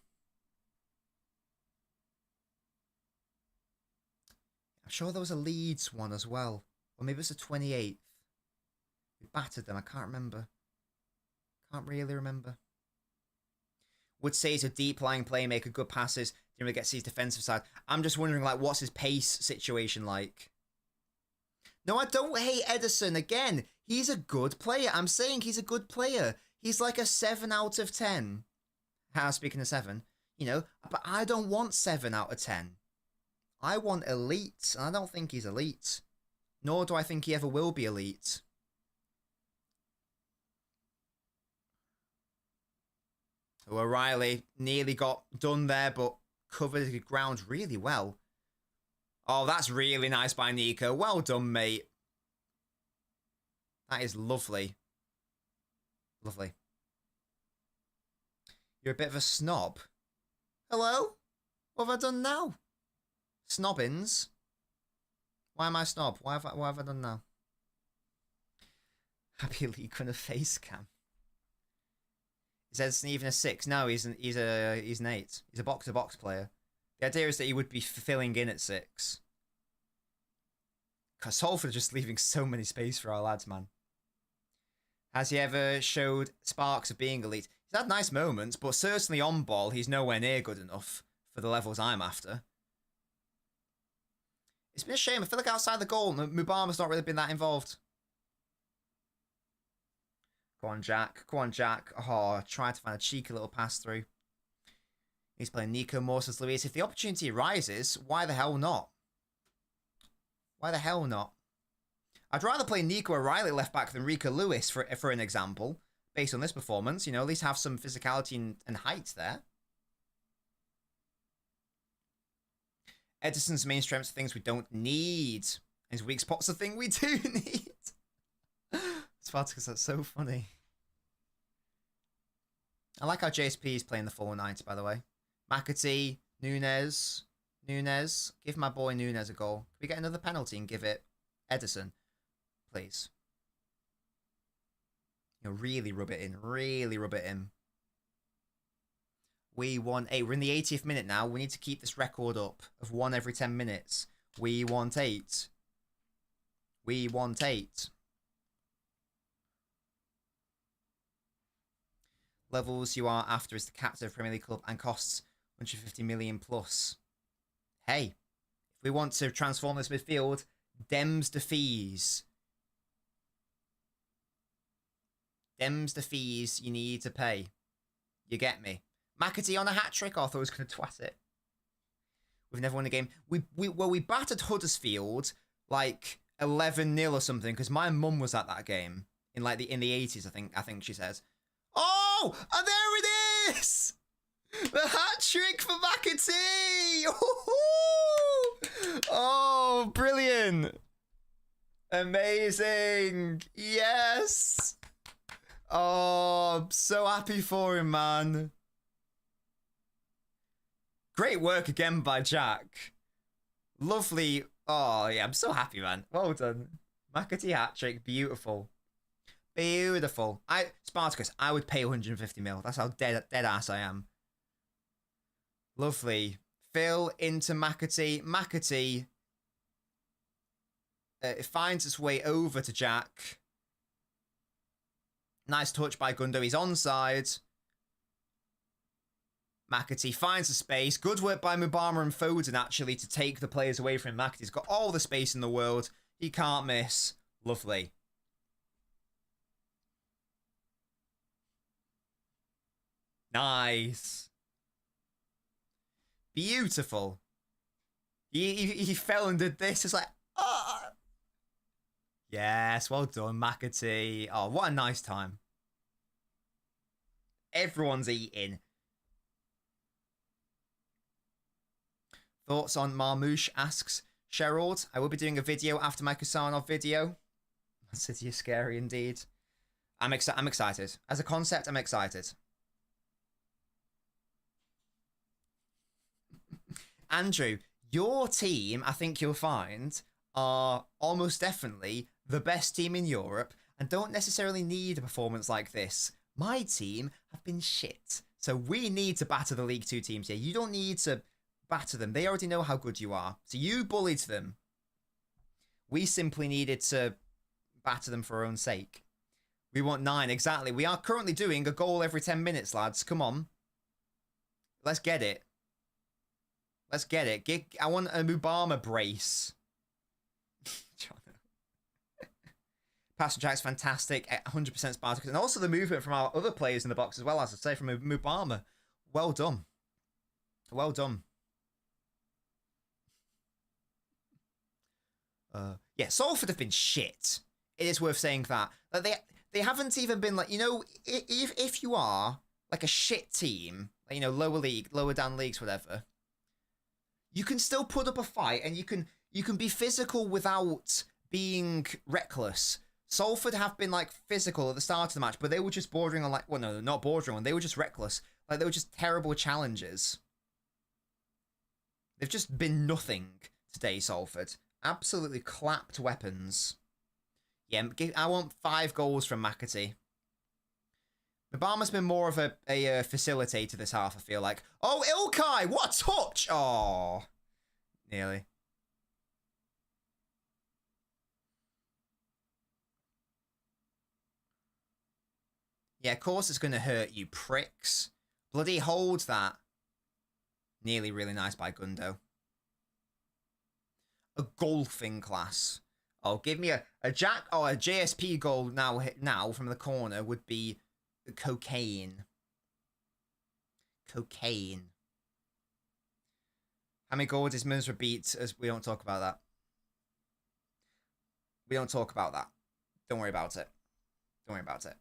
I'm sure there was a Leeds one as well. Or maybe it was the 28th. We battered them. I can't remember. Can't really remember. Would say he's a deep-lying playmaker, good passes. Didn't really get to see his defensive side. I'm just wondering, like, what's his pace situation like? No, I don't hate Edison. Again, he's a good player. I'm saying he's a good player. He's like a 7 out of 10. Speaking of 7, you know, but I don't want 7 out of 10. I want elite, and I don't think he's elite. Nor do I think he ever will be elite. So O'Reilly nearly got done there, but covered the ground really well. Oh, that's really nice by Nico. Well done, mate. That is lovely. Lovely. You're a bit of a snob. Hello? What have I done now? Snobbins? Why am I snob? What have I done now? Happy League on a face cam. Is Edison even a 6? No, he's an 8. He's a box-to-box player. The idea is that he would be filling in at 6. Because Salford are just leaving so many space for our lads, man. Has he ever showed sparks of being elite? He's had nice moments, but certainly on ball, he's nowhere near good enough for the levels I'm after. It's been a shame. I feel like outside the goal, Mubama's not really been that involved. Go on, Jack. Go on, Jack. Oh, trying to find a cheeky little pass through. He's playing Nico more, says Luis. If the opportunity arises, why the hell not? Why the hell not? I'd rather play Nico O'Reilly left back than Rico Lewis, for an example. Based on this performance, you know, at least have some physicality and height there. Edison's main strengths are things we don't need. His weak spots are things we do need. Spartacus, that's so funny. I like how JSP is playing the full 90, by the way. McAtee, Nunes. Give my boy Nunes a goal. Can we get another penalty and give it Edison? Please. You know, really rub it in. Really rub it in. We want 8. We're in the 80th minute now. We need to keep this record up of 1 every 10 minutes. We want 8. We want 8. Levels you are after is the captain of Premier League club and costs 150 million plus. Hey, if we want to transform this midfield, Dems the fees. Dems the fees you need to pay. You get me? McAtee on a hat-trick. I thought I was going to twat it. We've never won a game. We battered Huddersfield like 11-0 or something because my mum was at that game in like the 80s. I think she says. Oh, and there it is! The hat-trick for McAtee! Oh, brilliant! Amazing! Yes! Oh, I'm so happy for him, man. Great work again by Jack. Lovely. Oh, yeah, I'm so happy, man. Well done. McAtee hat-trick, beautiful. Beautiful. Spartacus, I would pay 150 mil. That's how dead ass I am. Lovely. Phil into McAtee. McAtee it finds its way over to Jack. Nice touch by Gundo. He's onside. McAtee finds the space. Good work by Mubama and Foden, actually, to take the players away from him. McAtee's got all the space in the world. He can't miss. Lovely. Nice. Beautiful. He fell and did this. It's like, oh. Yes, well done, McAtee. Oh, what a nice time. Everyone's eating. Thoughts on Marmouche asks, Sherald, I will be doing a video after my Kusanov video. City is scary indeed. I'm excited. As a concept, I'm excited. Andrew, your team, I think you'll find, are almost definitely the best team in Europe and don't necessarily need a performance like this. My team have been shit. So we need to batter the League 2 teams here. You don't need to batter them. They already know how good you are. So you bullied them. We simply needed to batter them for our own sake. We want 9, exactly. We are currently doing a goal every 10 minutes, lads. Come on. Let's get it. Let's get it. I want a Mubama brace. Pastor Jack's fantastic. 100% Spartacus. And also the movement from our other players in the box as well, as I say, from Mubama. Well done. Well done. Yeah, Salford have been shit. It is worth saying that. Like they haven't even been like, you know, if you are like a shit team, like, you know, lower down leagues, whatever, you can still put up a fight and you can be physical without being reckless. Salford have been like physical at the start of the match, but they were just bordering on like, well, no, not bordering on. They were just reckless. Like they were just terrible challenges. They've just been nothing today, Salford. Absolutely clapped weapons. Yeah, I want 5 goals from McAtee. Obama's been more of a facilitator this half, I feel like. Oh, Ilkay! What a touch! Oh, nearly. Yeah, of course it's going to hurt, you pricks. Bloody hold that. Nearly really nice by Gundo. A golfing class. Oh, give me a Jack... Oh, a JSP goal now from the corner would be cocaine. Cocaine. How many goals is Minsra beat? As we don't talk about that. We don't talk about that. Don't worry about it. Don't worry about it.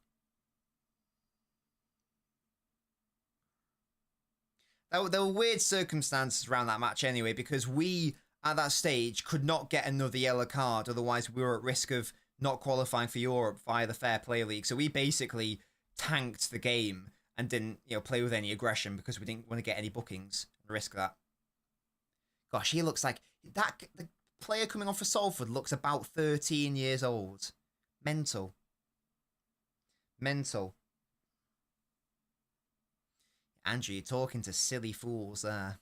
There were weird circumstances around that match anyway, because we, at that stage, could not get another yellow card. Otherwise, we were at risk of not qualifying for Europe via the Fair Play League. So we basically tanked the game and didn't, play with any aggression because we didn't want to get any bookings and risk that. Gosh, he looks like that. The player coming on for Salford looks about 13 years old. Mental. Mental. Andrew, you're talking to silly fools there.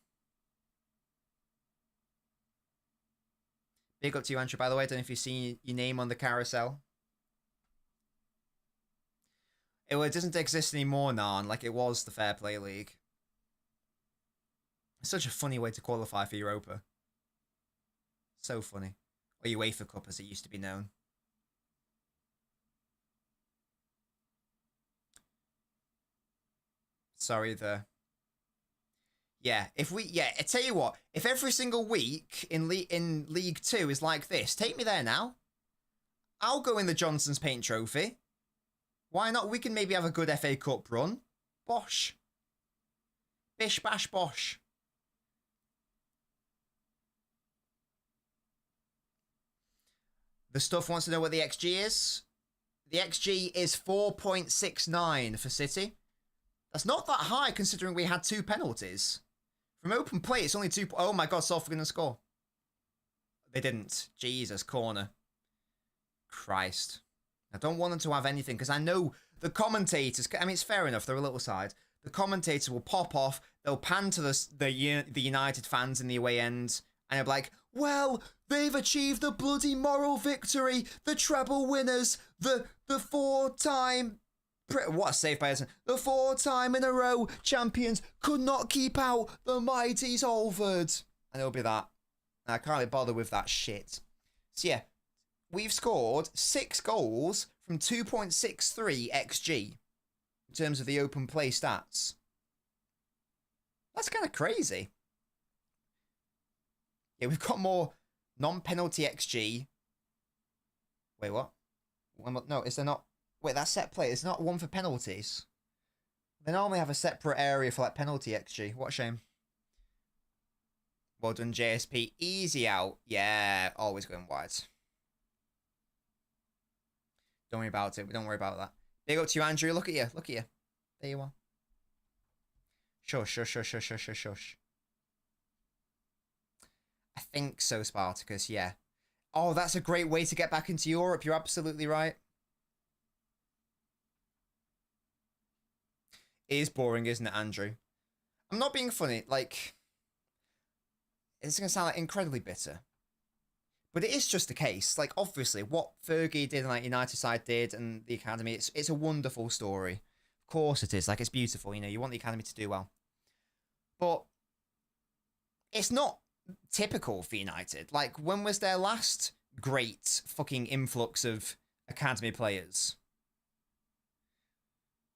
Big up to you, Andrew, by the way. I don't know if you've seen your name on the carousel. It doesn't exist anymore, Narn, like it was the Fair Play League. It's such a funny way to qualify for Europa. So funny. Or UEFA Cup, as it used to be known. Sorry, I tell you what, if every single week in League 2 is like this, take me there now. I'll go in the Johnson's Paint Trophy. Why not? We can maybe have a good FA Cup run. Bosh. Bish bash bosh. The stuff wants to know what the XG is. The XG is 4.69 for City. That's not that high considering we had 2 penalties. From open play, it's only 2... Oh my god, Salford going to score. They didn't. Jesus, corner. Christ. I don't want them to have anything because I know the commentators... I mean, it's fair enough. They're a little side. The commentators will pop off. They'll pan to the United fans in the away end. And they'll be like, well, they've achieved the bloody moral victory. The treble winners. The 4-time... What a save by Edison. The 4-time in a row champions could not keep out the mighty Salford. And it'll be that. I can't really bother with that shit. So yeah, we've scored 6 goals from 2.63 XG in terms of the open play stats. That's kind of crazy. Yeah, we've got more non-penalty XG. Wait, what? No, is there not? Wait, that's set play. It's not one for penalties. They normally have a separate area for like penalty XG. What a shame. Well done, JSP. Easy out. Yeah, always going wide. Don't worry about it. Don't worry about that. Big up to you, Andrew. Look at you. Look at you. There you are. Shush, shush, shush, shush, shush, shush, shush. I think so, Spartacus. Yeah. Oh, that's a great way to get back into Europe. You're absolutely right. It is boring, isn't it, Andrew? I'm not being funny. Like, it's going to sound like incredibly bitter. But it is just the case. Like, obviously, what Fergie did and like United side did and the academy, it's a wonderful story. Of course it is. Like, it's beautiful. You want the academy to do well. But it's not typical for United. Like, when was their last great fucking influx of academy players?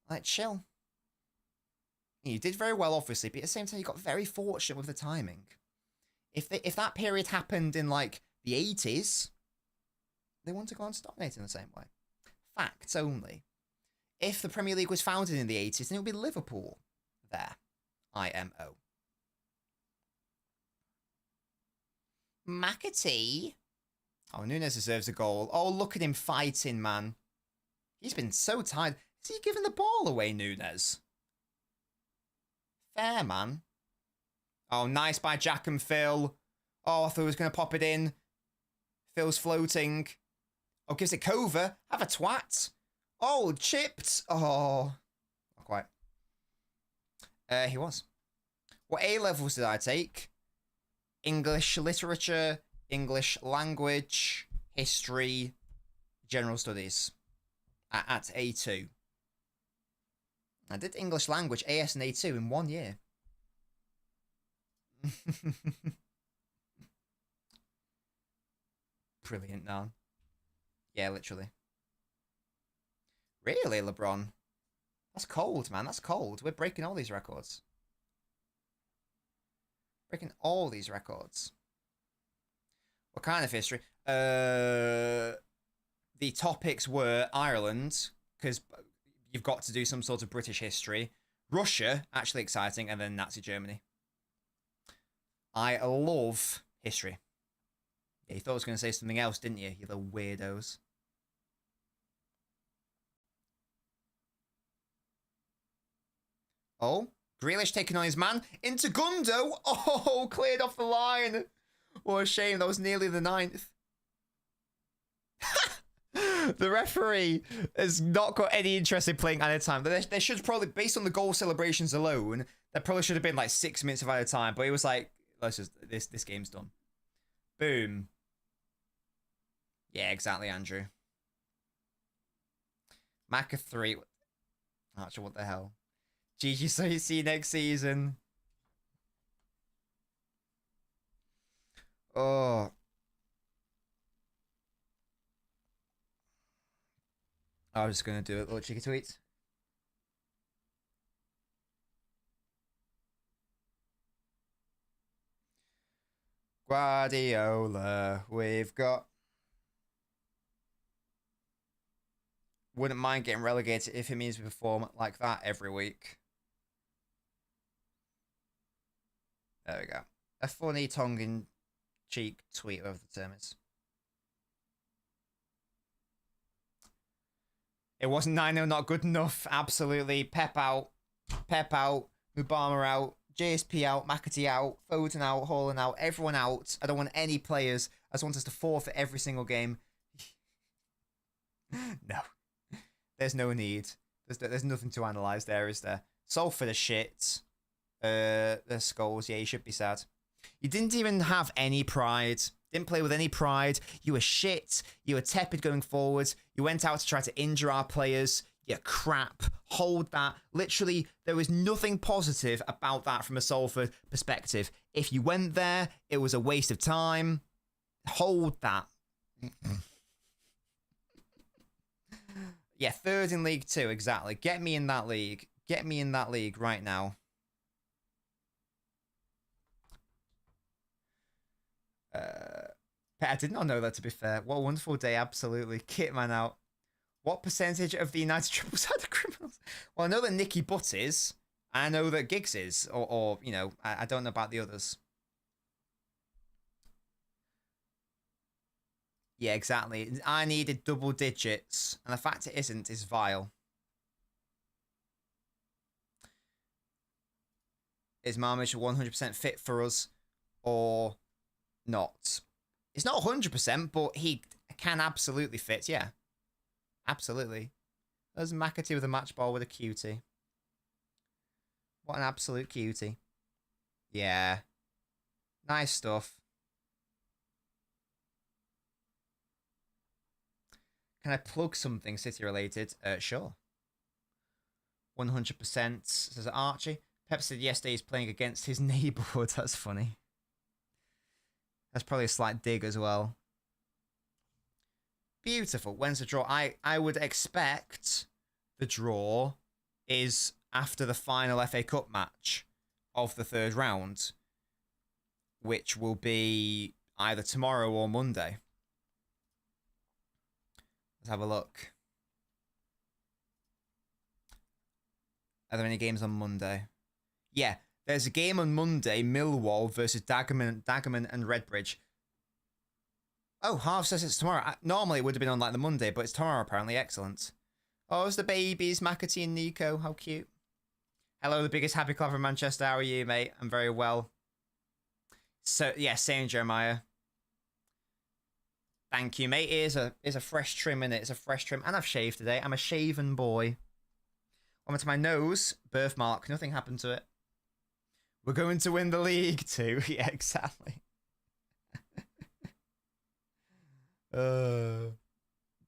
Like, chill. You did very well, obviously, but at the same time, you got very fortunate with the timing. If that period happened in, like, the 80s, they wouldn't have gone to dominate in the same way. Facts only. If the Premier League was founded in the 80s, then it would be Liverpool there. IMO. McAtee. Oh, Nunes deserves a goal. Oh, look at him fighting, man. He's been so tired. Is he giving the ball away, Nunes? Fair, man. Oh, nice by Jack and Phil. Oh, I thought he was going to pop it in. Phil's floating. Oh, gives it cover. Have a twat. Oh, chipped. Oh, not quite. He was. What A levels did I take? English literature, English language, history, general studies. At A2. I did English language, AS and A2 in 1 year. Brilliant, Nan. Yeah, literally. Really, LeBron? That's cold, man. That's cold. We're breaking all these records. Breaking all these records. What kind of history? The topics were Ireland, because you've got to do some sort of British history. Russia, actually exciting, and then Nazi Germany. I love history. Yeah, you thought I was going to say something else, didn't you? You little weirdos. Oh, Grealish taking on his man into Gundo. Oh, cleared off the line. What a shame. That was nearly the 9th. The referee has not got any interest in playing added time. There should probably, based on the goal celebrations alone, there probably should have been like 6 minutes of added time. But he was like, let's just, this game's done. Boom. Yeah, exactly, Andrew. Macca 3. Actually, what the hell? GG, so you see you next season. Oh. I was just going to do a little cheeky tweet. Guardiola, we've got. Wouldn't mind getting relegated if it means we perform like that every week. There we go. A funny tongue-in-cheek tweet of the term is. It wasn't 9-0 not good enough. Absolutely. Pep out. Mubama out. JSP out. McAtee out. Foden out. Haaland out. Everyone out. I don't want any players. I just want us to forfeit every single game. No. There's no need. There's nothing to analyse there, is there? Salford are shit. The Skulls, yeah, you should be sad. You didn't even have any pride. Didn't play with any pride. You were shit. You were tepid going forward. You went out to try to injure our players. You crap. Hold that. Literally, there was nothing positive about that from a Salford perspective. If you went there, it was a waste of time. Hold that. Yeah, 3rd in League 2, exactly. Get me in that league. Get me in that league right now. I did not know that, to be fair. What a wonderful day, absolutely. Kitman out. What percentage of the United triples are the criminals? Well, I know that Nicky Butt is. I know that Giggs is. Or you know, I don't know about the others. Yeah, exactly. I needed double digits. And the fact it isn't is vile. Is Marmich 100% fit for us or not? It's not 100%, but he can absolutely fit, yeah. Absolutely. There's McAtee with a match ball with a cutie. What an absolute cutie. Yeah. Nice stuff. Can I plug something City related? Sure. 100% says Archie. Pep said yesterday he's playing against his neighbourhood. That's funny. That's probably a slight dig as well. Beautiful. When's the draw? I would expect the draw is after the final FA Cup match of the 3rd round, which will be either tomorrow or Monday. Let's have a look. Are there any games on Monday? Yeah, there's a game on Monday, Millwall versus Dagenham and Redbridge. Oh, Harv says it's tomorrow. Normally it would have been on like the Monday, but it's tomorrow apparently. Excellent. Oh, it's the babies, McAtee and Nico. How cute. Hello, the biggest happy club from Manchester. How are you, mate? I'm very well. So yeah, same Jeremiah. Thank you, mate. Here's a fresh trim in it. It's a fresh trim, and I've shaved today. I'm a shaven boy. Went to my nose, birthmark. Nothing happened to it. We're going to win the league too. Yeah, exactly.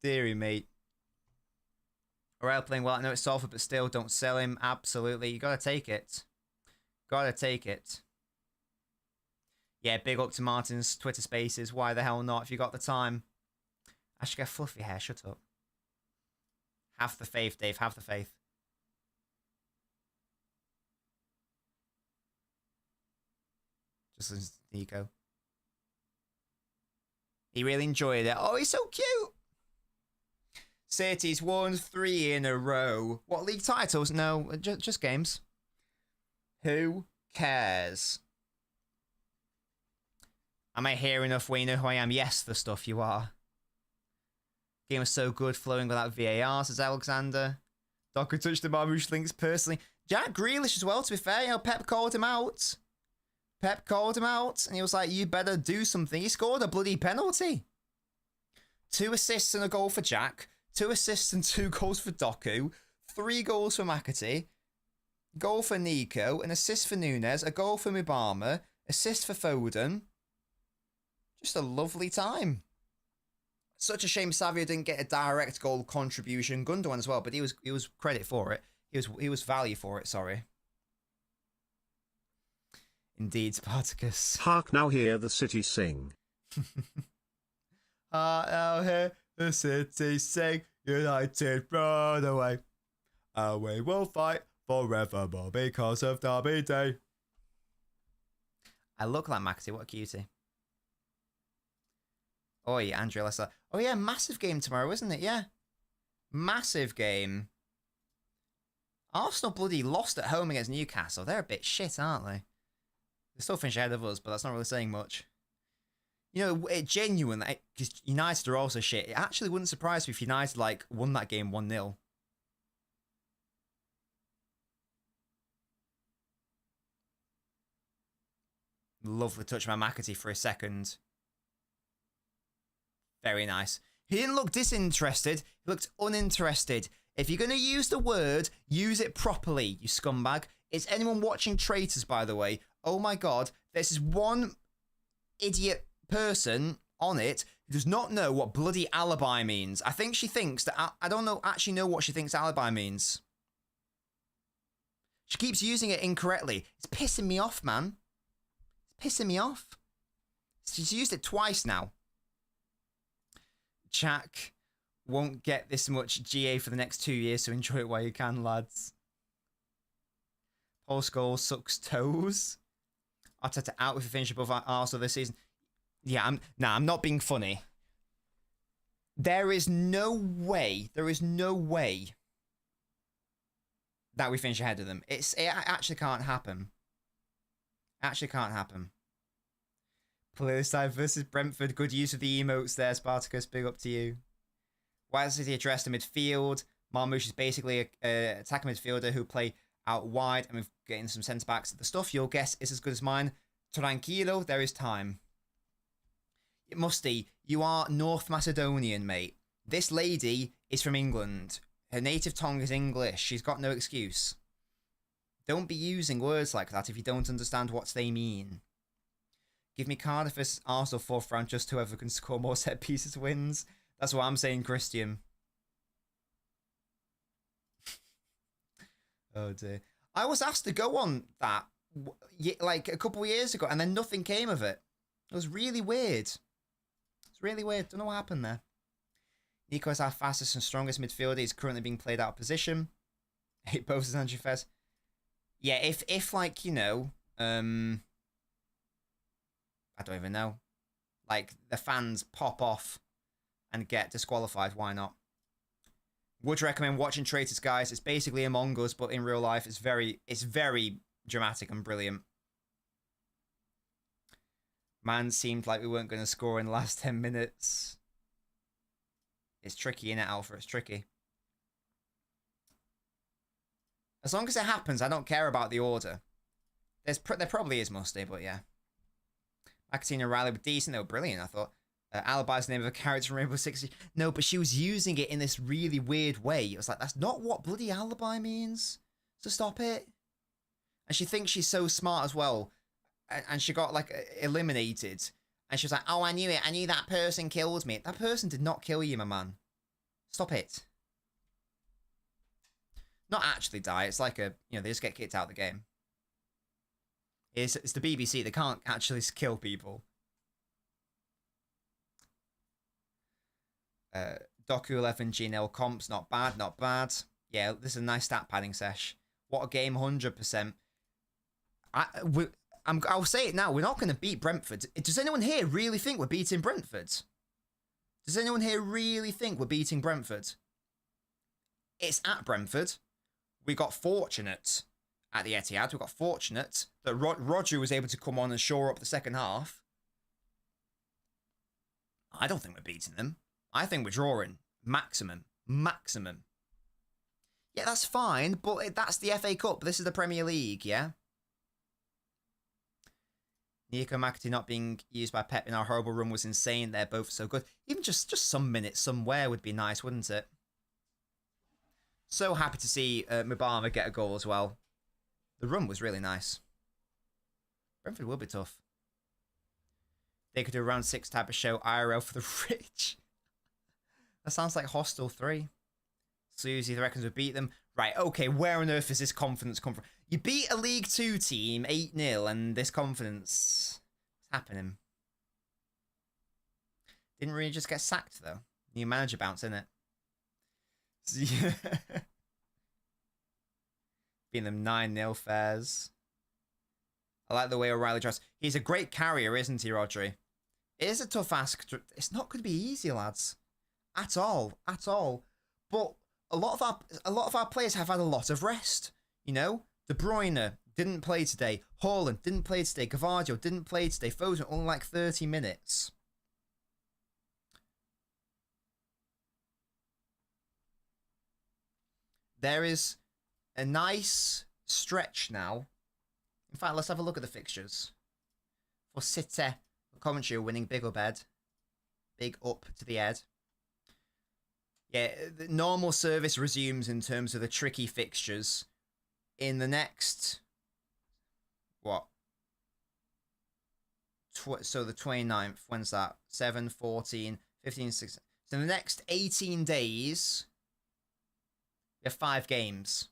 Deary mate. Alright, playing well. I know it's Salford, but still, don't sell him. Absolutely, you gotta take it. Gotta take it. Yeah, big up to Martin's Twitter Spaces. Why the hell not? If you got the time, I should get fluffy hair. Shut up. Have the faith, Dave. Have the faith. Just listen to Nico. He really enjoyed it. Oh, he's so cute. City's won 3 in a row. What league titles? No, just games. Who cares? Am I here enough where you know who I am? Yes, the stuff you are. Game was so good, flowing without VAR, says Alexander. Docker touched the Marmouche links personally. Jack Grealish as well, to be fair. You know, Pep called him out. Pep called him out, and he was like, you better do something. He scored a bloody penalty. 2 assists and a goal for Jack. 2 assists and 2 goals for Doku. 3 goals for McAtee. Goal for Nico. An assist for Nunes. A goal for Mubama. Assist for Foden. Just a lovely time. Such a shame Savio didn't get a direct goal contribution. Gundogan as well, but he was credit for it. He was value for it, sorry. Indeed, Spartacus. Hark now hear the city sing. Hark now hear the city sing. United run away. And we will fight forevermore because of Derby Day. I look like Maxi. What a cutie. Oh yeah, Andrea Lester. Oh yeah, massive game tomorrow, isn't it? Yeah. Massive game. Arsenal bloody lost at home against Newcastle. They're a bit shit, aren't they? They still finish ahead of us, but that's not really saying much. You know, it genuinely, because United are also shit. It actually wouldn't surprise me if United, like, won that game 1-0. Lovely touch by McAtee for a second. Very nice. He didn't look disinterested. He looked uninterested. If you're going to use the word, use it properly, you scumbag. Is anyone watching Traitors, by the way? Oh my god, there's this one idiot person on it who does not know what bloody alibi means. I think she thinks that... I don't actually know what she thinks alibi means. She keeps using it incorrectly. It's pissing me off, man. It's pissing me off. She's used it twice now. Jack won't get this much GA for the next 2 years, so enjoy it while you can, lads. Paul Scholes sucks toes. Arteta out with a finish above Arsenal this season. Yeah, I'm not being funny. There is no way that we finish ahead of them. It actually can't happen. Actually can't happen. Playlist side versus Brentford. Good use of the emotes there, Spartacus. Big up to you. Why City addressed the midfield. Marmouche is basically a attacking midfielder who play out wide, and we're getting some centre backs. The stuff you'll guess is as good as mine. Tranquilo, there is time. Musty, you are North Macedonian, mate. This lady is from England. Her native tongue is English. She's got no excuse. Don't be using words like that if you don't understand what they mean. Give me Cardiff as Arsenal 4th round, just whoever can score more set pieces wins. That's what I'm saying, Christian. Oh dear. I was asked to go on that like a couple of years ago, and then nothing came of it. It was really weird. It's really weird. Don't know what happened there. Nico is our fastest and strongest midfielder. He's currently being played out of position. He poses Andrew Fez. Yeah, if like, you know, I don't even know. Like, the fans pop off and get disqualified, why not? Would recommend watching Traitors, guys. It's basically Among Us, but in real life, it's very dramatic and brilliant. Man, seemed like we weren't going to score in the last 10 minutes. It's tricky, innit, Alpha? It's tricky. As long as it happens, I don't care about the order. There probably is Musty, but yeah. McAteen and Riley were decent. They were brilliant, I thought. Alibi's the name of a character from Rainbow Six Siege. No, but she was using it in this really weird way. It was like, that's not what bloody alibi means. So stop it. And she thinks she's so smart as well. And she got, like, eliminated. And she was like, oh, I knew it. I knew that person killed me. That person did not kill you, my man. Stop it. Not actually die. It's like a, they just get kicked out of the game. It's the BBC. They can't actually kill people. Doku 11 GNL comps, not bad, not bad. Yeah, this is a nice stat padding sesh. What a game, 100%. I'll say it now. We're not going to beat Brentford. Does anyone here really think we're beating Brentford? Does anyone here really think we're beating Brentford? It's at Brentford. We got fortunate at the Etihad. We got fortunate that Roger was able to come on and shore up the second half. I don't think we're beating them. I think we're drawing. Maximum. Maximum. Yeah, that's fine, but that's the FA Cup. This is the Premier League, yeah? Nico McAtee not being used by Pep in our horrible run was insane. They're both so good. Even just some minutes somewhere would be nice, wouldn't it? So happy to see Mubama get a goal as well. The run was really nice. Brentford will be tough. They could do a round 6 type of show, IRL for the rich. That sounds like Hostel 3. Susie, the reckons would beat them. Right, okay, where on earth is this confidence come from? You beat a League 2 team 8-0 and this confidence... What's happening? Didn't really just get sacked, though. New manager bounce, innit? Yeah. Beating them 9-0 fairs. I like the way O'Reilly drives. He's a great carrier, isn't he, Rodri? It is a tough ask. It's not going to be easy, lads. At all. At all. But a lot of our players have had a lot of rest. You know? De Bruyne didn't play today. Haaland didn't play today. Gavadio didn't play today. Foden only like 30 minutes. There is a nice stretch now. In fact, let's have a look at the fixtures. For City, Coventry are winning big up head. Big up to the head. Yeah, the normal service resumes in terms of the tricky fixtures in the next... What? So the 29th, when's that? 7, 14, 15, 16. So in the next 18 days... We have 5 games.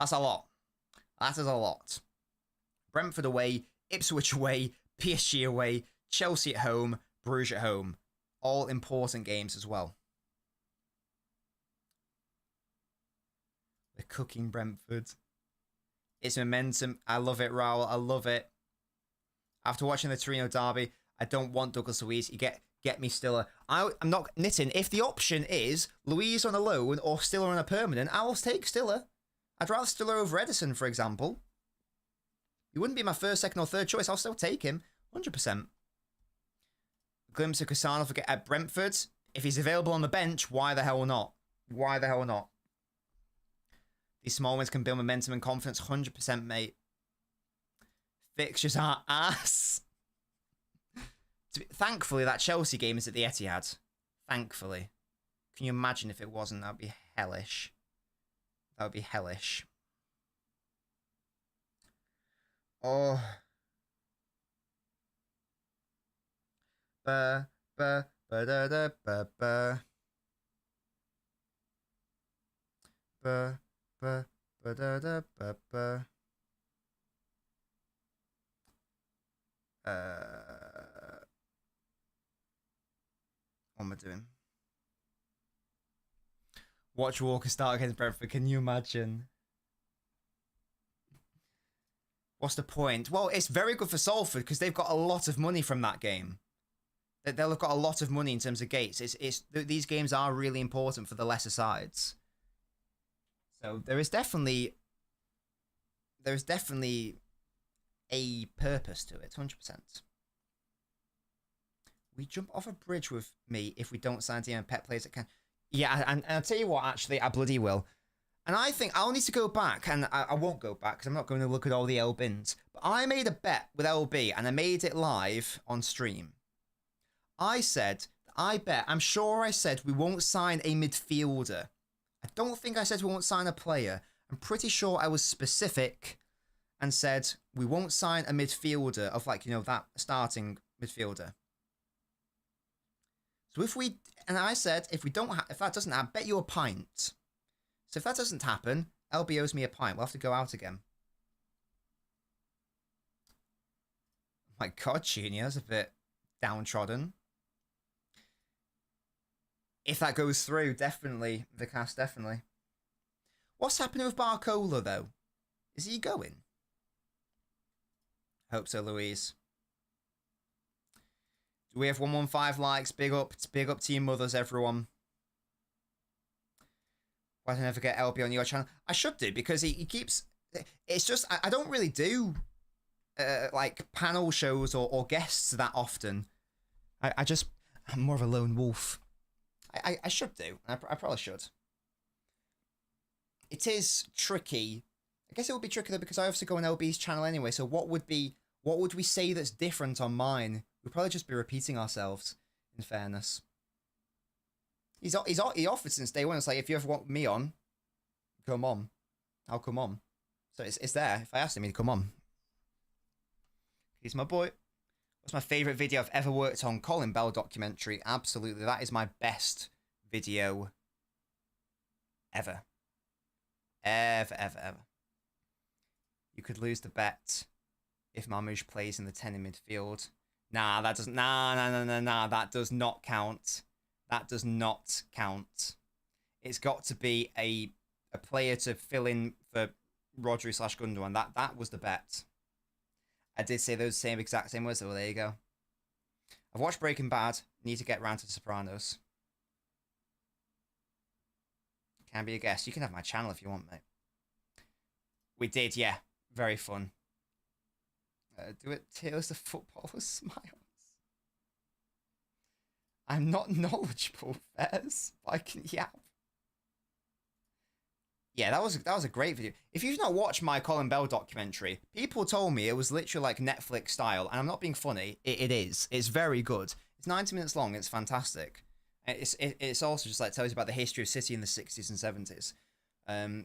That's a lot. That is a lot. Brentford away, Ipswich away, PSG away, Chelsea at home, Bruges at home. All important games as well. We're cooking Brentford. It's momentum. I love it, Raul. I love it. After watching the Torino derby, I don't want Douglas Luiz. You get me Stiller. I'm not knitting. If the option is Luiz on a loan or Stiller on a permanent, I will take Stiller. I'd rather Stiller over Edison, for example. He wouldn't be my first, second, or third choice. I'll still take him. 100%. Glimpse of Kusanov at Brentford. If he's available on the bench, why the hell not? Why the hell not? These small wins can build momentum and confidence. 100%, mate. Fixtures are ass. Thankfully, that Chelsea game is at the Etihad. Thankfully. Can you imagine if it wasn't? That would be hellish. That would be hellish. Oh. Ba ba ba da da ba ba. Ba ba ba da da ba ba. What am I doing? Watch Walker start against Brentford. Can you imagine? What's the point? Well, it's very good for Salford because they've got a lot of money from that game. They'll have got a lot of money in terms of gates. These games are really important for the lesser sides. So there is definitely a purpose to it. 100%. We jump off a bridge with me if we don't sign DM Pet players that can. Yeah, and I'll tell you what, actually, I bloody will. And I think I'll need to go back, and I won't go back because I'm not going to look at all the L bins. But I made a bet with LB, and I made it live on stream. I said, I'm sure I said we won't sign a midfielder. I don't think I said we won't sign a player. I'm pretty sure I was specific and said we won't sign a midfielder of, like, you know, that starting midfielder. So if we, and I said, if that doesn't happen, bet you a pint. So if that doesn't happen, LB owes me a pint. We'll have to go out again. My God, Junior, that's a bit downtrodden. If that goes through, definitely. The cast, definitely. What's happening with Barcola, though? Is he going? Hope so, Louise. Do we have 115 likes? Big up. It's big up to your mothers, everyone. Why don't I never get LB on your channel? I should do, because he keeps... It's just... I don't really do, like, panel shows or guests that often. I'm more of a lone wolf. I should do. I probably should. It is tricky. I guess it would be tricky, though, because I obviously go on LB's channel anyway, so what would we say that's different on mine? We'd probably just be repeating ourselves, in fairness. He offered since day one. It's like, if you ever want me on, come on. I'll come on. So it's there. If I asked him, he'd come on. He's my boy. What's my favourite video I've ever worked on? Colin Bell documentary. Absolutely. That is my best video ever. Ever. You could lose the bet if Marmouche plays in the 10 in midfield. Nah, that doesn't... Nah. That does not count. That does not count. It's got to be a player to fill in for Rodri / Gundogan. That was the bet. I did say those exact same words, so well, there you go. I've watched Breaking Bad. Need to get round to The Sopranos. Can be a guest. You can have my channel if you want, mate. We did, yeah. Very fun. Do it. Tears of footballers' smiles. I'm not knowledgeable, Fez. I can yap. Yeah, that was a great video. If you've not watched my Colin Bell documentary, people told me it was literally like Netflix style, and I'm not being funny. It is. It's very good. It's 90 minutes long. It's fantastic. It's also just like tells you about the history of City in the 60s and 70s.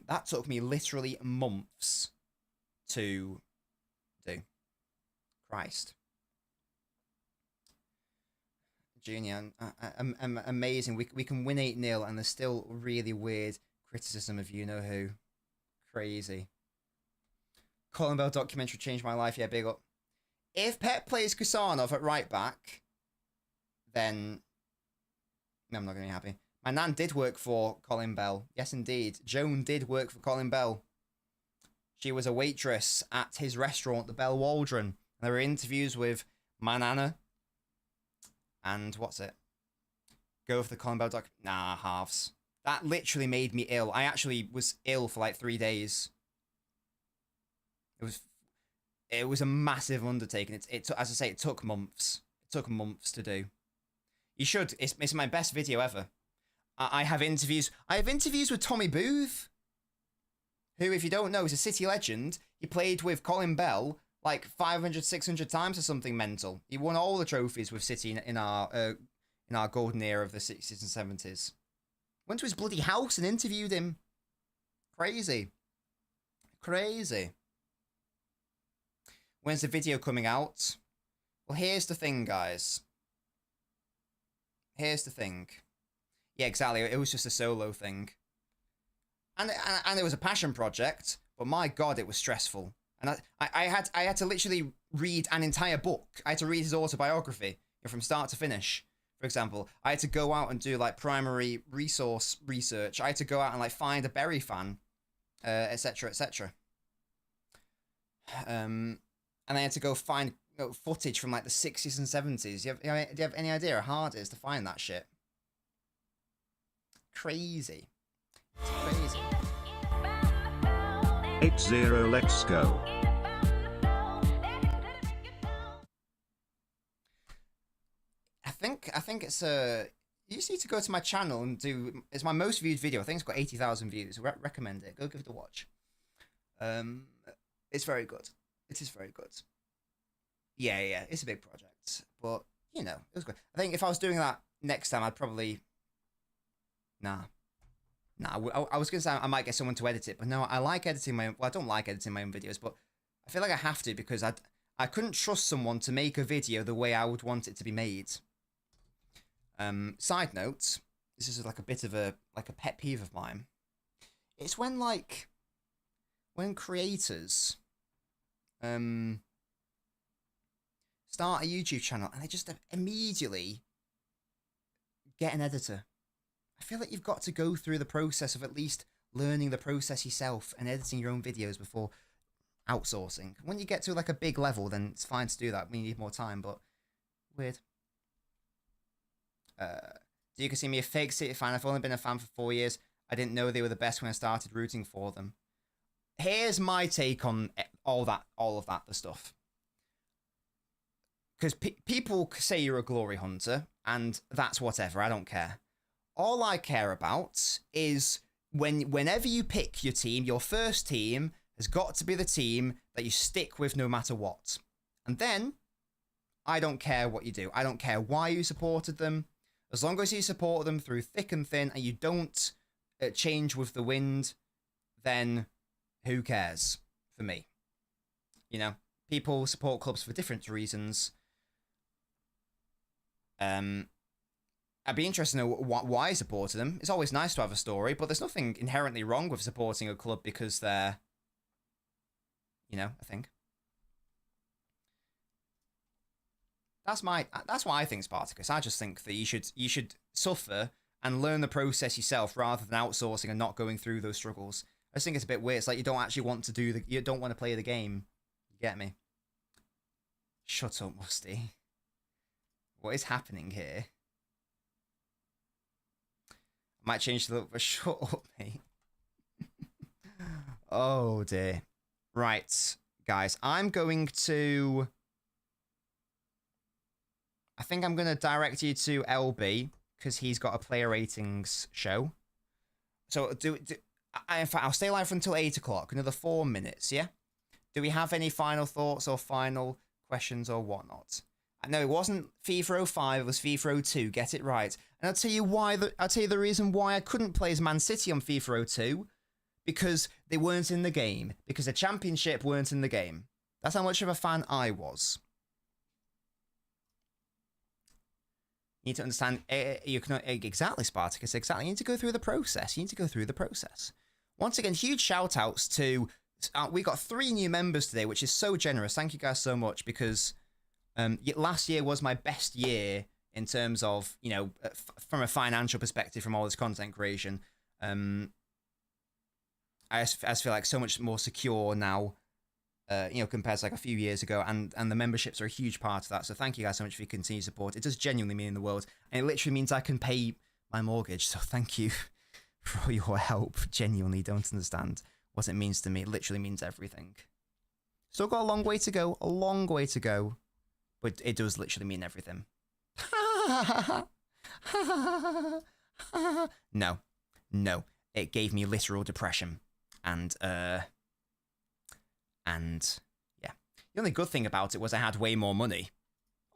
That took me literally months to do. Christ. Junior, amazing. We can win 8-0 and there's still really weird criticism of you-know-who. Crazy. Colin Bell documentary changed my life. Yeah, big up. If Pep plays Kusanov at right back, then I'm not going to be happy. My nan did work for Colin Bell. Yes, indeed. Joan did work for Colin Bell. She was a waitress at his restaurant, the Bell Waldron. There were interviews with my nana. And what's it? Go for the Colin Bell doc. Nah, halves. That literally made me ill. I actually was ill for like 3 days. It was a massive undertaking. As I say, it took months. It took months to do. You should. It's my best video ever. I have interviews. I have interviews with Tommy Booth, who, if you don't know, is a City legend. He played with Colin Bell like 500, 600 times or something mental. He won all the trophies with City in our golden era of the 60s and 70s. Went to his bloody house and interviewed him. Crazy. Crazy. When's the video coming out? Well, here's the thing, guys. Here's the thing. Yeah, exactly. It was just a solo thing. And it was a passion project, but my God, it was stressful. And I had to literally read an entire book. I had to read his autobiography from start to finish. For example, I had to go out and do like primary resource research. I had to go out and like find a Berry fan, etc., etc. And I had to go find footage from like the 60s and 70s. Do you have any idea how hard it is to find that shit? Crazy. It's crazy. 8-0, let's go. I think it's a you just need to go to my channel and do. It's my most viewed video. I think it's got 80,000 views. Recommend it. Go give it a watch. It's very good. It is very good. Yeah, it's a big project, but you know, it was good. I think if I was doing that next time, I'd probably nah. I was gonna say I might get someone to edit it, but no, I like editing my own. Well, I don't like editing my own videos, but I feel like I have to because I couldn't trust someone to make a video the way I would want it to be made. Side note, this is like a bit of a pet peeve of mine. It's when creators start a YouTube channel and they just immediately get an editor. I feel like you've got to go through the process of at least learning the process yourself and editing your own videos before outsourcing. When you get to like a big level, then it's fine to do that. We need more time, but weird. You can see me a fake City fan. I've only been a fan for 4 years. I didn't know they were the best when I started rooting for them. Here's my take on all of that, the stuff. Because people say you're a glory hunter, and that's whatever. I don't care. All I care about is whenever you pick your team, your first team has got to be the team that you stick with no matter what. And then, I don't care what you do. I don't care why you supported them. As long as you support them through thick and thin and you don't change with the wind, then who cares for me? You know, people support clubs for different reasons. I'd be interested to know why I supported them. It's always nice to have a story, but there's nothing inherently wrong with supporting a club because they're, you know, a thing. That's what I think, Spartacus. I just think that you should suffer and learn the process yourself rather than outsourcing and not going through those struggles. I just think it's a bit weird. It's like you don't actually want to you don't want to play the game. You get me? Shut up, Musty. What is happening here? I might change the look, but shut up, mate. Oh dear. Right, guys, I think I'm going to direct you to LB because he's got a player ratings show. So in fact, I'll stay live until 8 o'clock, another 4 minutes, yeah? Do we have any final thoughts or final questions or whatnot? No, it wasn't FIFA 05, it was FIFA 02, get it right. And I'll tell you the reason why I couldn't play as Man City on FIFA 02, because they weren't in the game, because the Championship weren't in the game. That's how much of a fan I was. You need to understand, exactly, Spartacus, exactly. You need to go through the process. Once again, huge shout outs to, we got 3 new members today, which is so generous. Thank you guys so much, because last year was my best year in terms of, you know, from a financial perspective, from all this content creation. I just feel like so much more secure now, you know, compared to like a few years ago, and the memberships are a huge part of that. So thank you guys so much for your continued support. It does genuinely mean the world, and it literally means I can pay my mortgage. So thank you for all your help. Genuinely don't understand what it means to me. It literally means everything. Still got a long way to go, but it does literally mean everything. No, it gave me literal depression, and yeah. The only good thing about it was I had way more money,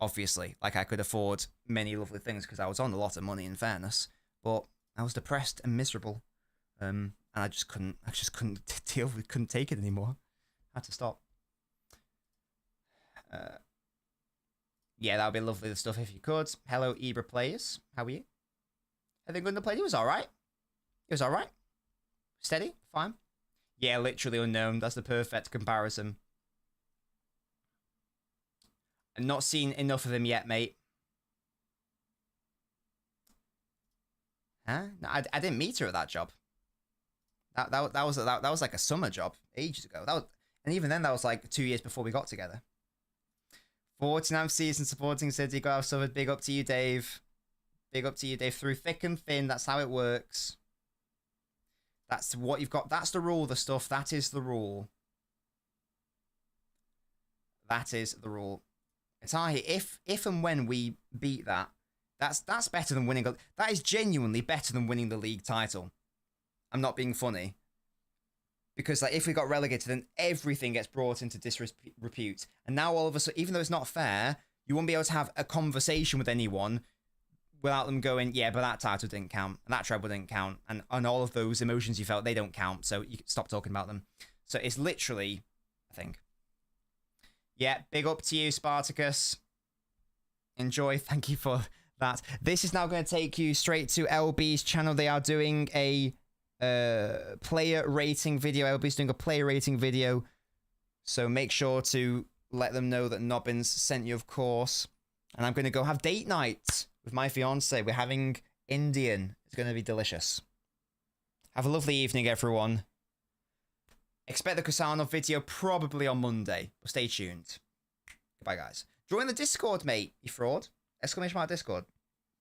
obviously. Like, I could afford many lovely things because I was on a lot of money, in fairness, but I was depressed and miserable, and I just couldn't couldn't take it anymore. I had to stop. Yeah, that would be lovely, the stuff, if you could. Hello, Ibra players. How are you? I think Gunda played. It was alright. Steady, fine. Yeah, literally unknown. That's the perfect comparison. I've not seen enough of him yet, mate. Huh? No, I didn't meet her at that job. That was like a summer job ages ago. And even then, that was like 2 years before we got together. 49th season supporting City. Got out Salford. Big up to you, Dave. Big up to you, Dave. Through thick and thin. That's how it works. That's what you've got. That's the rule, the stuff. That is the rule. That is the rule. It's if and when we beat that, That's better than winning. That is genuinely better than winning the league title. I'm not being funny. Because like if we got relegated, then everything gets brought into disrepute. And now all of a sudden, even though it's not fair, you won't be able to have a conversation with anyone without them going, yeah, but that title didn't count, and that treble didn't count, and all of those emotions you felt, they don't count, so you can stop talking about them. So it's literally a thing. Yeah, big up to you, Spartacus. Enjoy. Thank you for that. This is now going to take you straight to LB's channel. They are doing a player rating video. LB's doing a player rating video. So make sure to let them know that Nobbins sent you, of course. And I'm going to go have date night with my fiance. We're having Indian. It's going to be delicious. Have a lovely evening, everyone. Expect the Kusanov video probably on Monday. But stay tuned. Goodbye, guys. Join the Discord, mate, you fraud. ! Discord.